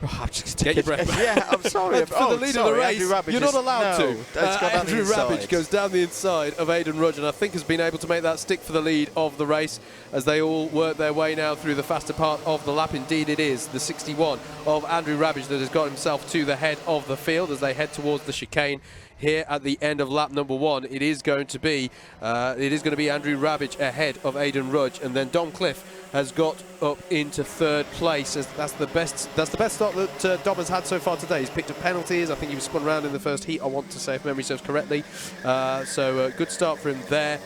I'm just get your breath back. Yeah, I'm sorry. For the lead of the race, you're not allowed to. Andrew Rabbage goes down the inside of Aidan Rudge, and I think has been able to make that stick for the lead of the race as they all work their way now through the faster part of the lap. Indeed, it is the 61 of Andrew Rabbage that has got himself to the head of the field as they head towards the chicane here at the end of lap number 1. It is going to be Andrew Rabbage ahead of Aidan Rudge, and then Dom Cliff has got up into 3rd place. That's the best start that Dom has had so far today. He's picked up penalties. I think he was spun around in the first heat, I want to say, if memory serves correctly. So good start for him there.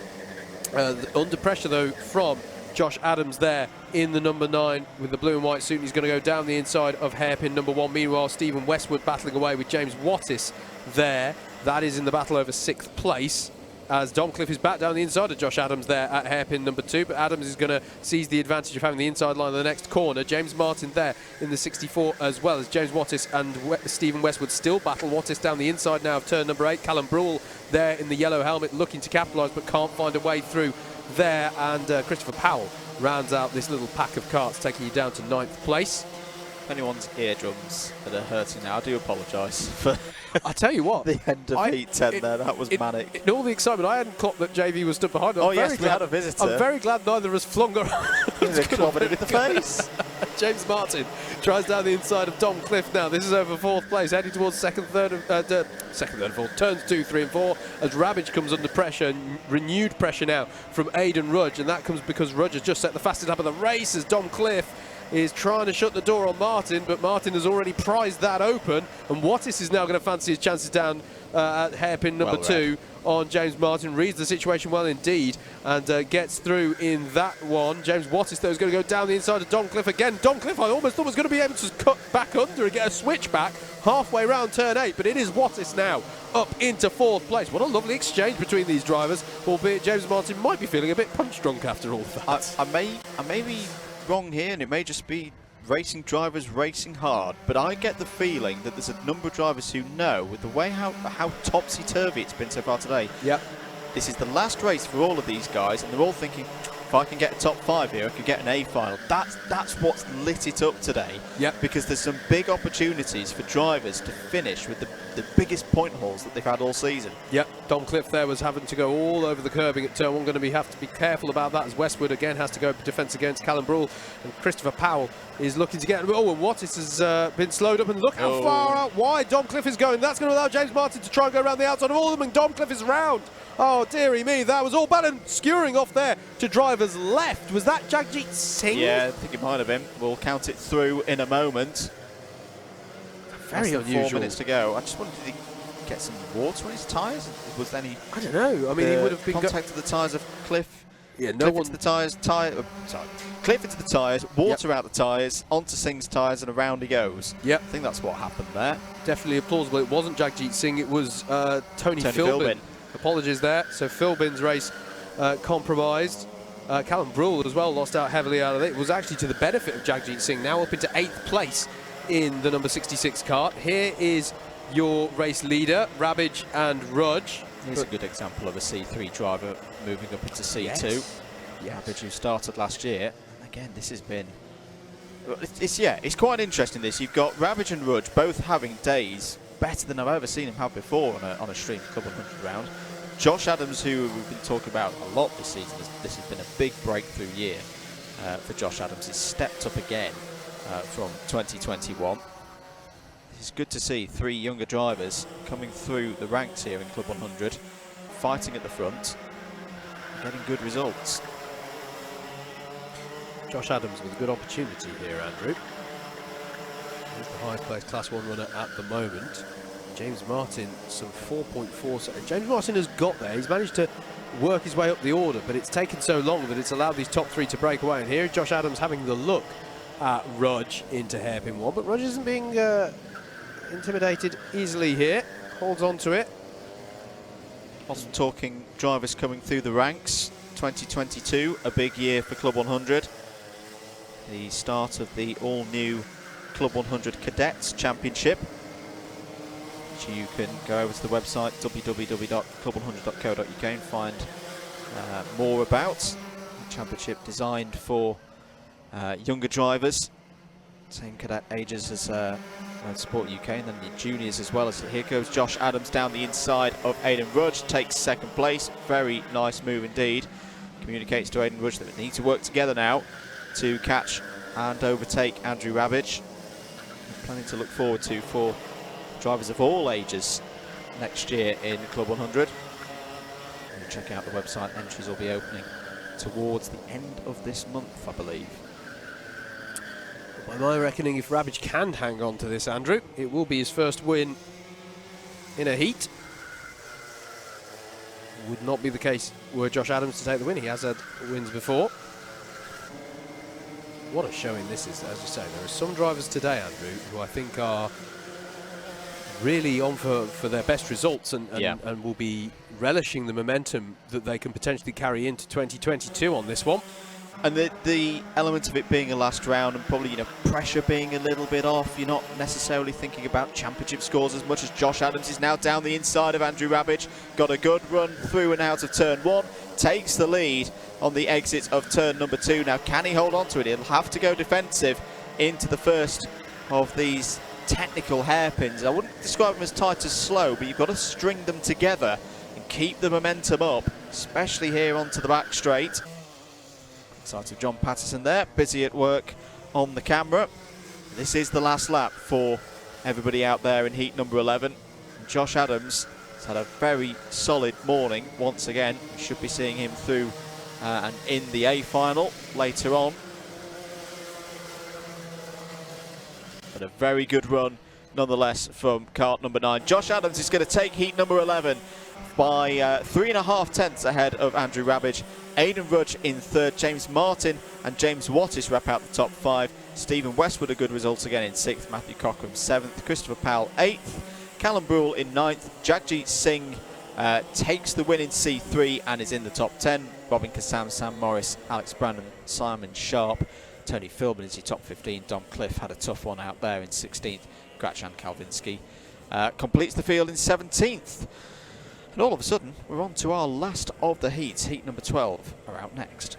Under pressure though from Josh Adams there in the number 9 with the blue and white suit. He's going to go down the inside of hairpin number 1. Meanwhile, Stephen Westwood battling away with James Wattis there. That is in the battle over 6th place, as Dom Cliff is back down the inside of Josh Adams there at hairpin number 2. But Adams is going to seize the advantage of having the inside line of the next corner. James Martin there in the 64 as well, as James Wattis and Stephen Westwood still battle. Wattis down the inside now of turn number 8. Callum Brule there in the yellow helmet looking to capitalise but can't find a way through there, and Christopher Powell rounds out this little pack of karts, taking you down to 9th place. If anyone's eardrums that are hurting now, I do apologise for I tell you what, the end of heat 10 there. That was manic. In all the excitement, I hadn't clocked that JV was stood behind. Oh yes, we had a visitor. I'm very glad neither of us flung her. Clobbered him in the face. James Martin tries down the inside of Dom Cliff now. This is over 4th place, heading towards second, third, and fourth. Turns 2, 3 and 4 as Rabbage comes under pressure, renewed pressure now from Aidan Rudge, and that comes because Rudge has just set the fastest lap of the race as Dom Cliff is trying to shut the door on Martin, but Martin has already prized that open, and Wattis is now going to fancy his chances down at hairpin number 2 on James Martin. Reads the situation well indeed and gets through in that one. James Wattis though is going to go down the inside of Dom Cliff again. Dom Cliff I almost thought was going to be able to cut back under and get a switch back halfway round turn 8, but it is Wattis now up into 4th place. What a lovely exchange between these drivers, albeit James Martin might be feeling a bit punch drunk after all of that. I may be wrong here, and it may just be racing drivers racing hard, but I get the feeling that there's a number of drivers who know, with the way how topsy-turvy it's been so far today, this is the last race for all of these guys, and they're all thinking, if I can get a top 5 here, I can get an A final. That's what's lit it up today, because there's some big opportunities for drivers to finish with the biggest point hauls that they've had all season. Dom Cliff there was having to go all over the curbing at turn 1. Going to have to be careful about that, as Westwood again has to go defence against Callum Brule, and Christopher Powell is looking to get. Oh, and Wattis has been slowed up, and look how far out wide Dom Cliff is going. That's going to allow James Martin to try and go around the outside of all of them, and Dom Cliff is round. Oh dearie me, that was all bad, and skewering off there to driver's left. Was that Jagjit Singh? Yeah, I think it might have been. We'll count it through in a moment. Very unusual. 4 minutes to go. I just wanted to get some water on his tyres. Was there any? I don't know. I mean, he would have been contact to the tyres of Cliff. Yeah, no Cliff one. into the tyres. Cliff into the tyres. Water out the tyres. Onto Singh's tyres, and around he goes. I think that's what happened there. Definitely plausible. It wasn't Jagjit Singh. It was Tony Philbin. Apologies there. So Philbin's race compromised. Callum Brule as well lost out heavily out of it. It was actually to the benefit of Jagjit Singh. Now up into 8th place in the number 66 kart. Here is your race leader, Rabbage and Rudge. Here's a good example of a C3 driver moving up into C2. Rabbage, who started last year. Again, this has been... It's quite interesting this. You've got Rabbage and Rudge both having days better than I've ever seen him have before on a stream Club 100 round. Josh Adams, who we've been talking about a lot this season, this has been a big breakthrough year for Josh Adams. He's stepped up again from 2021. It's good to see 3 younger drivers coming through the ranks here in Club 100, fighting at the front, getting good results. Josh Adams with a good opportunity here, Andrew. He's the highest placed Class 1 runner at the moment. James Martin, some 4.4. James Martin has got there. He's managed to work his way up the order, but it's taken so long that it's allowed these top 3 to break away. And here Josh Adams having the look at Rudge into hairpin 1, but Rudge isn't being intimidated easily here. Holds on to it. Also talking drivers coming through the ranks. 2022, a big year for Club 100. The start of the all-new Club 100 Cadets Championship, which you can go over to the website www.club100.co.uk and find more about. The championship designed for younger drivers, same cadet ages as Motorsport UK, and then the juniors as well. As here goes Josh Adams down the inside of Aidan Rudge, takes 2nd place. Very nice move indeed. Communicates to Aidan Rudge that they need to work together now to catch and overtake Andrew Rabbage. Plenty to look forward to for drivers of all ages next year in Club 100. And check out the website, entries will be opening towards the end of this month, I believe. By my reckoning, if Rabbage can hang on to this, Andrew, it will be his first win in a heat. Would not be the case were Josh Adams to take the win. He has had wins before. What a showing this is, as you say. There are some drivers today, Andrew, who I think are really on for their best results and will be relishing the momentum that they can potentially carry into 2022 on this one. And the element of it being a last round and probably, you know, pressure being a little bit off. You're not necessarily thinking about championship scores as much as Josh Adams is now down the inside of Andrew Rabbage. Got a good run through and out of turn 1. Takes the lead on the exit of turn number 2. Now, can he hold on to it? He'll have to go defensive into the first of these technical hairpins. I wouldn't describe them as tight as slow, but you've got to string them together and keep the momentum up, especially here onto the back straight. Sight of John Patterson there, busy at work on the camera. This is the last lap for everybody out there in heat number 11. Josh Adams has had a very solid morning once again. We should be seeing him through and in the A final later on. But a very good run nonetheless from kart number 9. Josh Adams is going to take heat number 11 by 3.5 tenths ahead of Andrew Rabbage. Aidan Rudge in 3rd, James Martin and James Wattis wrap out the top 5. Stephen Westwood a good result again in 6th, Matthew Cockram 7th, Christopher Powell 8th, Callum Brule in 9th, Jagjit Singh takes the win in C3 and is in the top 10. Robin Kassam, Sam Morris, Alex Brandon, Simon Sharp, Tony Philbin is your top 15. Dom Cliff had a tough one out there in 16th. Grachan Kalvinsky completes the field in 17th. And all of a sudden, we're on to our last of the heats. Heat number 12 are out next.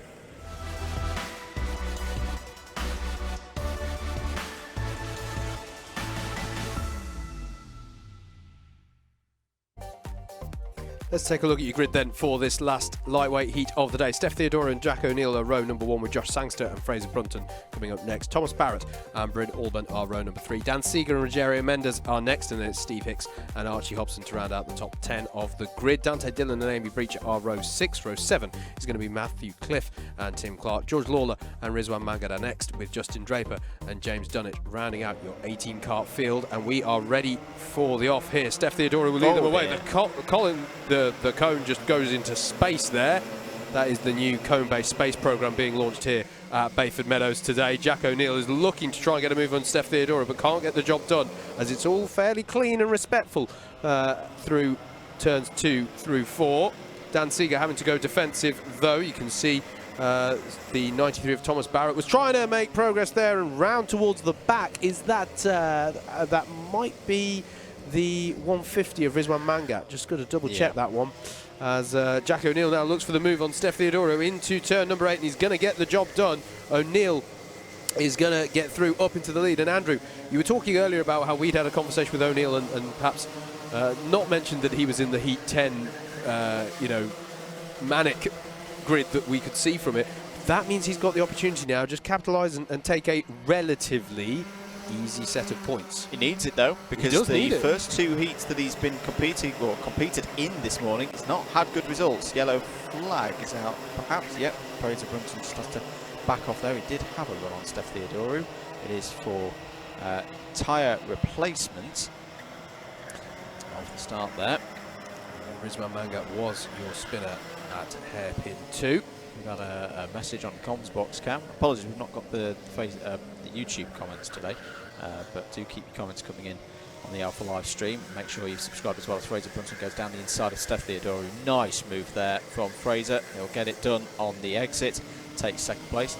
Let's take a look at your grid then for this last lightweight heat of the day. Steph Theodora and Jack O'Neill are row number 1 with Josh Sangster and Fraser Brunton coming up next. Thomas Barrett and Bryn Alban are row number 3. Dan Seeger and Rogerio Mendes are next, and then it's Steve Hicks and Archie Hobson to round out the top 10 of the grid. Dante Dillon and Amy Breacher are row 6. Row 7 is going to be Matthew Cliff and Tim Clark. George Lawler and Rizwan Mangad are next, with Justin Draper and James Dunnett rounding out your 18 kart field. And we are ready for the off here. Steph Theodora will lead them away. The cone just goes into space there. That is the new cone-based space program being launched here at Bayford Meadows today. Jack O'Neill is looking to try and get a move on Steph Theodora, but can't get the job done, as it's all fairly clean and respectful through turns 2 through 4. Dan Seeger having to go defensive, though. You can see the 93 of Thomas Barrett was trying to make progress there and round towards the back. Is that that might be the 150 of Rizwan Mangat? Just got to double check that one, as Jack O'Neill now looks for the move on Steph Theodora into turn number 8, and he's going to get the job done. O'Neill is going to get through up into the lead. And Andrew, you were talking earlier about how we'd had a conversation with O'Neill and perhaps not mentioned that he was in the Heat 10 manic grid that we could see from it. That means he's got the opportunity now, just capitalise and take a relatively easy set of points. He needs it though, because the first 2 heats that he's been competed in this morning, he's not had good results. Yellow flag is out, perhaps. Yep, Fraser Brunton just has to back off there. He did have a run on Steph Theodora. It is for tyre replacement off the start there. Rizwan Mangat was your spinner at hairpin 2. We've got a message on comms box, Cam. Apologies, we've not got the YouTube comments today, but do keep your comments coming in on the Alpha live stream. Make sure you subscribe as well, as Fraser Brunton goes down the inside of Steph Theodora. Nice move there from Fraser. He'll get it done on the exit, takes 2nd place.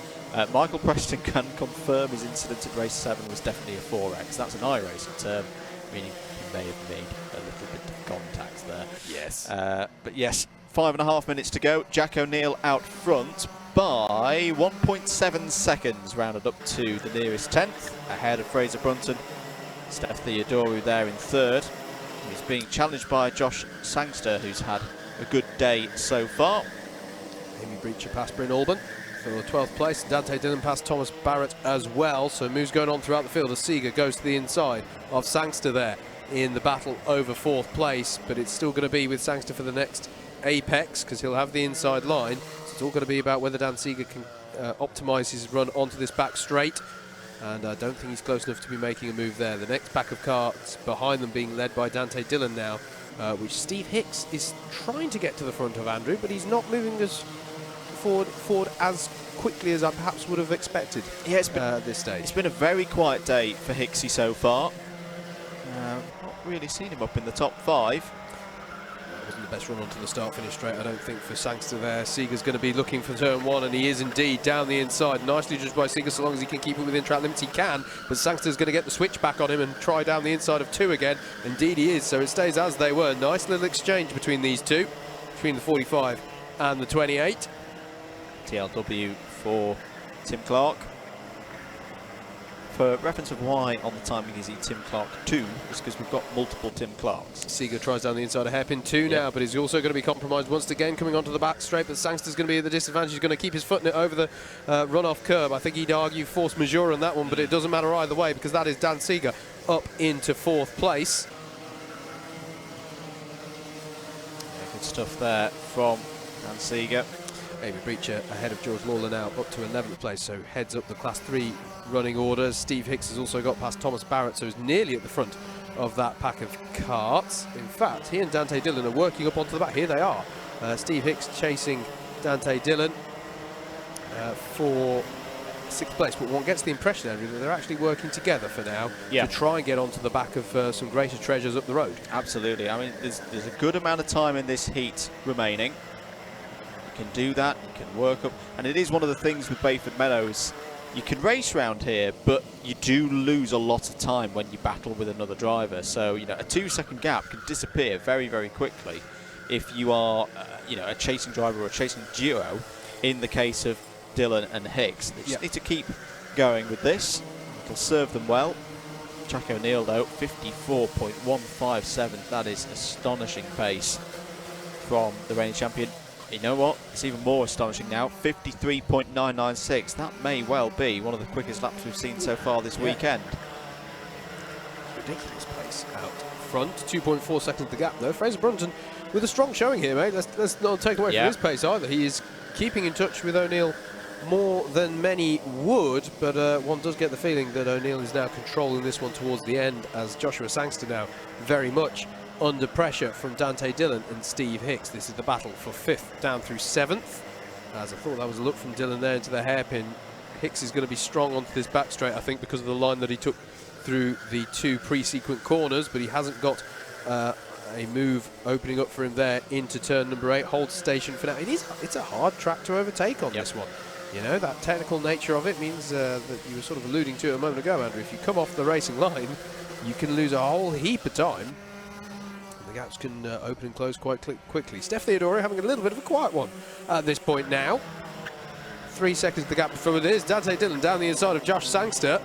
Michael Preston can confirm his incident at race 7 was definitely a 4X. That's an iRacing term, meaning he may have made a little bit of contact there. Yes. But yes, 5.5 minutes to go. Jack O'Neill out front by 1.7 seconds, rounded up to the nearest 10th, ahead of Fraser Brunton. Steph Theodora there in 3rd. He's being challenged by Josh Sangster, who's had a good day so far. Amy Breacher past Bryn Alban for the 12th place. Dante Dillon past Thomas Barrett as well. So moves going on throughout the field as Seeger goes to the inside of Sangster there. in the battle over 4th place, but it's still going to be with Sangster for the next apex because he'll have the inside line. So it's all going to be about whether Dan Seeger can optimise his run onto this back straight, and I don't think he's close enough to be making a move there. The next pack of carts behind them being led by Dante Dillon now, which Steve Hicks is trying to get to the front of Andrew, but he's not moving as forward as quickly as I perhaps would have expected at this stage. It's been a very quiet day for Hicksy so far. Not really seen him up in the top 5. That wasn't the best run onto the start-finish straight, I don't think, for Sangster there. Seeger's going to be looking for turn 1, and he is indeed down the inside. Nicely judged by Seeger, so long as he can keep it within track limits, he can. But Sangster's going to get the switch back on him and try down the inside of 2 again. Indeed he is, so it stays as they were. Nice little exchange between these two, between the 45 and the 28. TLW for Tim Clark. For reference of why on the timing is he Tim Clark 2, is because we've got multiple Tim Clarks. Seeger tries down the inside of hairpin 2 now, but he's also going to be compromised once again coming onto the back straight, but Sangster's going to be at the disadvantage. He's going to keep his foot in it over the run-off curb. I think he'd argue force majeure on that one, but it doesn't matter either way because that is Dan Seeger up into 4th place. Yeah, good stuff there from Dan Seeger. Amy Breacher ahead of George Lawler now, up to 11th place, so heads up the Class 3 running orders. Steve Hicks has also got past Thomas Barrett, so he's nearly at the front of that pack of carts. In fact, he and Dante Dillon are working up onto the back. Here they are. Steve Hicks chasing Dante Dillon for 6th place, but one gets the impression, Andrew, that they're actually working together for now to try and get onto the back of some greater treasures up the road. Absolutely. I mean, there's a good amount of time in this heat remaining. Can do that, you can work up, and it is one of the things with Bayford Meadows. You can race round here, but you do lose a lot of time when you battle with another driver. So, you know, a 2-second gap can disappear very, very quickly if you are, you know, a chasing driver or a chasing duo. In the case of Dillon and Hicks, they just need to keep going with this. It'll serve them well. Jack O'Neill, though, 54.157. That is astonishing pace from the reigning champion. You know what? It's even more astonishing now. 53.996. That may well be one of the quickest laps we've seen so far this weekend. Ridiculous pace out front. 2.4 seconds the gap, though. Fraser Brunton with a strong showing here, mate. Let's not take away from his pace either. He is keeping in touch with O'Neill more than many would, but one does get the feeling that O'Neill is now controlling this one towards the end, as Joshua Sangster now very much under pressure from Dante Dillon and Steve Hicks. This is the battle for 5th down through 7th. As I thought that was a look from Dillon there into the hairpin. Hicks is going to be strong onto this back straight, I think, because of the line that he took through the 2 pre-sequent corners, but he hasn't got a move opening up for him there into turn number 8. Hold station for now. It's a hard track to overtake on this one. You know, that technical nature of it means that you were sort of alluding to it a moment ago, Andrew. If you come off the racing line, you can lose a whole heap of time. Gaps can open and close quite quickly. Steph Theodoro having a little bit of a quiet one at this point now. 3 seconds the gap before it is. Dante Dillon down the inside of Josh Sangster.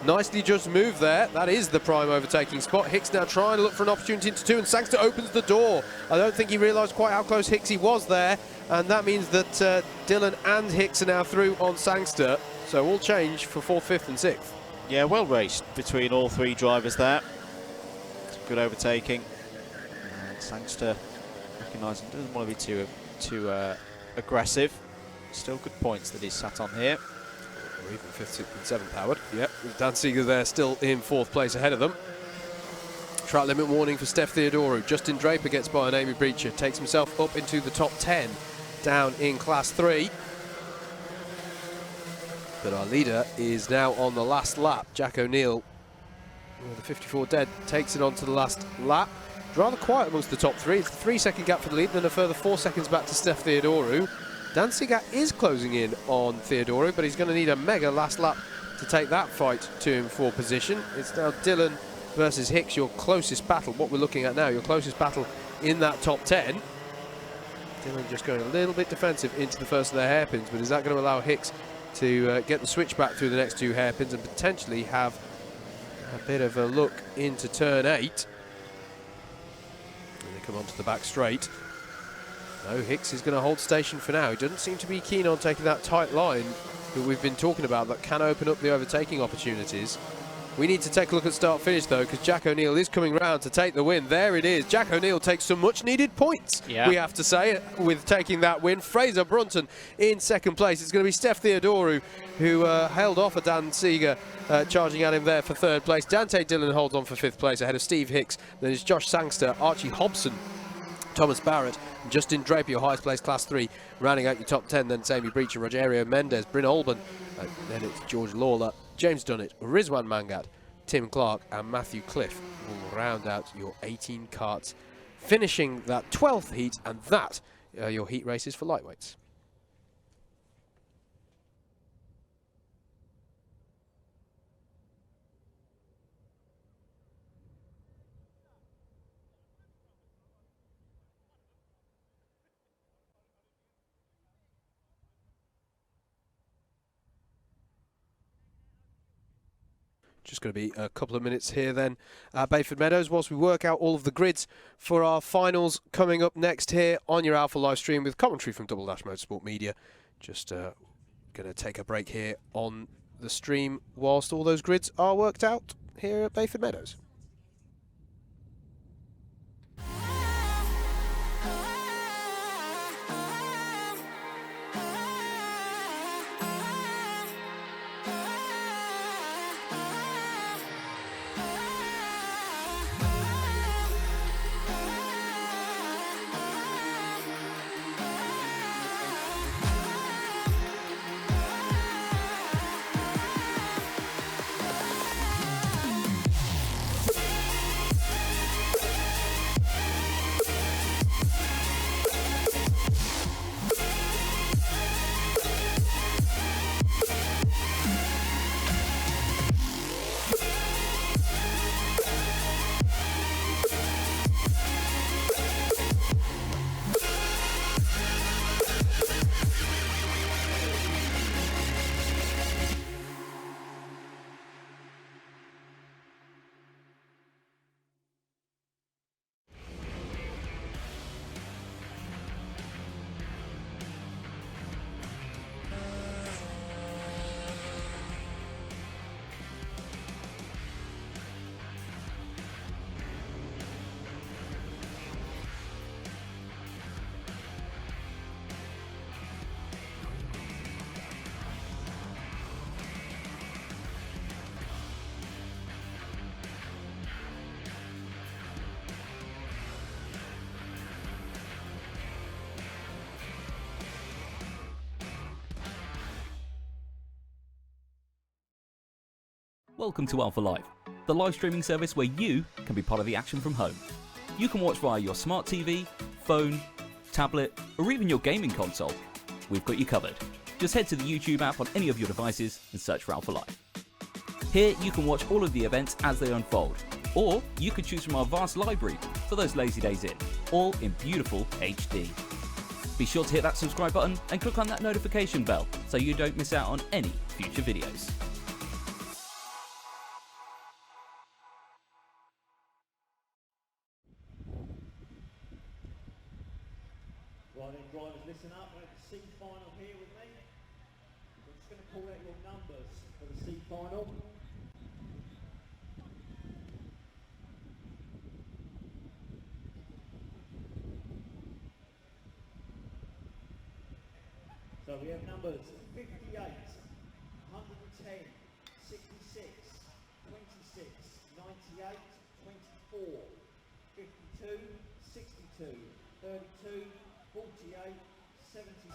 Nicely judged move there. That is the prime overtaking spot. Hicks now trying to look for an opportunity into 2, and Sangster opens the door. I don't think he realised quite how close Hicksy was there, and that means that Dillon and Hicks are now through on Sangster. So all change for 4th, 5th and 6th. Yeah, well raced between all 3 drivers there. Some good overtaking. Sangster recognising doesn't want to be too aggressive. Still good points that he's sat on here. Or even 5th, 6th and 7th, Howard. Yep, with Dan Seeger there still in 4th place ahead of them. Track limit warning for Steph Theodoro. Justin Draper gets by on Amy Breacher. Takes himself up into the top 10 down in Class 3. But our leader is now on the last lap. Jack O'Neill, with the 54 dead, takes it on to the last lap. Rather quiet amongst the top 3. It's a 3-second gap for the lead, then a further 4 seconds back to Steph Theodoro. Dan Seeger is closing in on Theodoro, but he's going to need a mega last lap to take that fight to him for position. It's now Dillon versus Hicks, your closest battle. What we're looking at now, your closest battle in that top 10. Dillon just going a little bit defensive into the first of their hairpins, but is that going to allow Hicks to get the switch back through the next 2 hairpins and potentially have a bit of a look into turn 8? Come onto the back straight. No, Hicks is going to hold station for now. He doesn't seem to be keen on taking that tight line that we've been talking about that can open up the overtaking opportunities. We need to take a look at start-finish, though, because Jack O'Neill is coming round to take the win. There it is. Jack O'Neill takes some much-needed points, we have to say, with taking that win. Fraser Brunton in second place. It's going to be Steph Theodoru, who held off a Dan Seeger, charging at him there for third place. Dante Dillon holds on for fifth place ahead of Steve Hicks. Then it's Josh Sangster, Archie Hobson, Thomas Barrett, Justin Draper, your highest placed Class 3, rounding out your top 10. Then Sammy Breach and Rogerio Mendez, Bryn Olban, then it's George Lawler, James Dunnett, Rizwan Mangat, Tim Clark and Matthew Cliff will round out your 18 karts, finishing that 12th heat, and that your heat races for lightweights. Just going to be a couple of minutes here then at Bayford Meadows whilst we work out all of the grids for our finals coming up next here on your Alpha live stream with commentary from Double Dash Motorsport Media. Just going to take a break here on the stream whilst all those grids are worked out here at Bayford Meadows. Welcome to Alpha Live, the live streaming service where you can be part of the action from home. You can watch via your smart TV, phone, tablet, or even your gaming console. We've got you covered. Just head to the YouTube app on any of your devices and search for Alpha Live. Here you can watch all of the events as they unfold, or you could choose from our vast library for those lazy days in, all in beautiful HD. Be sure to hit that subscribe button and click on that notification bell so you don't miss out on any future videos. Right then, drivers, listen up. We're at the C final here with me. We're just going to call out your numbers for the C final. So we have numbers 58, 110, 66, 26, 98, 24, 52, 62, 32, 48, 76.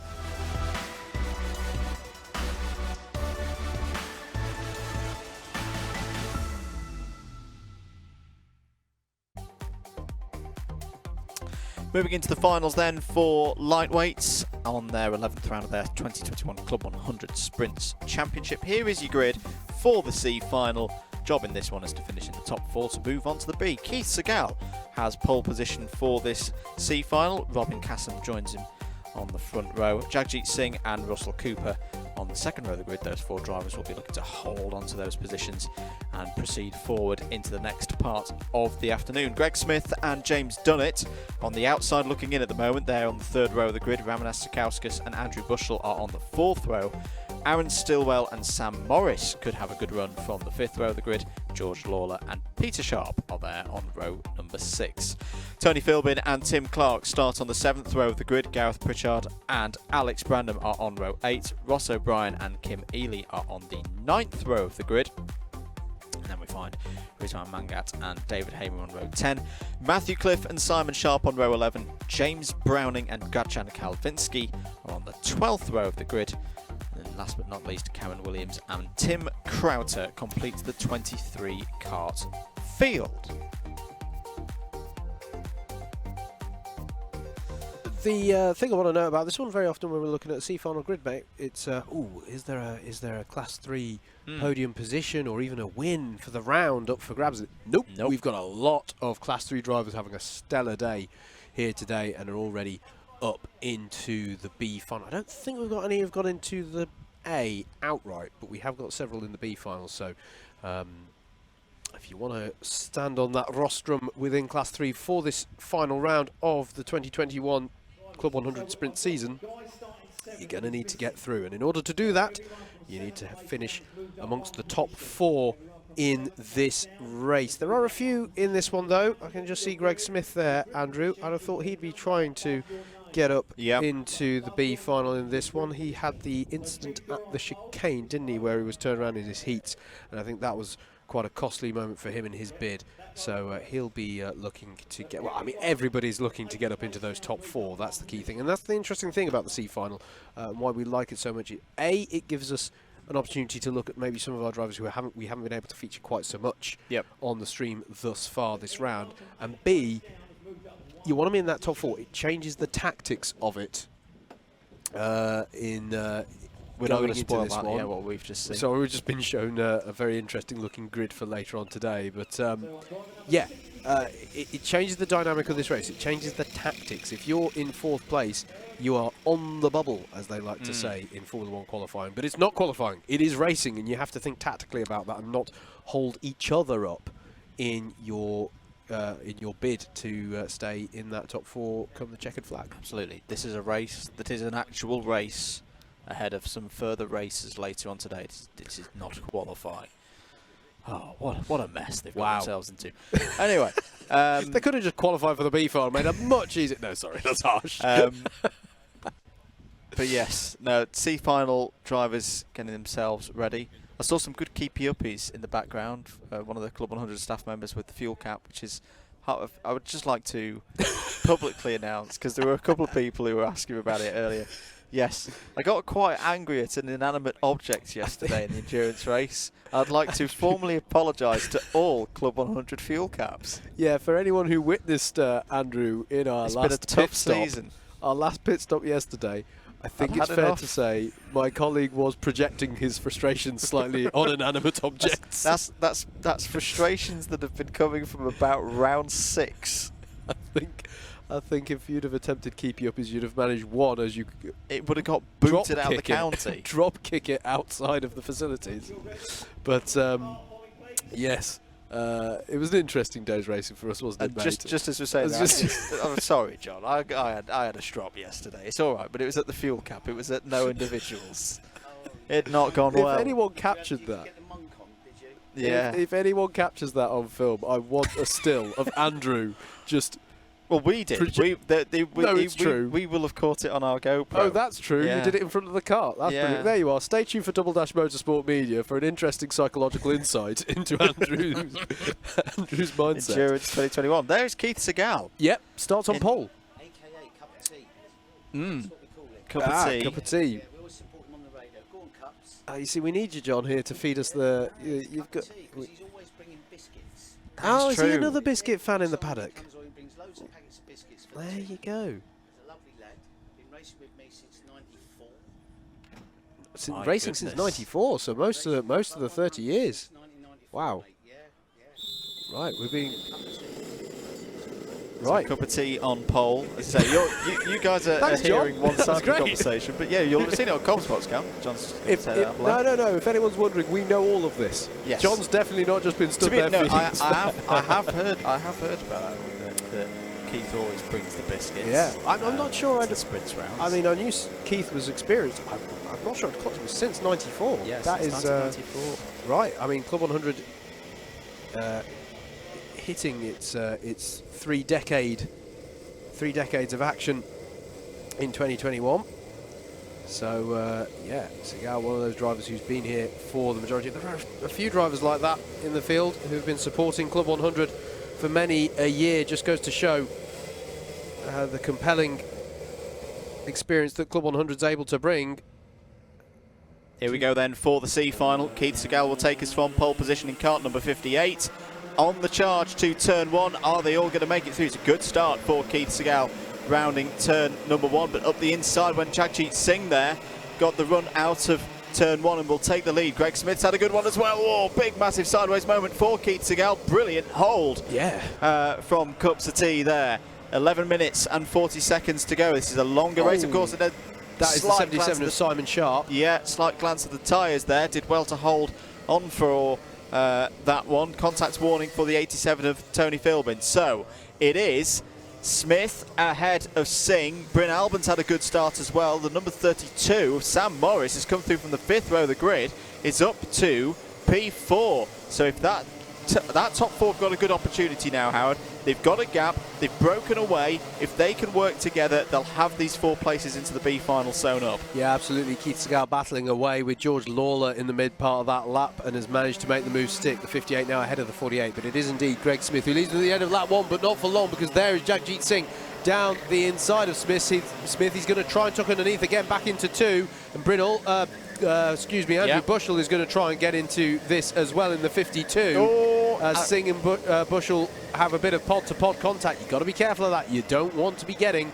Moving into the finals then for lightweights on their 11th round of their 2021 Club 100 Sprints Championship. Here is your grid for the C final. Job in this one is to finish in the top 4 to move on to the B. Keith Segal has pole position for this C final. Robin Cassam joins him on the front row. Jagjit Singh and Russell Cooper on the second row of the grid. Those 4 drivers will be looking to hold on to those positions and proceed forward into the next part of the afternoon. Greg Smith and James Dunnett on the outside looking in at the moment. They're on the 3rd row of the grid. Ramanas Sakauskas and Andrew Bushell are on the 4th row Aaron Stillwell and Sam Morris could have a good run from the 5th row of the grid. George Lawler and Peter Sharp are there on row number 6. Tony Philbin and Tim Clark start on the 7th row of the grid. Gareth Pritchard and Alex Brandom are on row 8. Ross O'Brien and Kim Ely are on the 9th row of the grid. And then we find Rizwan Mangat and David Hamer on row 10. Matthew Cliff and Simon Sharp on row 11. James Browning and Gachan Kalvinsky are on the 12th row of the grid. And then last but not least, Karen Williams and Tim Crowter complete the 23 kart field. The thing I want to know about this one, very often when we're looking at the C-final grid, mate, it's is there a Class 3 podium position or even a win for the round up for grabs? Nope. We've got a lot of Class 3 drivers having a stellar day here today and are already up into the B final. I don't think we've got any who've got into the A outright, but we have got several in the B final. So if you want to stand on that rostrum within Class 3 for this final round of the 2021 Club 100 sprint season, you're going to need to get through, and in order to do that you need to finish amongst the top 4 in this race. There are a few in this one though. I can just see Greg Smith there, Andrew. I'd have thought he'd be trying to get up into the B final in this one. He had the incident at the chicane, didn't he, where he was turned around in his heats, and I think that was quite a costly moment for him in his bid. So he'll be looking to get, well, I mean, everybody's looking to get up into those top 4. That's the key thing, and that's the interesting thing about the C final, why we like it so much. A, it gives us an opportunity to look at maybe some of our drivers who we haven't been able to feature quite so much on the stream thus far this round, and B, you want to be in that top 4. It changes the tactics of it. We're not going to spoil that, what we've just seen. So we've just been shown a very interesting looking grid for later on today. But it changes the dynamic of this race. It changes the tactics. If you're in 4th place, you are on the bubble, as they like to say in Formula 1 qualifying. But it's not qualifying. It is racing, and you have to think tactically about that and not hold each other up in your bid to stay in that top 4 come the checkered flag. Absolutely. This is a race that is an actual race ahead of some further races later on today. This is not qualifying. Oh, what a mess they've got themselves into. Anyway, they could have just qualified for the B final, made it much easier. No, sorry, that's harsh. But yes, no, C final drivers getting themselves ready. I saw some good keepy-uppies in the background. One of the Club 100 staff members with the fuel cap, which is, I would just like to publicly announce, because there were a couple of people who were asking about it earlier. Yes, I got quite angry at an inanimate object yesterday in the endurance race. I'd like to formally apologise to all Club 100 fuel caps. Yeah, for anyone who witnessed Andrew in our last pit stop yesterday, I think it's fair to say my colleague was projecting his frustrations slightly on inanimate objects. That's frustrations that have been coming from about round 6. I think if you'd have attempted keep you up as you'd have managed one as you... It would have got booted out of the county. Drop kick it outside of the facilities. But, yes, it was an interesting day's racing for us, wasn't it, mate? Just as we're saying that, I'm sorry, John. I had a strop yesterday. It's all right, but it was at the fuel cap. It was at no individuals. It had not gone well. If anyone captured that... Yeah. If anyone captures that on film, I want a still of Andrew just... Well, we did. It's true. We will have caught it on our GoPro. Oh, that's true. Yeah. You did it in front of the car. That's brilliant. There you are. Stay tuned for Double Dash Motorsport Media for an interesting psychological insight into Andrew's mindset. Endurance 2021. There's Keith Segal. Yep, starts on pole. AKA Cup of Tea. Cup of tea. Cup of tea. Yeah, we always support him on the radio. Go on, Cups. You see, we need you, John, here to feed us the... You've got... Because he's always bringing biscuits. Oh, is he true. another biscuit fan in the paddock? He brings loads of packets of biscuits for There tea. you go. He's a lovely lad. Been racing with me since '94. My Racing since goodness. '94, so most of the 30 years. 1994, Wow. mate. Yeah. Right, we're being... Cup of tea. Right. Cup of tea on pole. As I say, you guys are Thanks, hearing John. one side That's of the great. conversation, but yeah, you'll have seen it on Comspots, Cam. John's said that below. No. If anyone's wondering, we know all of this. Yes. John's definitely not just been stood To be, there no, feeding I have heard about that. Keith always brings the biscuits. Yeah, I'm not sure. The sprints rounds. I mean, I knew Keith was experienced. I'm not sure it was since '94. Yes, that is 1994. right. I mean, Club 100 hitting its 3 decades of action in 2021. So yeah, Segal, one of those drivers who's been here for the majority. There are a few drivers like that in the field who've been supporting Club 100 for many a year. Just goes to show the compelling experience that Club 100 is able to bring. Here we go then for the C final. Keith Segal will take us from pole position in kart number 58. On the charge to turn 1. Are they all going to make it through? It's a good start for Keith Segal, rounding turn number 1, but up the inside when Jagjit Singh there got the run out of turn 1 and will take the lead. Greg Smith's had a good one as well. Oh, big massive sideways moment for Keith Segal. Brilliant hold from cups of tea there. 11 minutes and 40 seconds to go. This is a longer race, of course. And that is the 77 of Simon Sharp. Yeah, slight glance at the tyres there. Did well to hold on for that one. Contact warning for the 87 of Tony Philbin. So it is Smith ahead of Singh. Bryn Albans had a good start as well. The number 32, Sam Morris, has come through from the 5th row of the grid. It's up to P4. So if that top 4 have got a good opportunity now, Howard. They've got a gap. They've broken away. If they can work together, they'll have these 4 places into the B final sewn up. Yeah, absolutely. Keith Segal battling away with George Lawler in the mid part of that lap and has managed to make the move stick. The 58 now ahead of the 48, but it is indeed Greg Smith who leads to the end of lap 1, but not for long, because there is Jagjit Singh down the inside of Smith. He's going to try and tuck underneath again, back into 2, and Andrew Bushell is going to try and get into this as well in the 52. Singh and Bushell have a bit of pod-to-pod contact. You've got to be careful of that. You don't want to be getting...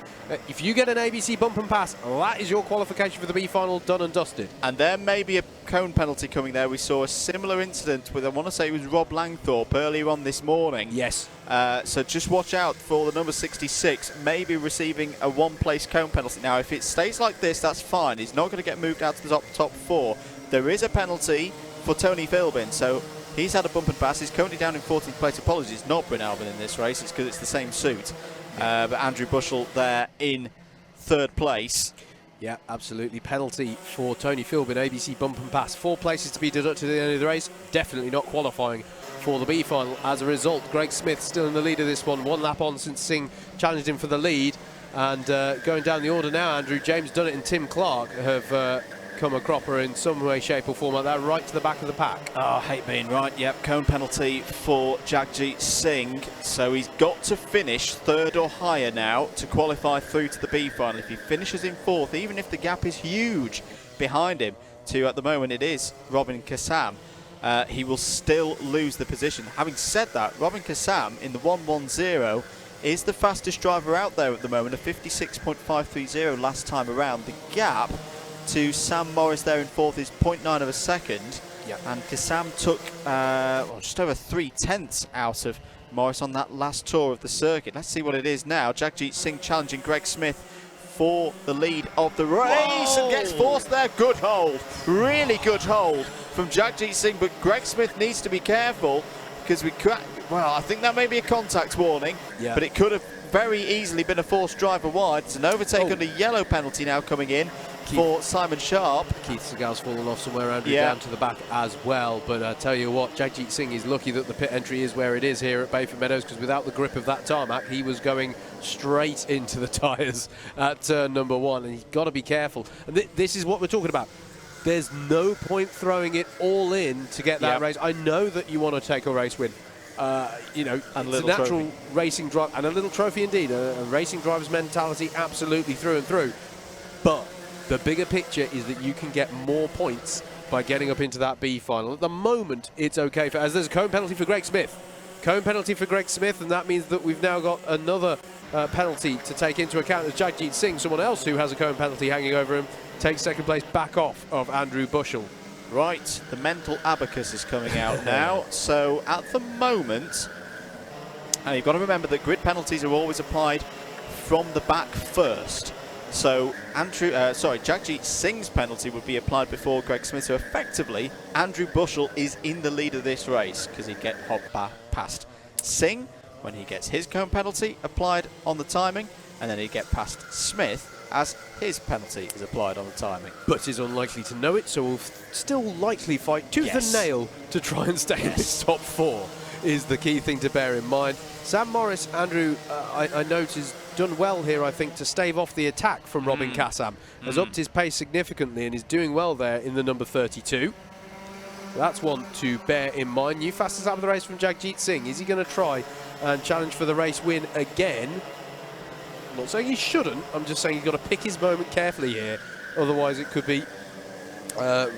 if you get an ABC bump and pass, that is your qualification for the B final done and dusted. And there may be a cone penalty coming there. We saw a similar incident with, I want to say it was Rob Langthorpe earlier on this morning. Yes. So just watch out for the number 66, maybe receiving a 1-place cone penalty. Now, if it stays like this, that's fine. He's not going to get moved out to the top 4. There is a penalty for Tony Philbin, so he's had a bump and pass. He's currently down in 14th place. Apologies, not Bryn Albin in this race. It's because it's the same suit. But Andrew Bushell there in 3rd place. Yeah, absolutely. Penalty for Tony Philbin, ABC bump and pass. 4 places to be deducted at the end of the race. Definitely not qualifying for the B final. As a result, Greg Smith still in the lead of this one. 1 lap on since Singh challenged him for the lead. And going down the order now, Andrew, James Dunnett and Tim Clark have come a cropper in some way, shape or form like that, right to the back of the pack. Oh, hate being right. Yep, cone penalty for Jagjit Singh. So he's got to finish 3rd or higher now to qualify through to the B final. If he finishes in 4th, even if the gap is huge behind him, to at the moment it is Robin Kassam, he will still lose the position. Having said that, Robin Kassam in the 110 is the fastest driver out there at the moment, a 56.530 last time around. The gap to Sam Morris there in 4th is 0.9 of a second. Yep. And Kassam took just over 3/10 out of Morris on that last tour of the circuit. Let's see what it is now. Jagjit Singh challenging Greg Smith for the lead of the race. And gets forced there. Good hold. Really good hold from Jagjit Singh, but Greg Smith needs to be careful because I think that may be a contact warning, but it could have very easily been a forced driver wide. It's an overtake under yellow penalty now coming in for Simon Sharp. Keith Segal's fallen off somewhere around down to the back as well. But I tell you what, Jagjit Singh is lucky that the pit entry is where it is here at Bayford Meadows, because without the grip of that tarmac, he was going straight into the tyres at turn number 1. And he's got to be careful. And this is what we're talking about. There's no point throwing it all in to get that race. I know that you want to take a race win. It's a natural racing drive, and a little trophy indeed, a racing driver's mentality absolutely through and through. But the bigger picture is that you can get more points by getting up into that B final. At the moment, it's okay as there's a cone penalty for Greg Smith. Cone penalty for Greg Smith, and that means that we've now got another penalty to take into account as Jagjit Singh, someone else who has a cone penalty hanging over him, takes 2nd place back off of Andrew Bushell. Right, the mental abacus is coming out now. So at the moment, and you've got to remember that grid penalties are always applied from the back first. So Jagjit Singh's penalty would be applied before Greg Smith. So effectively, Andrew Bushell is in the lead of this race because he'd get hopped past Singh. when he gets his cone penalty applied on the timing, and then he'd get past Smith as his penalty is applied on the timing. But is unlikely to know it, so will still likely fight tooth Yes. and nail to try and stay in this top 4, is the key thing to bear in mind. Sam Morris, Andrew, I note, has done well here, I think, to stave off the attack from Robin Kassam. Has upped his pace significantly and is doing well there in the number 32. That's one to bear in mind. New fastest lap of the race from Jagjit Singh. Is he going to try and challenge for the race win again? I'm not saying he shouldn't. I'm just saying he's got to pick his moment carefully here. Otherwise, it could be, well,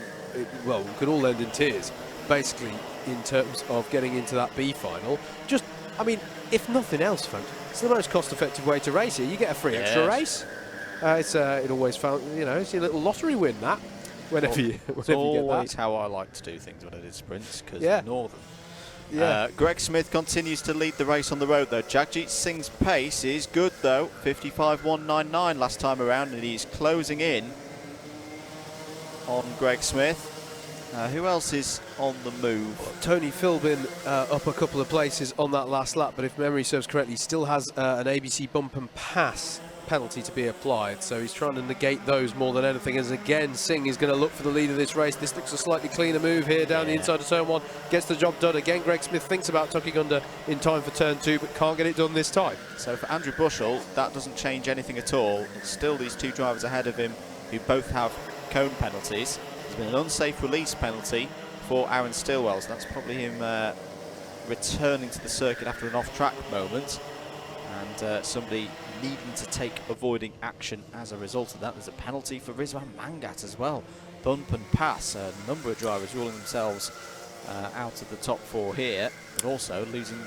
it could all end in tears, basically, in terms of getting into that B final. Just, I mean, if nothing else, folks, it's the most cost-effective way to race here. You get a free extra race. It always found, you know, it's your little lottery win, that. Whenever you get that. Always how I like to do things when I did sprints, because Northern. Yeah. Greg Smith continues to lead the race on the road, though. Jagjit Singh's pace is good, though. 55.199 last time around, and he's closing in on Greg Smith. Who else is on the move? Tony Philbin up a couple of places on that last lap, but if memory serves correctly, he still has an ABC bump and pass penalty to be applied, so he's trying to negate those more than anything. As again, Singh is going to look for the lead of this race. This looks a slightly cleaner move here down the inside of turn 1, gets the job done. Again, Greg Smith thinks about tucking under in time for turn 2, but can't get it done this time. So for Andrew Bushell, that doesn't change anything at all. It's still these two drivers ahead of him who both have cone penalties. There's been an unsafe release penalty for Aaron Stillwell, so that's probably him returning to the circuit after an off-track moment, and somebody needing to take avoiding action as a result of that. There's a penalty for Rizwan Mangat as well. Bump and pass. A number of drivers ruling themselves out of the top 4 here, but also losing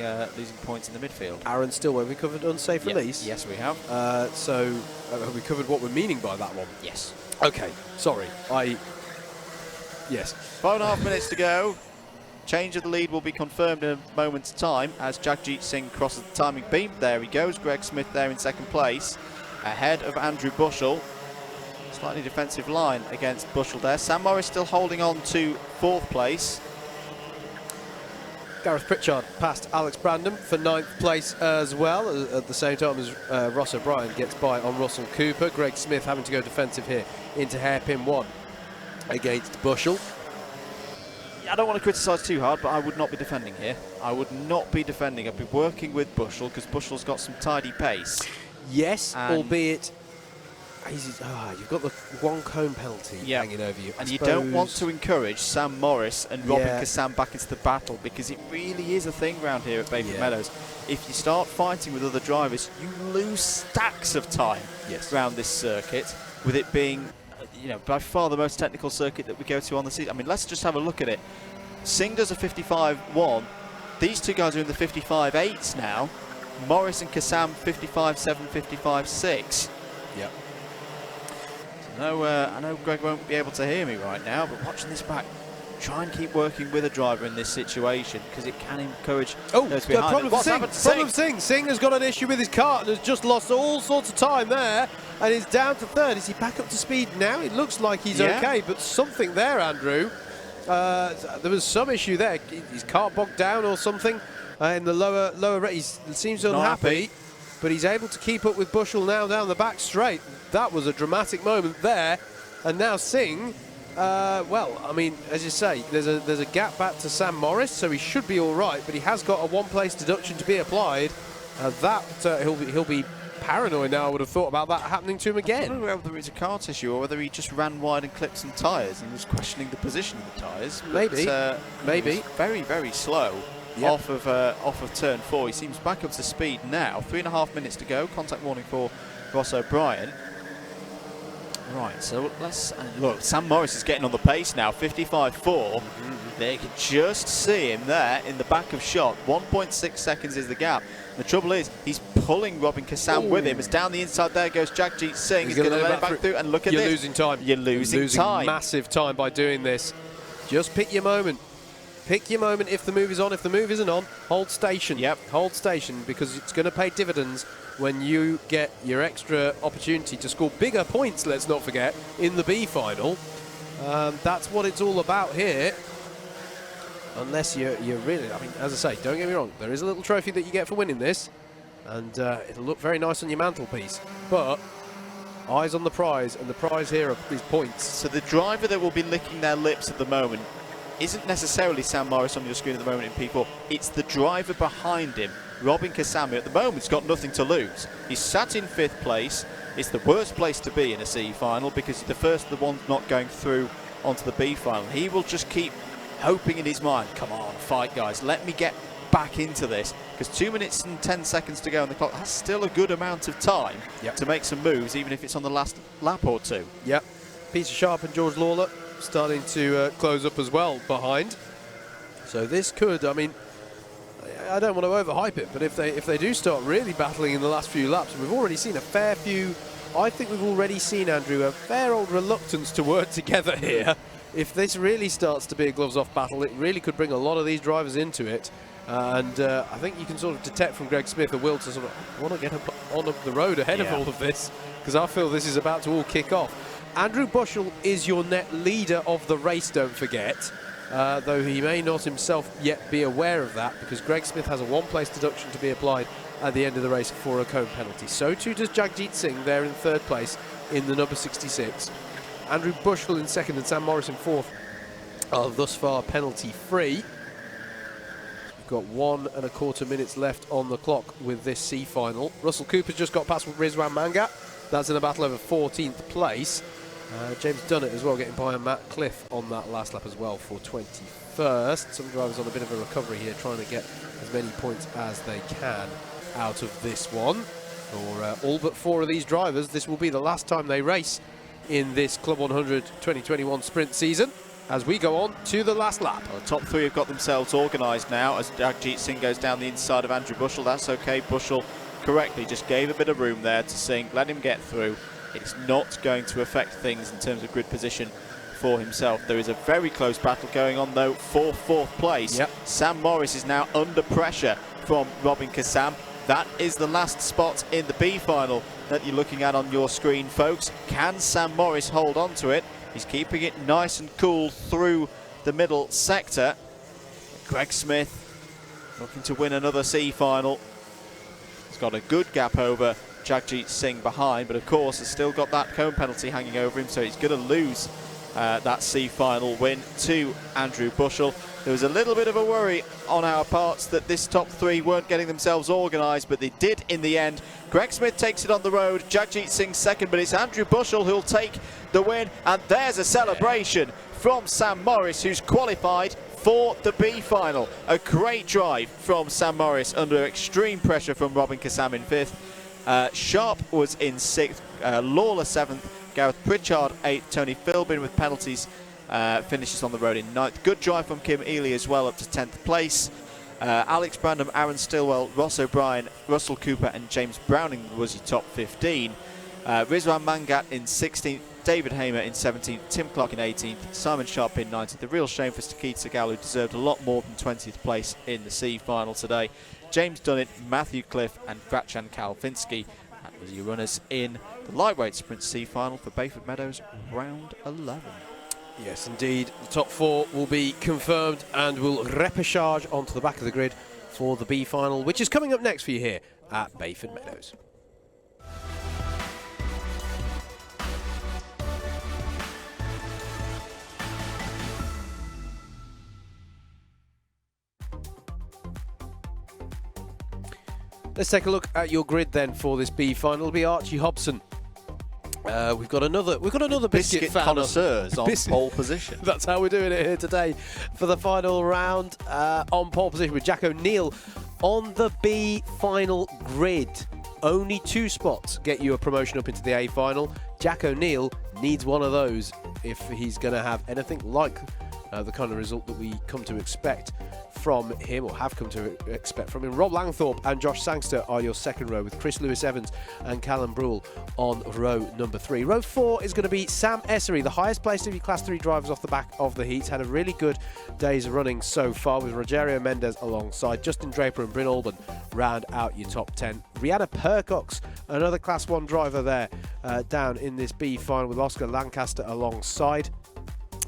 points in the midfield. Aaron Stillwell, we covered unsafe release. Yes, we have. So have we covered what we're meaning by that one? Yes. Okay, sorry. Yes. 5.5 minutes to go. Change of the lead will be confirmed in a moment's time as Jagjit Singh crosses the timing beam. There he goes. Greg Smith there in second place, ahead of Andrew Bushell. Slightly defensive line against Bushell there. Sam Morris still holding on to 4th place. Gareth Pritchard passed Alex Brandon for 9th place as well, at the same time as Ross O'Brien gets by on Russell Cooper. Greg Smith having to go defensive here into hairpin 1 against Bushell. I don't want to criticise too hard, but I would not be defending here. I would not be defending. I'd be working with Bushell because Bushell's got some tidy pace. Yes, And albeit you've got the 1 cone penalty hanging over you. And you don't want to encourage Sam Morris and Robin Kassam back into the battle, because it really is a thing around here at Bayford Meadows. If you start fighting with other drivers, you lose stacks of time around this circuit, with it being by far the most technical circuit that we go to on the season. I mean, let's just have a look at it. Singh does a 55.1. These two guys are in the 55.8s now. Morris and Kassam 55.7, 55.6. Yep. So I know Greg won't be able to hear me right now, but watching this back, try and keep working with a driver in this situation, because it can encourage those behind it. What's happened to Singh? Singh has got an issue with his car and has just lost all sorts of time there, and is down to 3rd. Is he back up to speed now? It looks like he's okay, but something there, Andrew. There was some issue there. His car bogged down or something in the lower race. He seems unhappy, but he's able to keep up with Bushell now down the back straight. That was a dramatic moment there, and now Singh. Well, I mean, as you say, there's a gap back to Sam Morris, so he should be all right. But he has got a 1-place deduction to be applied. He'll be paranoid now. I would have thought about that happening to him again. I don't know whether it's a kart issue or whether he just ran wide and clipped some tyres and was questioning the position of the tyres. Maybe. He was very, very slow off of turn 4. He seems back up to speed now. 3.5 minutes to go. Contact warning for Ross O'Brien. Right, so let's look. Sam Morris is getting on the pace now. 55.4. They can just see him there in the back of shot. 1.6 seconds is the gap. The trouble is, he's pulling Robin Kassam with him. As down the inside there goes Jagjit Singh. He's going to let it back through, and look at this. You're losing time. You're losing time. Massive time by doing this. Just pick your moment. Pick your moment. If the move is on, if the move isn't on, hold station. Hold station, because it's going to pay dividends when you get your extra opportunity to score bigger points, let's not forget, in the B final. That's what it's all about here. unless you're really, I mean, as I say, don't get me wrong, there is a little trophy that you get for winning this, and it'll look very nice on your mantelpiece, but eyes on the prize, and the prize here is points. So the driver that will be licking their lips at the moment isn't necessarily Sam Morris on your screen at the moment in P4, it's the driver behind him, Robin Kasami. At the moment, he's got nothing to lose. He's sat in 5th place. It's the worst place to be in a C final because he's the first of the ones not going through onto the B final. He will just keep hoping in his mind, come on, fight guys, let me get back into this, because 2 minutes and 10 seconds to go on the clock, that's still a good amount of time to make some moves, even if it's on the last lap or two. Yep. Peter Sharp and George Lawler starting to close up as well behind. So this could, I mean, I don't want to overhype it, but if they do start really battling in the last few laps, we've already seen a fair few, I think we've already seen, Andrew, a fair old reluctance to work together here. If this really starts to be a gloves-off battle, it really could bring a lot of these drivers into it. And I think you can sort of detect from Greg Smith a will to sort of want to get on up the road ahead of all of this, because I feel this is about to all kick off. Andrew Bushell is your net leader of the race, don't forget, though he may not himself yet be aware of that, because Greg Smith has a one-place deduction to be applied at the end of the race for a cone penalty. So too does Jagjit Singh there in 3rd place in the number 66. Andrew Bushell in 2nd and Sam Morris in 4th are thus far penalty-free. We've got 1¼ minutes left on the clock with this C final. Russell Cooper's just got past Rizwan Mangat. That's in a battle over 14th place. James Dunnett as well getting by Matt Cliff on that last lap as well for 21st. Some drivers on a bit of a recovery here, trying to get as many points as they can out of this one. For all but 4 of these drivers, this will be the last time they race in this Club 100 2021 sprint season, as we go on to the last lap. Well, the top 3 have got themselves organised now as Jagjit Singh goes down the inside of Andrew Bushell. That's okay. Bushell correctly just gave a bit of room there to Singh, let him get through. It's not going to affect things in terms of grid position for himself. There is a very close battle going on though for 4th place. Sam Morris is now under pressure from Robin Kassam. That is the last spot in the B final that you're looking at on your screen, folks. Can Sam Morris hold on to it? He's keeping it nice and cool through the middle sector. Greg Smith looking to win another C final. He's got a good gap over Jagjit Singh behind, but of course has still got that cone penalty hanging over him, so he's going to lose that C final win to Andrew Bushell. There was a little bit of a worry on our parts that this top 3 weren't getting themselves organised, but they did in the end. Greg Smith takes it on the road, Jagjit Singh 2nd, but it's Andrew Bushell who'll take the win, and there's a celebration from Sam Morris, who's qualified for the B final. A great drive from Sam Morris under extreme pressure from Robin Kassam in 5th. Sharp was in 6th, Lawler 7th, Gareth Pritchard 8th, Tony Philbin with penalties finishes on the road in 9th. Good drive from Kim Ely as well, up to 10th place. Alex Brandon, Aaron Stillwell, Ross O'Brien, Russell Cooper and James Browning was your top 15. Rizwan Mangat in 16th, David Hamer in 17th, Tim Clark in 18th, Simon Sharp in 19th. A real shame for Stakit Segal, who deserved a lot more than 20th place in the C final today. James Dunnett, Matthew Cliff and Gratchan Kalfinski. That was your runners in the lightweight sprint C final for Bayford Meadows round 11. Yes, indeed. The top 4 will be confirmed and will repechage onto the back of the grid for the B final, which is coming up next for you here at Bayford Meadows. Let's take a look at your grid then for this B final. It'll be Archie Hobson. We've got another biscuit fan connoisseurs on pole position. That's how we're doing it here today for the final round. On pole position with Jack O'Neill on the B final grid. Only 2 spots get you a promotion up into the A final. Jack O'Neill needs one of those if he's going to have anything like the kind of result that we come to expect from him, or have come to expect from him. Rob Langthorpe and Josh Sangster are your second row, with Chris Lewis-Evans and Callum Brule on row number 3. Row 4 is going to be Sam Essery, the highest placed of your Class 3 drivers off the back of the heats. Had a really good day's running so far, with Rogerio Mendez alongside. Justin Draper and Bryn Alban round out your top 10. Rihanna Percox, another Class 1 driver there, down in this B final with Oscar Lancaster alongside.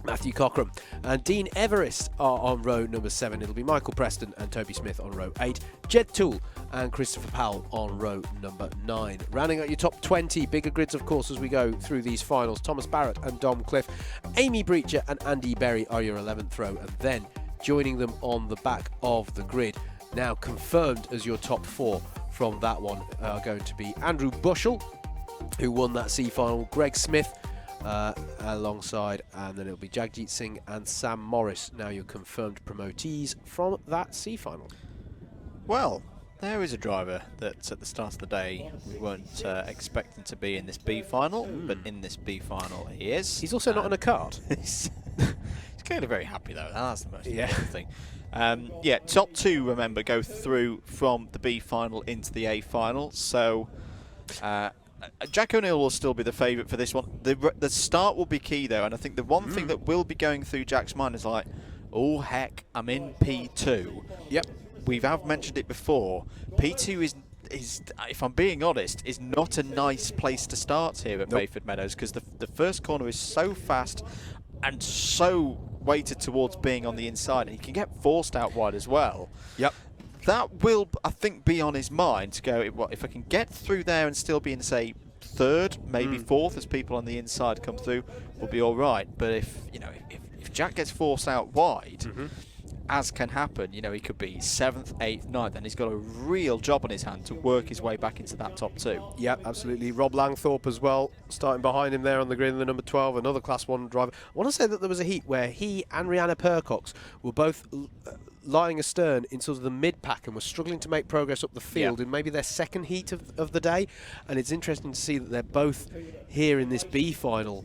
Matthew Cockram and Dean Everest are on row number 7. It'll be Michael Preston and Toby Smith on row 8. Jed Toole and Christopher Powell on row number 9. Rounding out your top 20, bigger grids of course as we go through these finals. Thomas Barrett and Dom Cliff, Amy Breacher and Andy Berry are your 11th row, and then joining them on the back of the grid, now confirmed as your top 4 from that one, are going to be Andrew Bushell, who won that C final, Greg Smith alongside, and then it'll be Jagjit Singh and Sam Morris, now your confirmed promotees from that C final. Well, there is a driver that at the start of the day we weren't expecting to be in this B final, but in this B final he is. He's also not in a kart. He's clearly very happy though, that's the most important thing. Yeah, top 2, remember, go through from the B final into the A final, so Jack O'Neill will still be the favourite for this one. The start will be key though, and I think the one thing that will be going through Jack's mind is like, oh heck, I'm in P2. Yep. Have mentioned it before. P2 is, if I'm being honest, is not a nice place to start here at Bayford Meadows, because the first corner is so fast and so weighted towards being on the inside, and he can get forced out wide as well. Yep. That will, I think, be on his mind to go, if I can get through there and still be in, say, 3rd, maybe 4th, as people on the inside come through, we'll be all right. But if Jack gets forced out wide, as can happen, he could be 7th, 8th, 9th, and he's got a real job on his hand to work his way back into that top 2. Yeah, absolutely. Rob Langthorpe as well, starting behind him there on the grid in the number 12, another Class 1 driver. I want to say that there was a heat where he and Rihanna Percox were both lying astern in sort of the mid-pack and were struggling to make progress up the field in maybe their second heat of the day, and it's interesting to see that they're both here in this B final,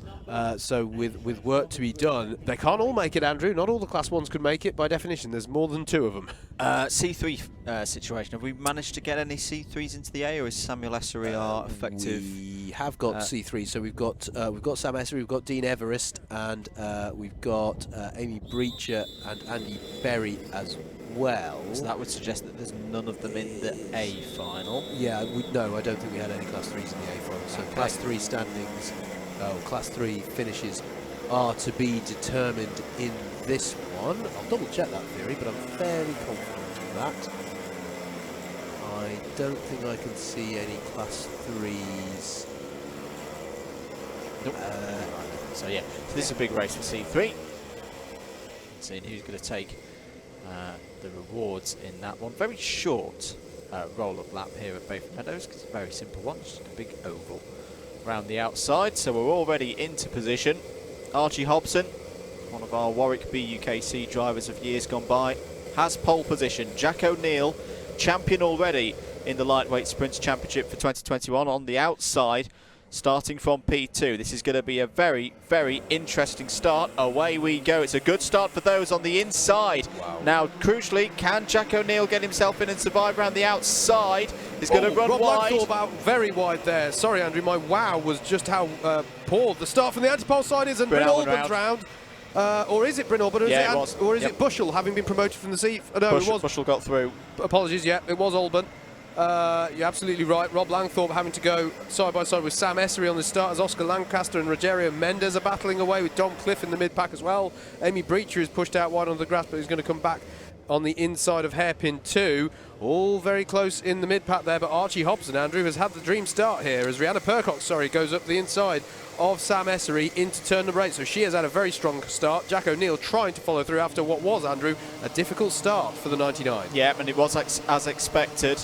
so with work to be done. They can't all make it, Andrew. Not all the Class 1s could make it by definition. There's more than 2 of them. C3 situation. Have we managed to get any C3s into the A, or is Samuel Essery our effective? We have got C3, so we've got Sam Essery, we've got Dean Everest, and we've got Amy Breacher and Andy Berry as well. So that would suggest that there's none of them in the A final. Yeah, no, I don't think we had any Class 3s in the A final. So Class 3 standings, Class 3 finishes are to be determined in this one. I'll double check that theory, but I'm fairly confident of that. I don't think I can see any Class 3s. Nope. So yeah, so this is a big race for C3. Seeing who's going to take the rewards in that one. Very short roll-up lap here at Bayford Meadows, because it's a very simple one, just a big oval around the outside. So we're already into position. Archie Hobson, one of our Warwick ABkC drivers of years gone by, has pole position. Jack O'Neill, champion already in the Lightweight Sprints Championship for 2021, on the outside, starting from P2. This is going to be a very, very interesting start. Away we go. It's a good start for those on the inside. Wow. Now, crucially, can Jack O'Neill get himself in and survive around the outside? He's going to run Rob wide. Rob out very wide there. Sorry, Andrew, my wow was just how poor the start from the antipole side is, and Bryn Alburn's round. Or is it Bryn Albun? Or is it Bushell, having been promoted from the seat? No, it was. Bushell got through. Apologies, yeah, it was Albun. You're absolutely right. Rob Langthorpe having to go side by side with Sam Essery on the start, as Oscar Lancaster and Rogerio Mendes are battling away, with Dom Cliff in the mid-pack as well. Amy Breacher is pushed out wide on the grass, but he's going to come back on the inside of hairpin 2. All very close in the mid-pack there, but Archie Hobson, Andrew, has had the dream start here as Rihanna Percox, goes up the inside of Sam Essery into turn number 8. So she has had a very strong start. Jack O'Neill trying to follow through after what was, Andrew, a difficult start for the 99. Yeah, and it was as expected.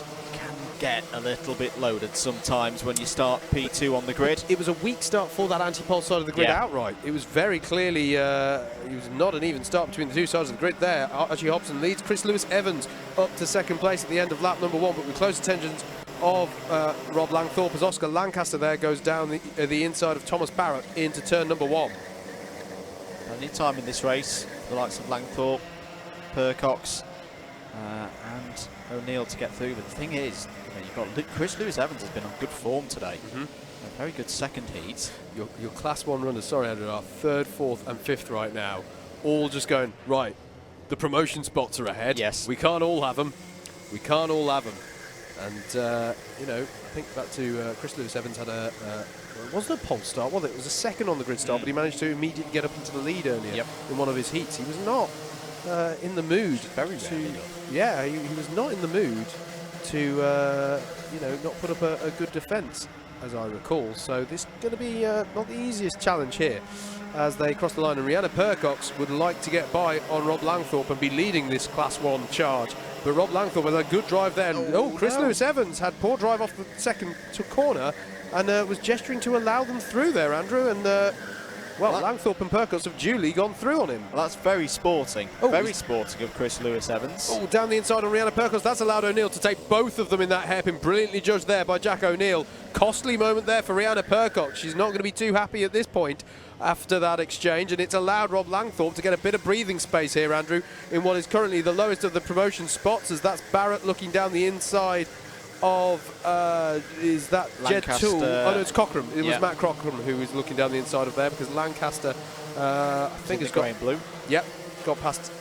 Get a little bit loaded sometimes when you start P2 on the grid. It was a weak start for that anti-pole side of the grid outright. It was very clearly, it was not an even start between the two sides of the grid there. Archie Hobson leads Chris Lewis Evans up to second place at the end of lap number 1, but with close attentions of Rob Langthorpe, as Oscar Lancaster there goes down the inside of Thomas Barrett into turn number 1. Plenty of time in this race, the likes of Langthorpe, Percox, and O'Neill to get through. But the thing is, you've got Chris Lewis Evans has been on good form today. A very good second heat. Your Class 1 runners, sorry Andrew, are 3rd, 4th and 5th right now. All just going, right, the promotion spots are ahead. Yes. We can't all have them. We can't all have them. And, I think back to Chris Lewis Evans had a it wasn't a pole start, was it? It was a second on the grid start, but he managed to immediately get up into the lead earlier in one of his heats. He was not in the mood. Very rarely done. Yeah, he was not in the mood to, you know, not put up a good defence, as I recall. So this is going to be not the easiest challenge here as they cross the line. And Rihanna Percox would like to get by on Rob Langthorpe and be leading this Class 1 charge. But Rob Langthorpe with a good drive there. Chris Lewis-Evans had poor drive off the second corner and was gesturing to allow them through there, Andrew. And, well, Langthorpe and Percox have duly gone through on him. Well, that's very sporting. Very sporting of Chris Lewis-Evans. Oh, down the inside on Rihanna Percox. That's allowed O'Neill to take both of them in that hairpin. Brilliantly judged there by Jack O'Neill. Costly moment there for Rihanna Percox. She's not going to be too happy at this point after that exchange, and it's allowed Rob Langthorpe to get a bit of breathing space here, Andrew, in what is currently the lowest of the promotion spots, as that's Barrett looking down the inside of, is that Jed Toole? Oh no, it's Cockram. It was Matt Cockram who was looking down the inside of there, because Lancaster, I think, has got... grey and blue. Yep, got past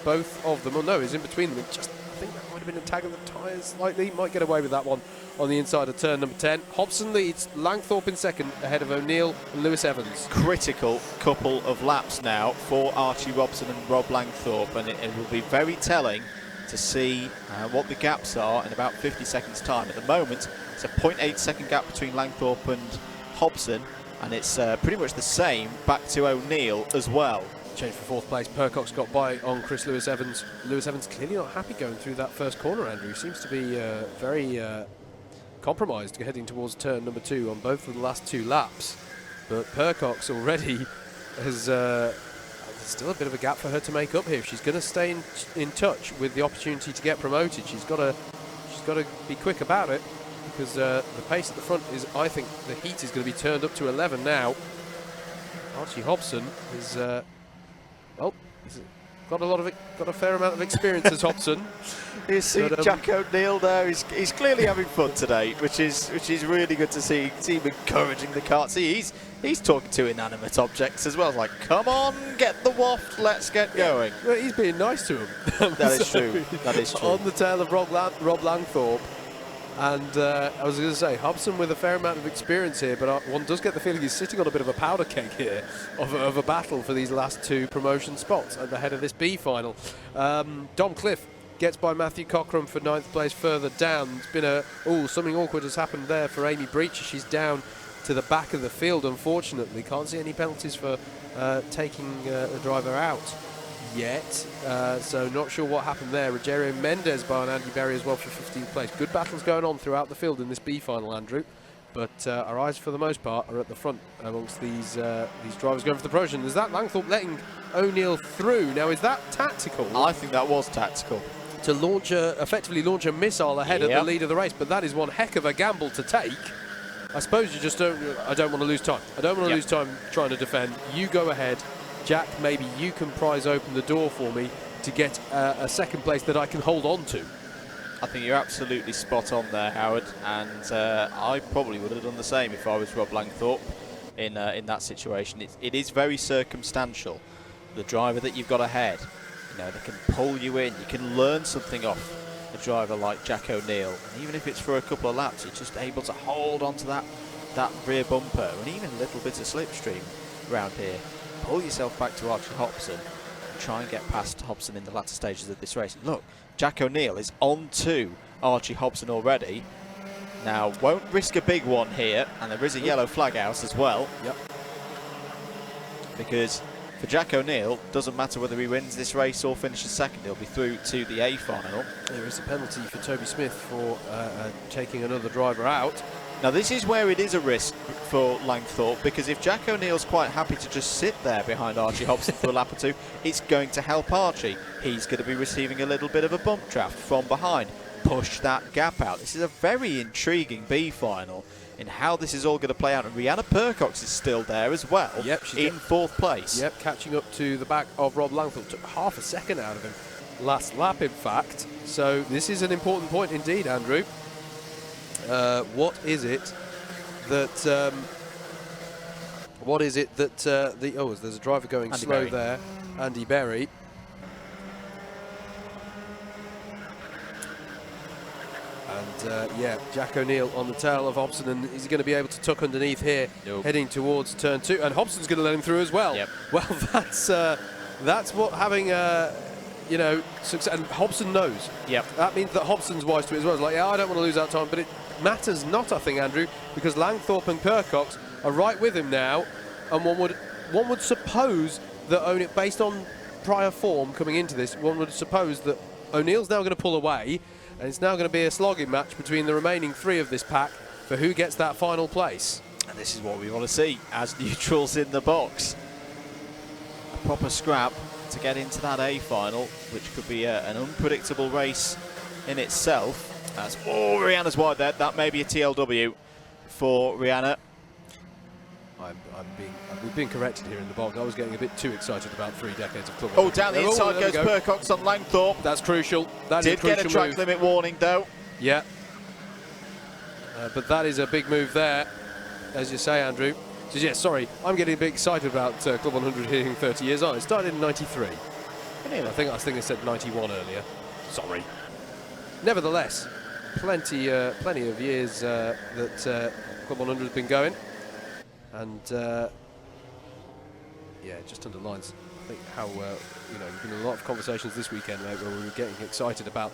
both of them. Oh no, he's in between them. I think that might have been a tag of the tyres slightly. Might get away with that one on the inside of turn number 10. Hobson leads, Langthorpe in second, ahead of O'Neill and Lewis-Evans. Critical couple of laps now for Archie Robson and Rob Langthorpe, and it will be very telling to see what the gaps are in about 50 seconds time. At the moment, it's a 0.8 second gap between Langthorpe and Hobson, and it's pretty much the same back to O'Neill as well. Change for fourth place. Percox got by on Chris Lewis-Evans. Lewis-Evans clearly not happy going through that first corner, Andrew. He seems to be very compromised heading towards turn number 2 on both of the last 2 laps. But Percox already has still a bit of a gap for her to make up here. If she's going to stay in touch with the opportunity to get promoted, she's got to be quick about it, because the pace at the front is, I think, the heat is going to be turned up to 11 now. Archie Hobson is he's got a fair amount of experience as Hobson. You see Jack O'Neill there. He's clearly having fun today, which is really good to see. See him encouraging the kart. See, he's talking to inanimate objects as well. It's like, come on, get the waft, let's get going. Well, he's being nice to him. That is true. That is true. On the tail of Rob Langthorpe. And I was going to say, Hobson with a fair amount of experience here, but one does get the feeling he's sitting on a bit of a powder keg here of a battle for these last 2 promotion spots at the head of this B final. Dom Cliff gets by Matthew Cockram for 9th place further down. It's been something awkward has happened there for Amy Breacher. She's down to the back of the field, unfortunately. Can't see any penalties for taking the driver out yet, so not sure what happened there. Rogerio Mendez by on Andy Berry as well for 15th place. Good battles going on throughout the field in this B final, Andrew, but our eyes for the most part are at the front amongst these drivers going for the promotion. Is that Langthorpe letting O'Neill through? Now, is that tactical? I think that was tactical. To effectively launch a missile ahead at the lead of the race, but that is one heck of a gamble to take. I suppose you just I don't want to lose time. I don't want to lose time trying to defend. You go ahead. Jack, maybe you can prise open the door for me to get a second place that I can hold on to. I think you're absolutely spot on there, Howard, and I probably would have done the same if I was Rob Langthorpe in that situation. It is very circumstantial. The driver that you've got ahead, you know, they can pull you in. You can learn something off a driver like Jack O'Neill, and even if it's for a couple of laps, you're just able to hold on to that rear bumper and even a little bit of slipstream around here. Pull yourself back to Archie Hobson and try and get past Hobson in the latter stages of this race. Look, Jack O'Neill is on to Archie Hobson already. Now, won't risk a big one here, and there is a yellow flag out as well. Yep. Because for Jack O'Neill, doesn't matter whether he wins this race or finishes second, he'll be through to the A final. There is a penalty for Toby Smith for taking another driver out. Now this is where it is a risk for Langthorpe, because if Jack O'Neill's quite happy to just sit there behind Archie Hobson for a lap or 2, it's going to help Archie. He's going to be receiving a little bit of a bump draft from behind. Push that gap out. This is a very intriguing B final in how this is all going to play out. And Rihanna Percox is still there as well, in 4th place. Yep, catching up to the back of Rob Langthorpe. Took half a second out of him last lap, in fact. So this is an important point indeed, Andrew. What is it that there's a driver going Andy slow Berry. there, Andy Berry. And yeah, Jack O'Neill on the tail of Hobson, and is he going to be able to tuck underneath here, Nope. heading towards turn 2? And Hobson's going to let him through as well. Yep. Well, that's what having you know, success. And Hobson knows. Yep. That means that Hobson's wise to it as well. It's like, yeah, I don't want to lose that time, but it matters not, I think, Andrew, because Langthorpe and Percox are right with him now, and one would suppose that based on prior form coming into this, one would suppose that O'Neill's now going to pull away, and it's now going to be a slogging match between the remaining 3 of this pack for who gets that final place. And this is what we want to see as neutrals in the box. A proper scrap to get into that A final, which could be an unpredictable race in itself. Rihanna's wide there. That may be a TLW for Rihanna. We've been corrected here in the box. I was getting a bit too excited about 3 decades of club. Oh, down the inside there goes Percox on Langthorpe. That's crucial. That is a Did get a crucial track move. limit warning though. Yeah. But that is a big move there, as you say, Andrew. So, yeah, sorry, I'm getting a bit excited about Club 100 hitting 30 years on. It started in 93. I think I said 91 earlier. Sorry. Nevertheless, plenty of years that Club 100 has been going. And yeah, it just underlines, I think, how you know, there's been a lot of conversations this weekend, mate, where we were getting excited about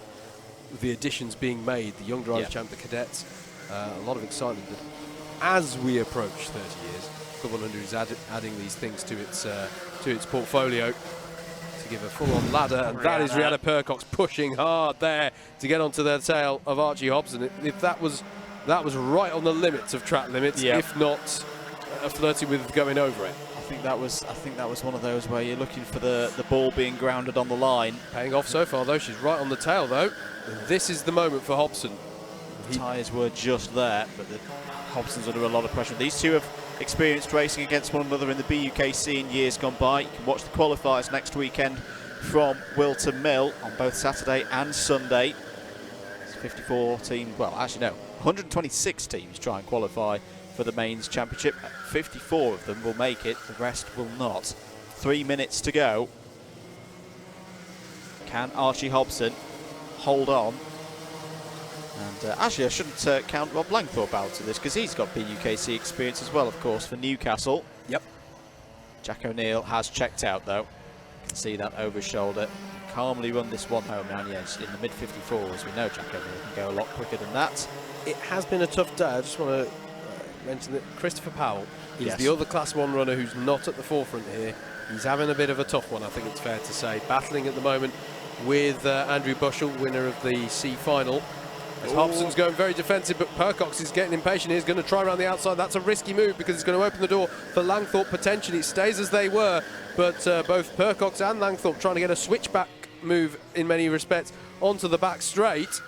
the additions being made, the young drivers champ, the cadets, a lot of excitement that as we approach 30 years, Club 100 is adding these things to its portfolio to give a full-on ladder, and that is Rihanna Percox pushing hard there to get onto the tail of Archie Hobson. If that was right on the limits of track limits, if not flirting with going over it. I think that was one of those where you're looking for the ball being grounded on the line. Paying off so far though. She's right on the tail though. And this is the moment for Hobson. Tyres were just there, but Hobson's under a lot of pressure. These two have experienced racing against one another in the BUKC in years gone by. You can watch the qualifiers next weekend from Wilton Mill on both Saturday and Sunday. It's 54 teams, well actually no, 126 teams try and qualify for the mains championship. 54 of them will make it, the rest will not. 3 minutes to go. Can Archie Hobson hold on? And actually I shouldn't count Rob Langthorpe out of this, because he's got BUKC experience as well, of course, for Newcastle. Yep. Jack O'Neill has checked out though. You can see that over his shoulder. Calmly run this one home now. Yes, in the mid 54s, we know Jack O'Neill can go a lot quicker than that. It has been a tough day. I just want to mention that Christopher Powell is the other Class 1 runner who's not at the forefront here. He's having a bit of a tough one, I think it's fair to say. Battling at the moment with Andrew Bushell, winner of the C final. As Hobson's going very defensive, but Percox is getting impatient. He's going to try around the outside. That's a risky move because it's going to open the door for Langthorpe potentially. It stays as they were, but both Percox and Langthorpe trying to get a switchback move in many respects onto the back straight.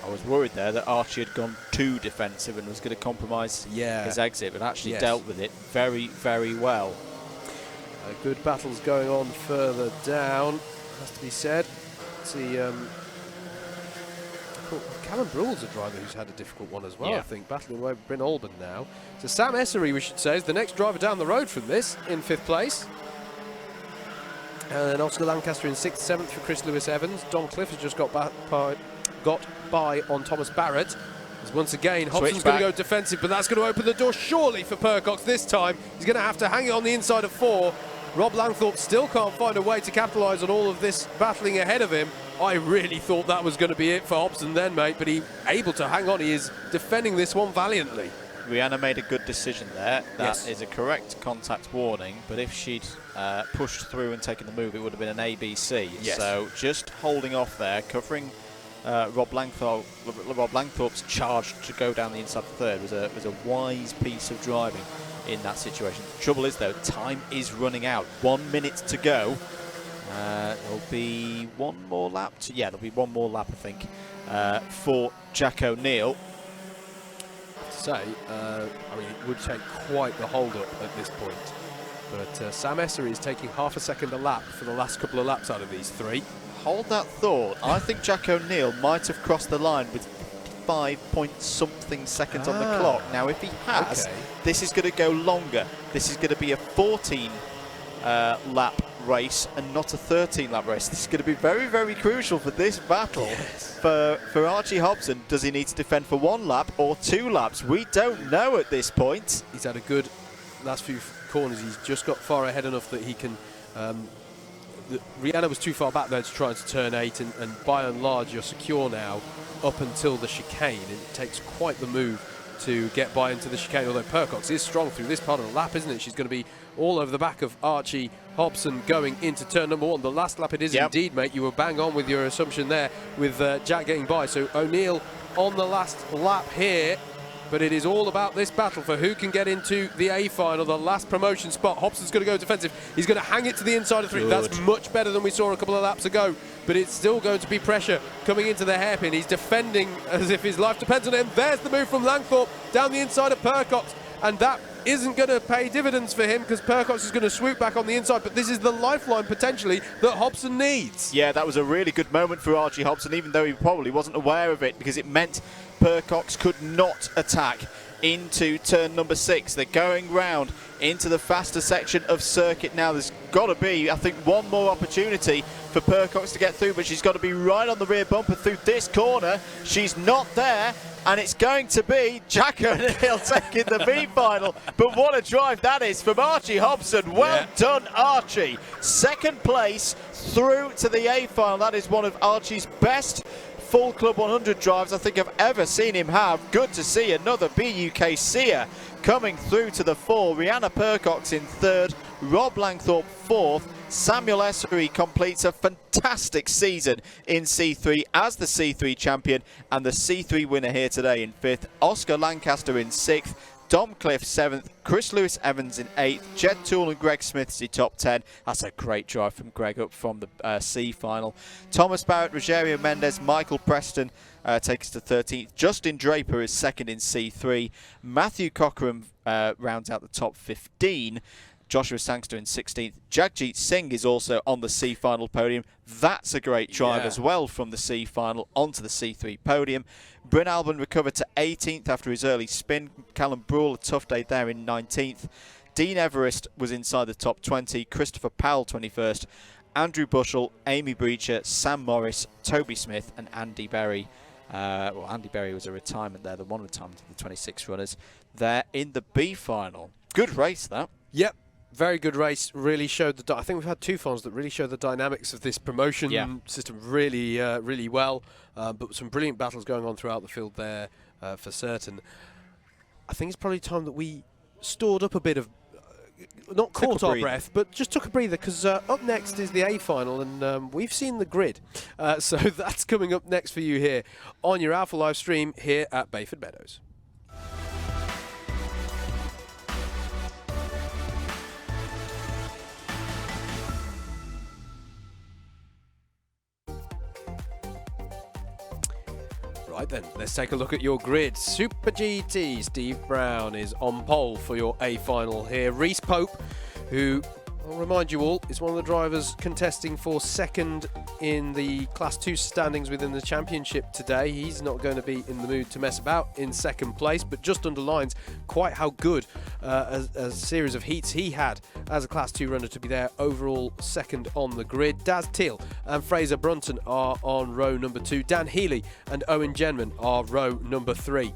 I was worried there that Archie had gone too defensive and was going to compromise his exit, but actually dealt with it very, very well. Good battles going on further down, has to be said. Let's see, Callum Brule's a driver who's had a difficult one as well, I think, battling away with Bryn Alban now. So Sam Essery, we should say, is the next driver down the road from this, in 5th place. And then Oscar Lancaster in 6th, 7th for Chris Lewis-Evans. Don Cliff has just got by on Thomas Barrett. As once again, Hobson's going to go defensive, but that's going to open the door surely for Percox this time. He's going to have to hang it on the inside of 4. Rob Langthorpe still can't find a way to capitalise on all of this battling ahead of him. I really thought that was going to be it for Hobson then, mate, but he's able to hang on. He is defending this one valiantly. Rihanna made a good decision there. That is a correct contact warning, but if she'd pushed through and taken the move, it would have been an ABC. So just holding off there, covering Rob Langthorpe's charge to go down the inside of 3rd was a wise piece of driving in that situation. The trouble is, though, time is running out. 1 minute to go. There'll be one more lap. There'll be one more lap, I think, for Jack O'Neill. To say, I mean, it would take quite the hold-up at this point. But Sam Essery is taking half a second a lap for the last couple of laps out of these 3. Hold that thought. I think Jack O'Neill might have crossed the line with 5-point-something seconds on the clock. Now, if he has, this is going to go longer. This is going to be a 14 lap race and not a 13-lap race. This is going to be very, very crucial for this battle. For Archie Hobson. Does he need to defend for 1 lap or 2 laps? We don't know at this point. He's had a good last few corners. He's just got far ahead enough that he can... Rihanna was too far back there to try to turn 8, and by and large you're secure now up until the chicane. It takes quite the move to get by into the chicane, although Percox is strong through this part of the lap, isn't it? She's going to be all over the back of Archie Hobson going into turn number 1. The last lap it is indeed, mate. You were bang on with your assumption there with Jack getting by. So O'Neill on the last lap here. But it is all about this battle for who can get into the A final, the last promotion spot. Hobson's going to go defensive. He's going to hang it to the inside of 3. Good. That's much better than we saw a couple of laps ago. But it's still going to be pressure coming into the hairpin. He's defending as if his life depends on him. There's the move from Langthorpe down the inside of Percox. And that isn't going to pay dividends for him because Percox is going to swoop back on the inside. But this is the lifeline potentially that Hobson needs. Yeah, that was a really good moment for Archie Hobson, even though he probably wasn't aware of it, because it meant Percox could not attack into turn number 6. They're going round into the faster section of circuit now. There's got to be, I think, one more opportunity for Percox to get through, but she's got to be right on the rear bumper through this corner. She's not there, and it's going to be Jack O'Neill taking the B final. But what a drive that is from Archie Hobson. Well done, Archie. Second place through to the A final. That is one of Archie's best full Club 100 drives I think I've ever seen him have. Good to see another BUKCer coming through to the 4. Rihanna Percox in 3rd, Rob Langthorpe 4th. Samuel Essery completes a fantastic season in C3 as the C3 champion and the C3 winner here today in 5th. Oscar Lancaster in 6th. Dom Cliff 7th, Chris Lewis Evans in 8th, Jed Toole and Greg Smith's top 10. That's a great drive from Greg up from the C final. Thomas Barrett, Rogerio Mendez, Michael Preston take us to 13th. Justin Draper is 2nd in C3. Matthew Cochran rounds out the top 15. Joshua Sangster in 16th. Jagjit Singh is also on the C final podium. That's a great drive as well from the C final onto the C3 podium. Bryn Albon recovered to 18th after his early spin. Callum Brule, a tough day there in 19th. Dean Everest was inside the top 20. Christopher Powell 21st. Andrew Bushell, Amy Breacher, Sam Morris, Toby Smith and Andy Berry. Well, Andy Berry was a retirement there, the one retirement of the 26 runners. There in the B final. Good race that. Yep. Very good race, really showed I think we've had 2 finals that really show the dynamics of this promotion system really, really well. But some brilliant battles going on throughout the field there for certain. I think it's probably time that we stored up a bit of, not caught our breath, but just took a breather, because up next is the A final, and we've seen the grid. So that's coming up next for you here on your Alpha live stream here at Bayford Meadows. Right then, let's take a look at your grid. Super GT, Steve Brown is on pole for your A final here. Reese Pope, who, I'll remind you all, is one of the drivers contesting for 2nd in the Class 2 standings within the championship today. He's not going to be in the mood to mess about in 2nd place, but just underlines quite how good a series of heats he had as a Class 2 runner to be there overall 2nd on the grid. Daz Teal and Fraser Brunton are on row number 2. Dan Healy and Owen Genman are row number 3.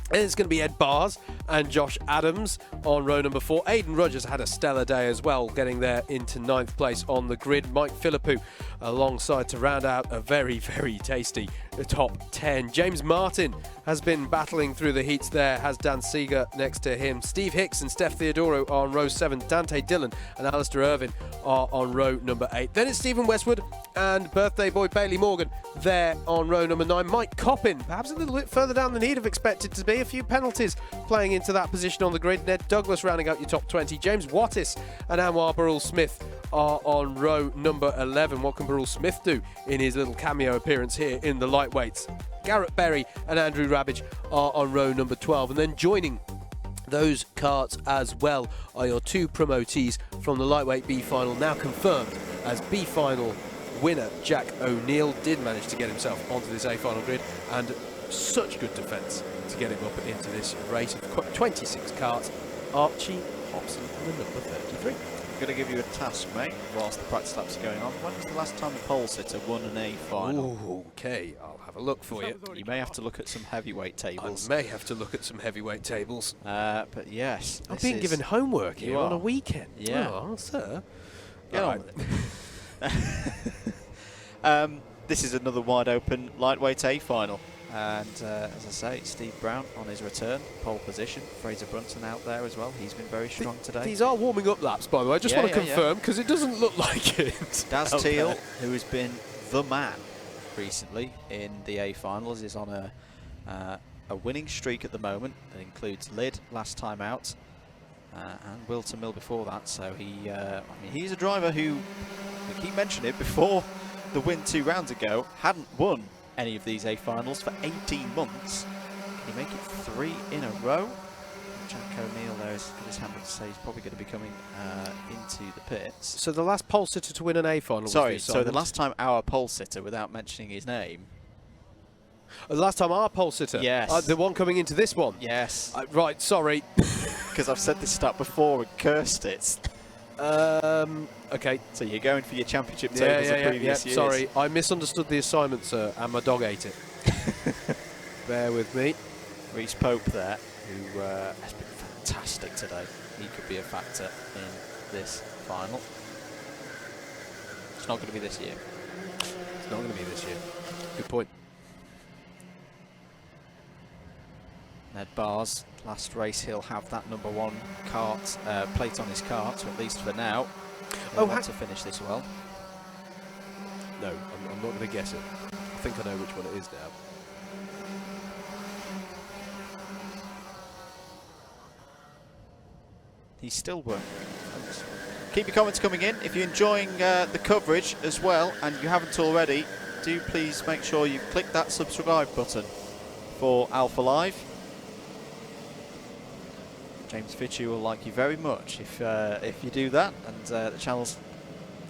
And it's going to be Ed Bars and Josh Adams on row number 4. Aidan Rogers had a stellar day as well, getting there into 9th place on the grid. Mike Philippou alongside to round out a very, very tasty top 10. James Martin has been battling through the heats there, has Dan Seeger next to him. Steve Hicks and Steph Theodoro are on row 7. Dante Dillon and Alistair Irvin are on row number 8. Then it's Stephen Westwood and birthday boy Bailey Morgan there on row number 9. Mike Coppin, perhaps a little bit further down than he'd have expected to be. A few penalties playing into that position on the grid. Ned Douglas rounding out your top 20. James Wattis and Anwar Burrell Smith are on row number 11. What can Burrell Smith do in his little cameo appearance here in the lightweights? Garrett Berry and Andrew Rabbage are on row number 12. And then joining those carts as well are your 2 promotees from the lightweight B final, now confirmed as B final winner. Jack O'Neill did manage to get himself onto this A final grid, and such good defence to get him up into this race of 26 carts. Archie Hobson, the number 33. I'm going to give you a task, mate, whilst the practice laps are going on. When was the last time a pole sitter won an A final? Ooh, okay, I'll have a look for you. You may have to look at some heavyweight tables. I may have to look at some heavyweight tables. But yes, I'm being given homework here on a weekend. Yeah. Oh, sir. Get on with it. This is another wide open lightweight A final. And as I say, Steve Brown on his return, pole position. Fraser Brunson out there as well. He's been very strong today. These are warming up laps, by the way. I just want to confirm, because it doesn't look like it. Daz Teal, who has been the man recently in the A finals, is on a winning streak at the moment. That includes Lyd last time out, and Wilton Mill before that. So he, I mean, he's a driver who, we keep mentioning it, before the win 2 rounds ago, hadn't won any of these A finals for 18 months. Can he make it 3 in a row? Jack O'Neill there is got his hand up to say he's probably going to be coming into the pits. So the last pole sitter to win an A final. Sorry, so the last time our pole sitter, without mentioning his name. The last time our pole sitter. Yes. The one coming into this one. Yes. Right. Sorry. Because I've said this stat before and cursed it. Okay. So you're going for your championship tables of previous years. Sorry, I misunderstood the assignment, sir, and my dog ate it. Bear with me. Reece Pope there, who has been fantastic today. He could be a factor in this final. It's not going to be this year. It's not going to be this year. Good point. Ned Bars, last race he'll have that #1 kart plate on his kart, so at least for now. He'll want to finish this well. No, I'm not going to guess it. I think I know which one it is now. He's still working. Keep your comments coming in. If you're enjoying the coverage as well, and you haven't already, do please make sure you click that subscribe button for Alpha Live. James Fitchu will like you very much if you do that, and the channel's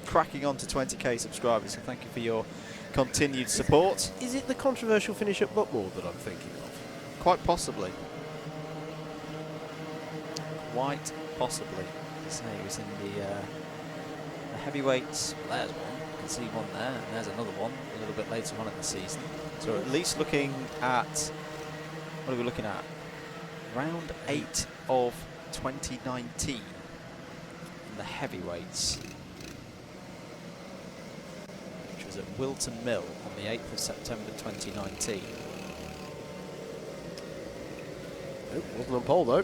cracking on to 20k subscribers, so thank you for your continued support. Is it the controversial finish at Buckmore that I'm thinking of? Quite possibly. Quite possibly. As I say, he was in the heavyweights. Well, there's one. You can see one there, and there's another one a little bit later on in the season. So at least looking at, what are we looking at? Round 8 of 2019 in the heavyweights, which was at Wilton Mill on the 8th of September 2019. Nope, wasn't on pole though.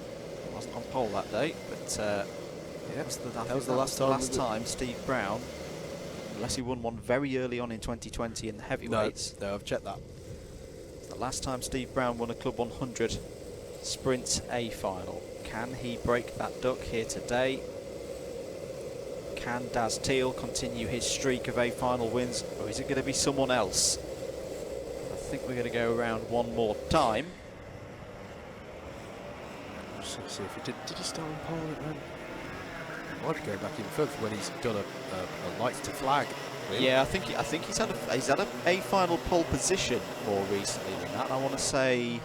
Wasn't on pole that day, but Yeah, that was the last time Steve Brown, unless he won one very early on in 2020 in the heavyweights. No, I've checked that. The last time Steve Brown won a Club 100 Sprints A final. Can he break that duck here today? Can Daz Teal continue his streak of A final wins, or is it going to be someone else? I think we're going to go around one more time. Just going to see if he did he start on pole at then? Might go back even further when he's done a light to flag. Yeah, I think he's had a final pole position more recently than that. I want to say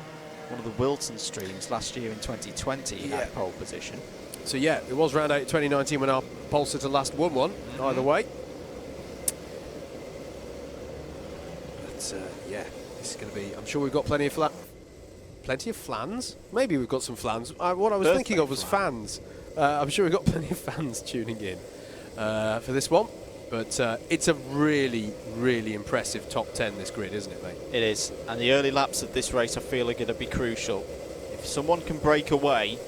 one of the Wilton streams last year in 2020 he had pole position. So yeah, it was round 8 2019 when our pole sitter last won one. Either way. But yeah, this is going to be. I'm sure we've got plenty of flans. Maybe we've got some flans. What I was thinking of was fans. I'm sure we've got plenty of fans tuning in for this one. But it's a really, really impressive top 10, this grid, isn't it, mate? It is. And the early laps of this race, I feel, are going to be crucial. If someone can break away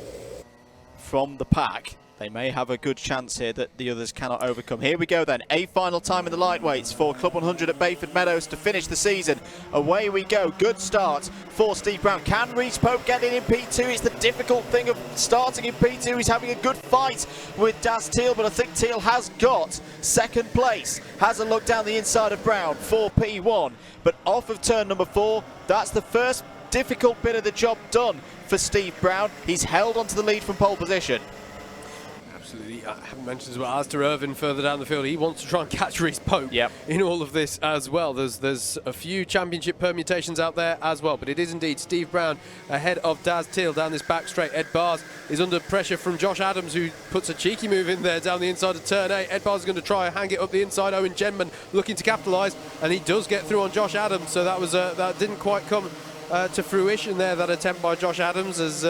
from the pack, they may have a good chance here that the others cannot overcome. Here we go then. A final time in the lightweights for Club 100 at Bayford Meadows to finish the season. Away we go. Good start for Steve Brown. Can Reece Pope get in P2? It's the difficult thing of starting in P2. He's having a good fight with Daz Teal, but I think Teal has got second place. Has a look down the inside of Brown for P1. But off of turn number 4, that's the first difficult bit of the job done for Steve Brown. He's held onto the lead from pole position. Absolutely. I haven't mentioned as well, as to Irvin further down the field, he wants to try and catch Reese Pope in all of this as well. There's a few championship permutations out there as well, but it is indeed Steve Brown ahead of Daz Teal down this back straight. Ed Bars is under pressure from Josh Adams, who puts a cheeky move in there down the inside of turn 8. Ed Bars is going to try and hang it up the inside. Owen Genman looking to capitalise, and he does get through on Josh Adams, so that was that didn't quite come to fruition there, that attempt by Josh Adams, as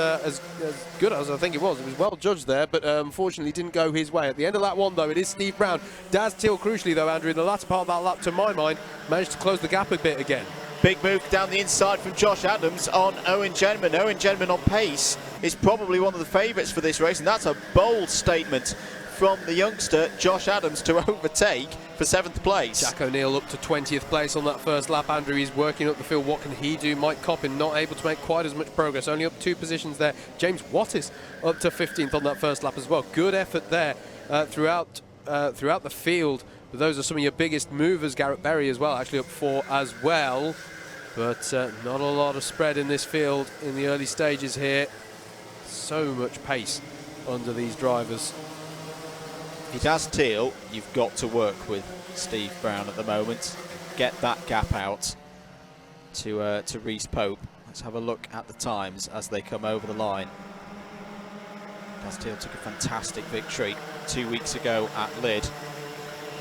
good as I think it was. It was well judged there, but unfortunately didn't go his way. At the end of that one, though, it is Steve Brown. Daz Teal, crucially, though, Andrew, in the latter part of that lap, to my mind, managed to close the gap a bit again. Big move down the inside from Josh Adams on Owen Genman. Owen Genman on pace is probably one of the favourites for this race, and that's a bold statement from the youngster Josh Adams to overtake for 7th place. Jack O'Neill up to 20th place on that first lap. Andrew, he's working up the field. What can he do? Mike Coppin not able to make quite as much progress, only up 2 positions there. James Wattis up to 15th on that first lap as well. Good effort there throughout the field. But those are some of your biggest movers. Garrett Berry as well, actually up 4 as well. But not a lot of spread in this field in the early stages here. So much pace under these drivers. Daz Teal, you've got to work with Steve Brown at the moment. Get that gap out to Reese Pope. Let's have a look at the times as they come over the line. Daz Teal took a fantastic victory 2 weeks ago at Lydd.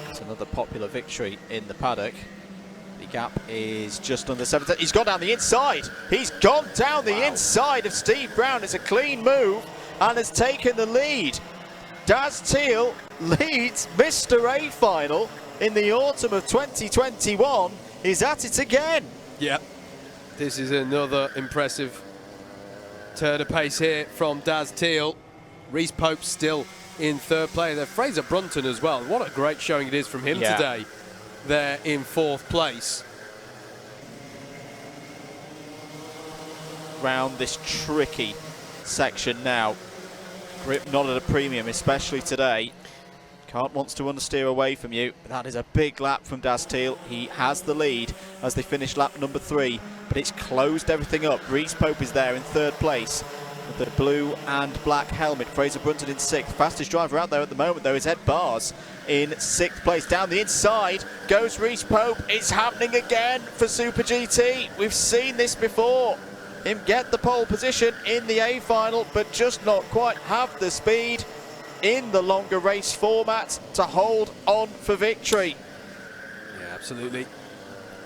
It's another popular victory in the paddock. The gap is just under 7. He's gone down the inside. He's gone down the inside of Steve Brown. It's a clean move and has taken the lead. Daz Teal leads Mr. A final in the autumn of 2021. He's at it again. Yeah, this is another impressive turn of pace here from Daz Teal. Reese Pope still in 3rd place there. Fraser Brunton as well. What a great showing it is from him today. There in 4th place. Round this tricky section now. Grip not at a premium, especially today. Kart wants to understeer away from you, but that is a big lap from Daz Teal. He has the lead as they finish lap number 3, but it's closed everything up. Reese Pope is there in 3rd place with the blue and black helmet. Fraser Brunton in 6th. Fastest driver out there at the moment, though, is Ed Bars in 6th place. Down the inside goes Reese Pope. It's happening again for Super GT. We've seen this before. Him get the pole position in the A final, but just not quite have the speed in the longer race format to hold on for victory. Yeah, absolutely.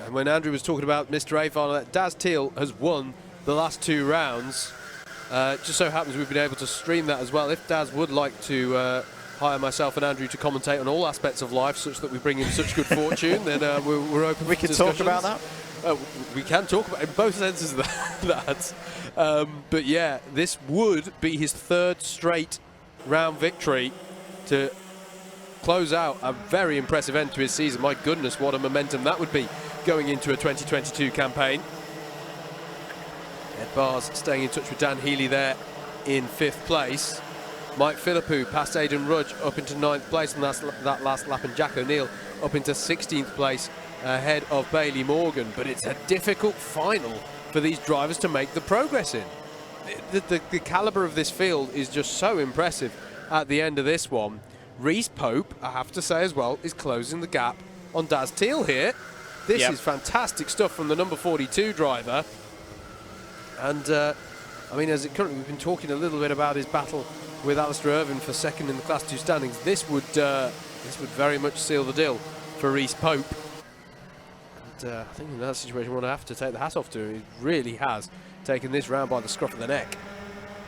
And when Andrew was talking about Mr. A final, Daz Teal has won the last 2 rounds. Just so happens we've been able to stream that as well. If Daz would like to hire myself and Andrew to commentate on all aspects of life, such that we bring him such good fortune, then we're open. We can talk about that. We can talk about it in both senses of that. But yeah, this would be his 3rd straight round victory to close out a very impressive end to his season. My goodness, what a momentum that would be going into a 2022 campaign. Ed Bars staying in touch with Dan Healy there in 5th place. Mike Philippou past Aidan Rudge up into 9th place on that last lap, and Jack O'Neill up into 16th place ahead of Bailey Morgan. But it's a difficult final for these drivers to make the progress in. The calibre of this field is just so impressive at the end of this one. Reese Pope, I have to say as well, is closing the gap on Daz Teal here. This is fantastic stuff from the number 42 driver. And I mean, as it currently, we've been talking a little bit about his battle with Alistair Irvin for 2nd in the Class 2 standings. This would very much seal the deal for Reese Pope. And I think in that situation, we're going to have to take the hat off to him. He really has taken this round by the scruff of the neck.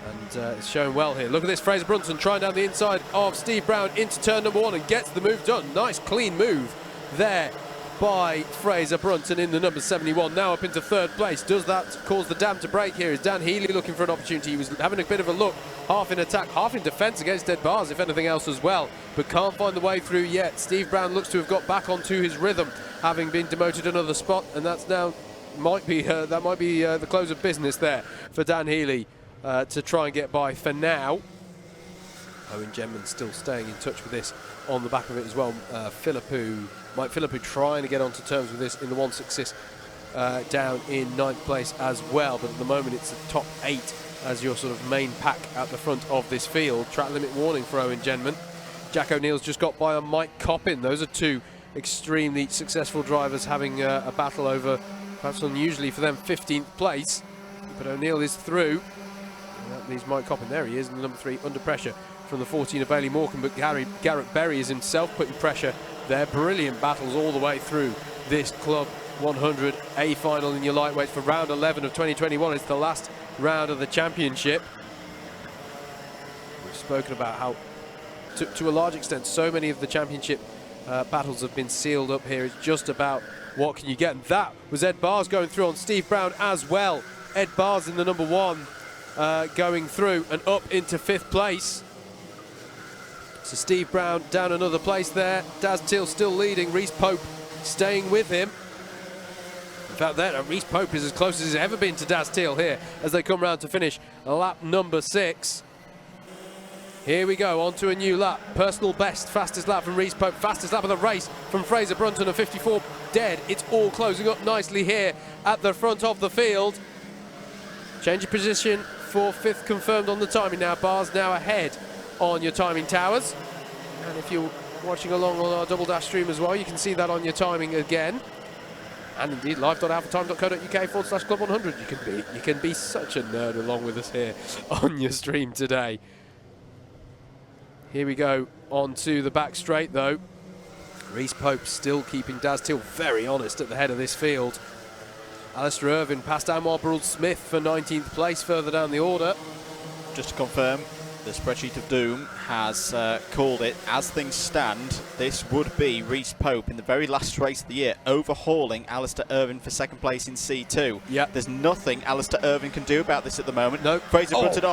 And it's showing well here. Look at this, Fraser Brunton trying down the inside of Steve Brown into turn number 1 and gets the move done. Nice clean move there by Fraser Brunton in the number 71, now up into 3rd place. Does that cause the dam to break here? Is Dan Healy looking for an opportunity? He was having a bit of a look, half in attack, half in defence against Ed Bars, if anything else as well, but can't find the way through yet. Steve Brown looks to have got back onto his rhythm, having been demoted another spot, and that's now might be the close of business there for Dan Healy to try and get by for now. Owen Genman still staying in touch with this on the back of it as well. Mike Philippou trying to get onto terms with this in the 166 down in 9th place as well. But at the moment, it's the top 8 as your sort of main pack at the front of this field. Track limit warning for Owen Genman. Jack O'Neill's just got by on Mike Coppin. Those are two extremely successful drivers having a battle over, perhaps unusually for them, 15th place. But O'Neill is through. And that leaves Mike Coppin. There he is in the number 3, under pressure from the 14 of Bailey Morecambe. But Garrett Berry is himself putting pressure. They're brilliant battles all the way through this Club 100 A final in your lightweights for round 11 of 2021. It's the last round of the championship. We've spoken about how, to a large extent, so many of the championship battles have been sealed up here. It's just about what can you get. And that was Ed Bars going through on Steve Brown as well. Ed Bars in the number 1 going through and up into 5th place. So Steve Brown down another place there. Daz Teal still leading. Reese Pope staying with him. In fact, there, Reese Pope is as close as he's ever been to Daz Teal here as they come round to finish lap number 6. Here we go, on to a new lap. Personal best, fastest lap from Reese Pope. Fastest lap of the race from Fraser Brunton, a 54 dead. It's all closing up nicely here at the front of the field. Change of position for 5th confirmed on the timing now. Bars now ahead on your timing towers. And if you're watching along on our Double Dash stream as well, you can see that on your timing again. And indeed, live.alphatime.co.uk/club100. You can be such a nerd along with us here on your stream today. Here we go, on to the back straight though. Reese Pope still keeping Daz Teal very honest at the head of this field. Alistair Irvine past Anwar Burrell-Smith for 19th place further down the order. Just to confirm, the spreadsheet of doom has called it. As things stand, this would be Reese Pope in the very last race of the year, overhauling Alistair Irvine for 2nd place in C2. Yep. There's nothing Alistair Irvine can do about this at the moment. No. Fraser Brunton,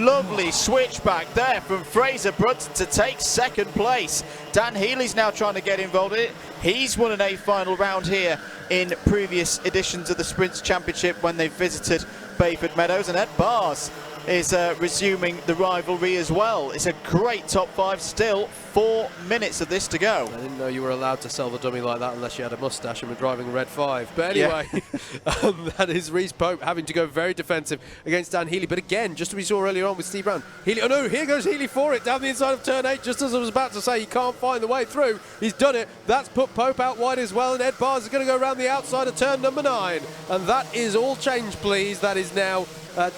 lovely switchback there from Fraser Brunton to take 2nd place. Dan Healy's now trying to get involved in it. He's won an A final round here in previous editions of the Sprints Championship when they visited Bayford Meadows, and Ed Bars is resuming the rivalry as well. It's a great top 5 still. 4 minutes of this to go. I didn't know you were allowed to sell the dummy like that unless you had a moustache and were driving a red 5. But anyway, yeah. That is Reese Pope having to go very defensive against Dan Healy. But again, just as we saw earlier on with Steve Brown, Healy, oh no, here goes Healy for it down the inside of turn 8, just as I was about to say he can't find the way through. He's done it. That's put Pope out wide as well, and Ed Bars is going to go around the outside of turn number 9. And that is all change, please. That is now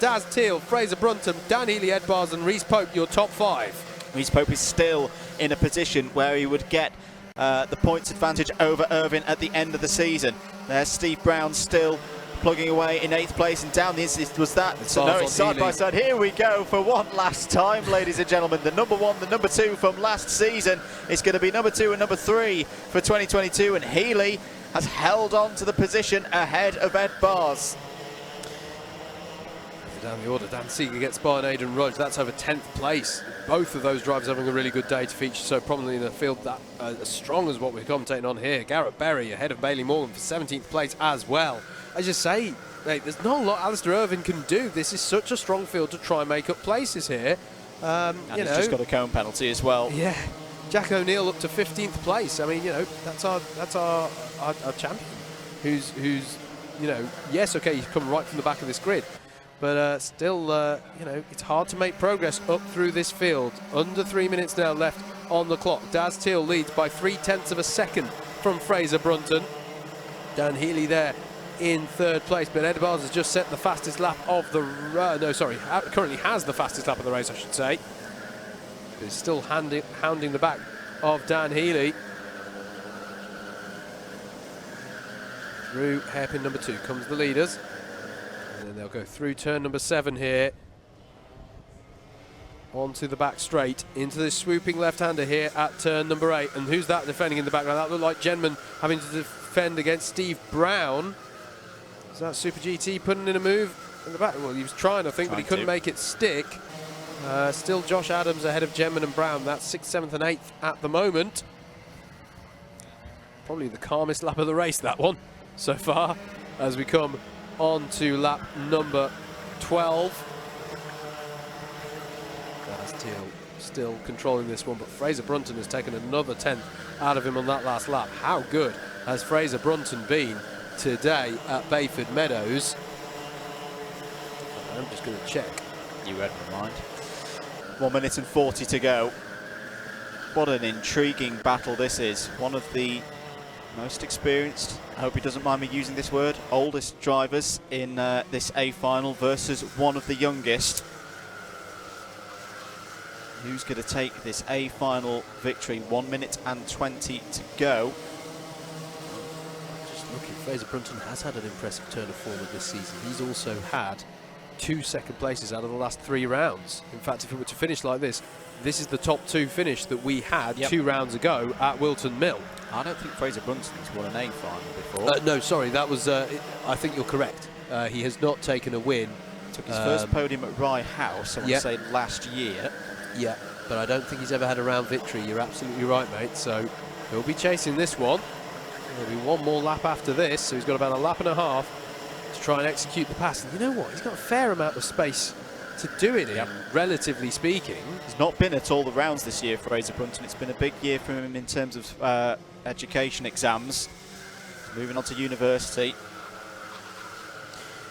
Daz Teal, Fraser Brunton, Dan Healy, Ed Bars and Reese Pope, your top 5. Reese Pope is still in a position where he would get the points advantage over Irvine at the end of the season. There's Steve Brown still plugging away in 8th place, and down the inside was that. So no, it's side by side. Here we go for one last time, ladies and gentlemen. The number 1, the number 2 from last season is going to be number 2 and number 3 for 2022, and Healy has held on to the position ahead of Ed Bars. Down the order, Dan Seeger gets by on Aidan Rudge. That's over 10th place. Both of those drivers having a really good day to feature so prominently in the field, that as strong as what we're commentating on here. Garrett Berry ahead of Bailey Morgan for 17th place as well. As you say, mate, there's not a lot Alistair Irvine can do. This is such a strong field to try and make up places here. And he's just got a cone penalty as well. Yeah, Jack O'Neill up to 15th place. I mean, that's our champion, who's yes, okay, he's come right from the back of this grid. But still, it's hard to make progress up through this field. Under 3 minutes now left on the clock. Daz Teal leads by 0.3 of a second from Fraser Brunton. Dan Healy there in 3rd place, but Ed Bars has just set the fastest lap of the... currently has the fastest lap of the race, I should say. He's still hounding the back of Dan Healy. Through hairpin number 2 comes the leaders. And then they'll go through turn number 7 here. Onto the back straight, into this swooping left-hander here at turn number 8. And who's that defending in the background? That looked like Genman having to defend against Steve Brown. Is that Super GT putting in a move in the back? Well, he was trying, I think, but he couldn't make it stick. Still Josh Adams ahead of Genman and Brown. That's 6th, 7th and 8th at the moment. Probably the calmest lap of the race, that one, so far, as we come on to lap number 12. Daz Teal still controlling this one, but Fraser Brunton has taken another 10th out of him on that last lap. How good has Fraser Brunton been today at Bayford Meadows. I'm just going to check. You read my mind. 1 minute and 40 to go. What an intriguing battle this is. One of the most experienced, I hope he doesn't mind me using this word, oldest drivers in this A final versus one of the youngest. Who's going to take this A final victory? 1 minute and 20 to go. Just looking, Fraser Brunton has had an impressive turn of form this season. He's also had 2 second places out of the last 3 rounds. In fact, if it were to finish like this is the top 2 finish that we had 2 rounds ago at Wilton Mill. I don't think Fraser Brunton's won an A final before. No, sorry, that was, I think you're correct. He has not taken a win. Took his first podium at Rye House, I want to say last year. Yeah, but I don't think he's ever had a round victory. You're absolutely right, mate. So he'll be chasing this one. There'll be one more lap after this, so he's got about a lap and a half to try and execute the pass. And you know what? He's got a fair amount of space to do it in, relatively speaking. He's not been at all the rounds this year, Fraser Brunton. It's been a big year for him in terms of education exams. Moving on to university.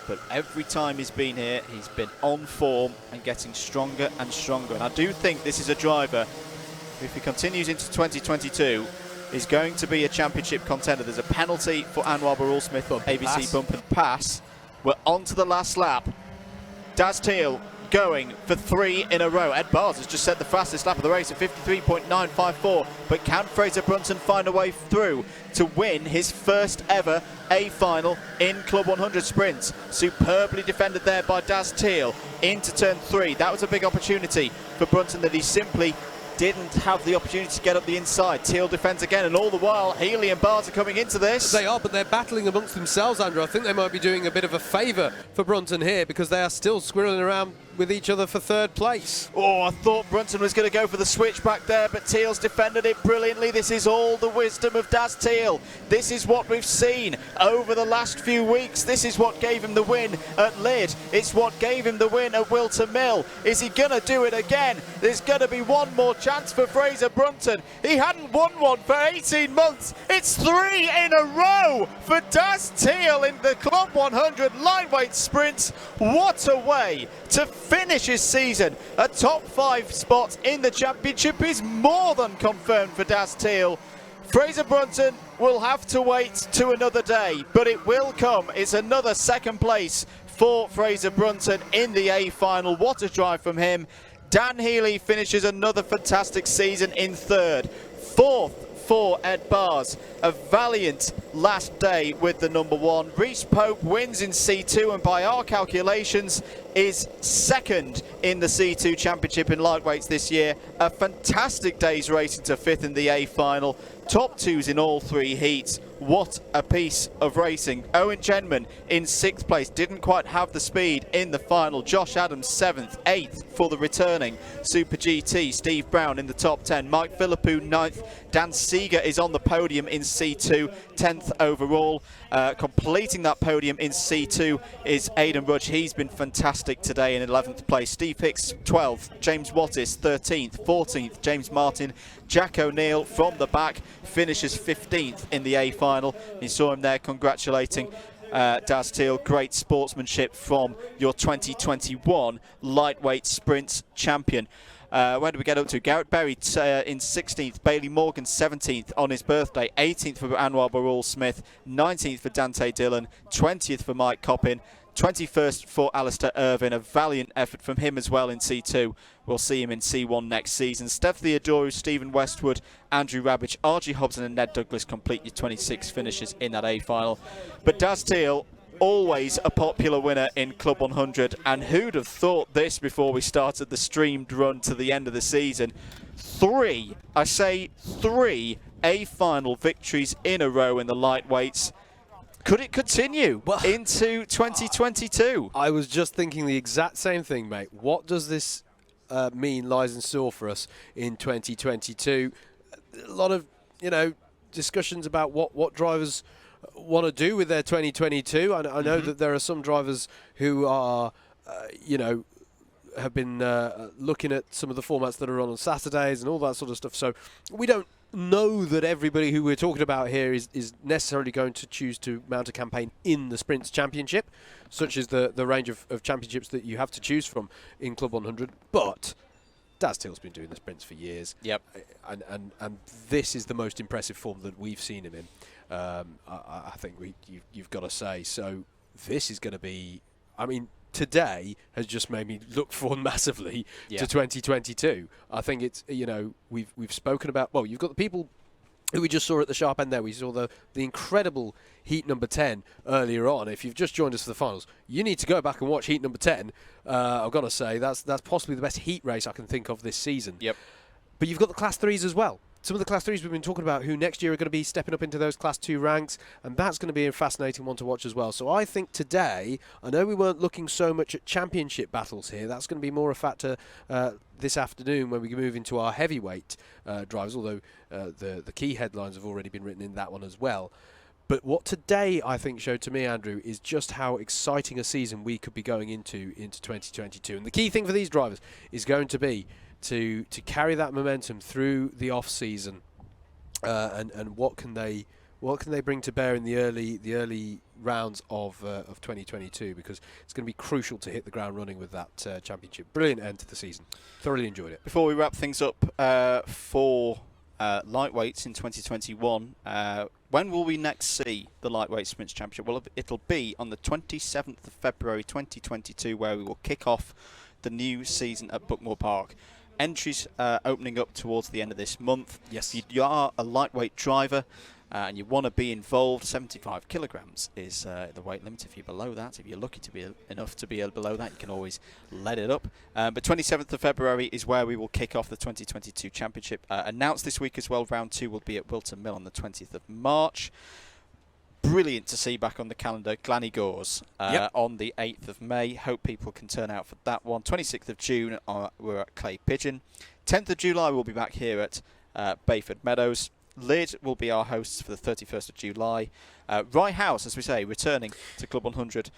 But every time he's been here, he's been on form and getting stronger and stronger. And I do think this is a driver, if he continues into 2022, is going to be a championship contender. There's a penalty for Anwar Barul-Smith on ABkC bump and pass. We're on to the last lap. Daz Teal going for 3 in a row. Ed Bars has just set the fastest lap of the race at 53.954. But can Fraser Brunton find a way through to win his first ever A final in Club 100 Sprints? Superbly defended there by Daz Teal into turn 3. That was a big opportunity for Brunton that he simply didn't have the opportunity to get up the inside. Teal defends again, and all the while Healy and Bars are coming into this. They are, but they're battling amongst themselves, Andrew. I think they might be doing a bit of a favour for Brunton here because they are still squirreling around with each other for 3rd place. Oh, I thought Brunton was going to go for the switch back there, but Teal's defended it brilliantly. This is all the wisdom of Daz Teal. This is what we've seen over the last few weeks. This is what gave him the win at Lydd. It's what gave him the win at Wilton Mill. Is he going to do it again? There's going to be one more chance for Fraser Brunton. He hadn't won one for 18 months. It's 3 in a row for Daz Teal in the Club 100 Lightweight Sprints. What a way to finish his season. A top 5 spot in the championship is more than confirmed for Daz Teal. Fraser Brunton will have to wait to another day, but it will come. It's another 2nd place for Fraser Brunton in the A final. What a drive from him. Dan Healy finishes another fantastic season in 3rd. 4th for Ed Bars. A valiant last day with the number 1. Reece Pope wins in C2 and by our calculations is 2nd in the C2 Championship in lightweights this year. A fantastic day's racing to 5th in the A final. Top 2s in all 3 heats. What a piece of racing. Owen Chenman in 6th place. Didn't quite have the speed in the final. Josh Adams 7th. 8th for the returning Super GT. Steve Brown in the top 10. Mike Philippou 9th. Dan Seeger is on the podium in C2. 10th overall. Completing that podium in C2 is Aidan Rudge. He's been fantastic today in 11th place. Steve Hicks 12th. James Wattis 13th. 14th. James Martin. Jack O'Neill from the back finishes 15th in the A final. You saw him there congratulating Daz Teal. Great sportsmanship from your 2021 Lightweight Sprints champion. Where do we get up to? Garrett Berry in 16th, Bailey Morgan 17th on his birthday, 18th for Anwar Barul-Smith, 19th for Dante Dillon, 20th for Mike Coppin, 21st for Alistair Irvin. A valiant effort from him as well in C2. We'll see him in C1 next season. Steph Theodorou, Stephen Westwood, Andrew Rabbich, RG Hobson and Ned Douglas complete your 26 finishes in that A final. But Daz Teal, always a popular winner in Club 100, and who'd have thought this before we started the streamed run to the end of the season? 3, I say 3 A final victories in a row in the lightweights. Could it continue into 2022? I was just thinking the exact same thing, mate. What does this mean lies in store for us in 2022? A lot of, discussions about what drivers want to do with their 2022. I know that there are some drivers who are, have been looking at some of the formats that are on Saturdays and all that sort of stuff. So we don't know that everybody who we're talking about here is necessarily going to choose to mount a campaign in the Sprints Championship, such as the range of championships that you have to choose from in Club 100. But Daz Till's been doing the Sprints for years. Yep. And this is the most impressive form that we've seen him in. I think you've got to say. So this is going to be, I mean, today has just made me look forward massively to 2022. I think it's, we've spoken about, well, you've got the people who we just saw at the sharp end there. We saw the incredible heat number 10 earlier on. If you've just joined us for the finals, you need to go back and watch heat number 10. I've got to say, that's possibly the best heat race I can think of this season. Yep. But you've got the Class 3s as well. Some of the Class 3s we've been talking about who next year are going to be stepping up into those Class 2 ranks, and that's going to be a fascinating one to watch as well. So I think today, I know we weren't looking so much at championship battles here. That's going to be more a factor this afternoon when we move into our heavyweight drivers, although the key headlines have already been written in that one as well. But what today I think showed to me, Andrew, is just how exciting a season we could be going into 2022. And the key thing for these drivers is going to be to carry that momentum through the off season, and what can they bring to bear in the early rounds of 2022, because it's going to be crucial to hit the ground running with that championship. Brilliant end to the season. Thoroughly enjoyed it. Before we wrap things up for lightweights in 2021, when will we next see the Lightweight Sprints Championship? Well, it'll be on the 27th of February 2022, where we will kick off the new season at Bookmoor Park. Entries opening up towards the end of this month. Yes. If you are a lightweight driver and you want to be involved, 75 kilograms is the weight limit. If you're below that, if you're lucky to be enough to be below that, you can always let it up. But 27th of February is where we will kick off the 2022 championship. Announced this week as well, round 2 will be at Wilton Mill on the 20th of March. Brilliant to see back on the calendar, Glannygores on the 8th of May. Hope people can turn out for that one. 26th of June, we're at Clay Pigeon. 10th of July, we'll be back here at Bayford Meadows. Lyd will be our hosts for the 31st of July. Rye House, as we say, returning to Club 100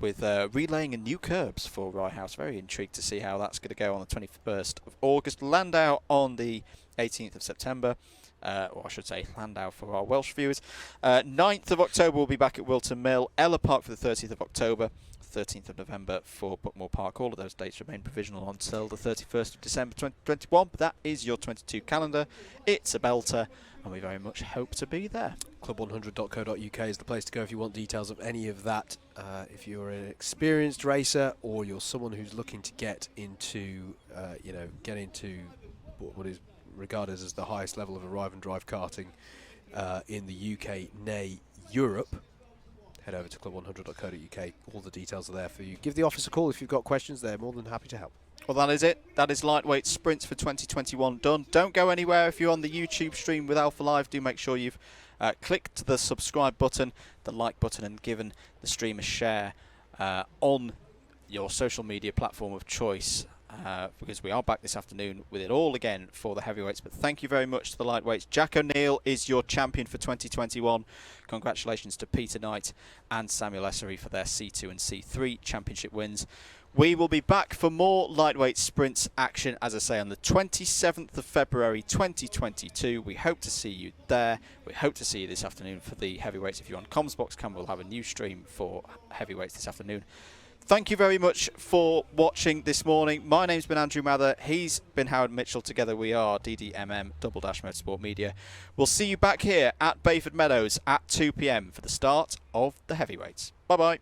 with relaying in new curbs for Rye House. Very intrigued to see how that's going to go on the 21st of August. Landau on the 18th of September. Or I should say Landau for our Welsh viewers. 9th of October we'll be back at Wilton Mill. Ella Park for the 30th of October. 13th of November for Bookmoor Park. All of those dates remain provisional until the 31st of December 2021. But that is your 22 calendar. It's a belter, and we very much hope to be there. Club100.co.uk is the place to go if you want details of any of that. If you're an experienced racer or you're someone who's looking to get into what is regarded as the highest level of arrive and drive karting in the UK, nay Europe, head over to club100.co.uk. All the details are there for you. Give the office a call if you've got questions. They're more than happy to help. Well, that is it. That is Lightweight Sprints for 2021 done. Don't go anywhere. If you're on the YouTube stream with Alpha Live, do make sure you've clicked the subscribe button, the like button, and given the stream a share on your social media platform of choice. Because we are back this afternoon with it all again for the heavyweights. But thank you very much to the lightweights. Jack O'Neill is your champion for 2021. Congratulations to Peter Knight and Samuel Essery for their C2 and C3 championship wins. We will be back for more lightweight sprints action, as I say, on the 27th of February 2022. We hope to see you there. We hope to see you this afternoon for the heavyweights. If you're on Comsbox Cam, we'll have a new stream for heavyweights this afternoon. Thank you very much for watching this morning. My name's been Andrew Mather. He's been Howard Mitchell. Together we are DDMM Double Dash Motorsport Media. We'll see you back here at Bayford Meadows at 2 p.m. for the start of the heavyweights. Bye-bye.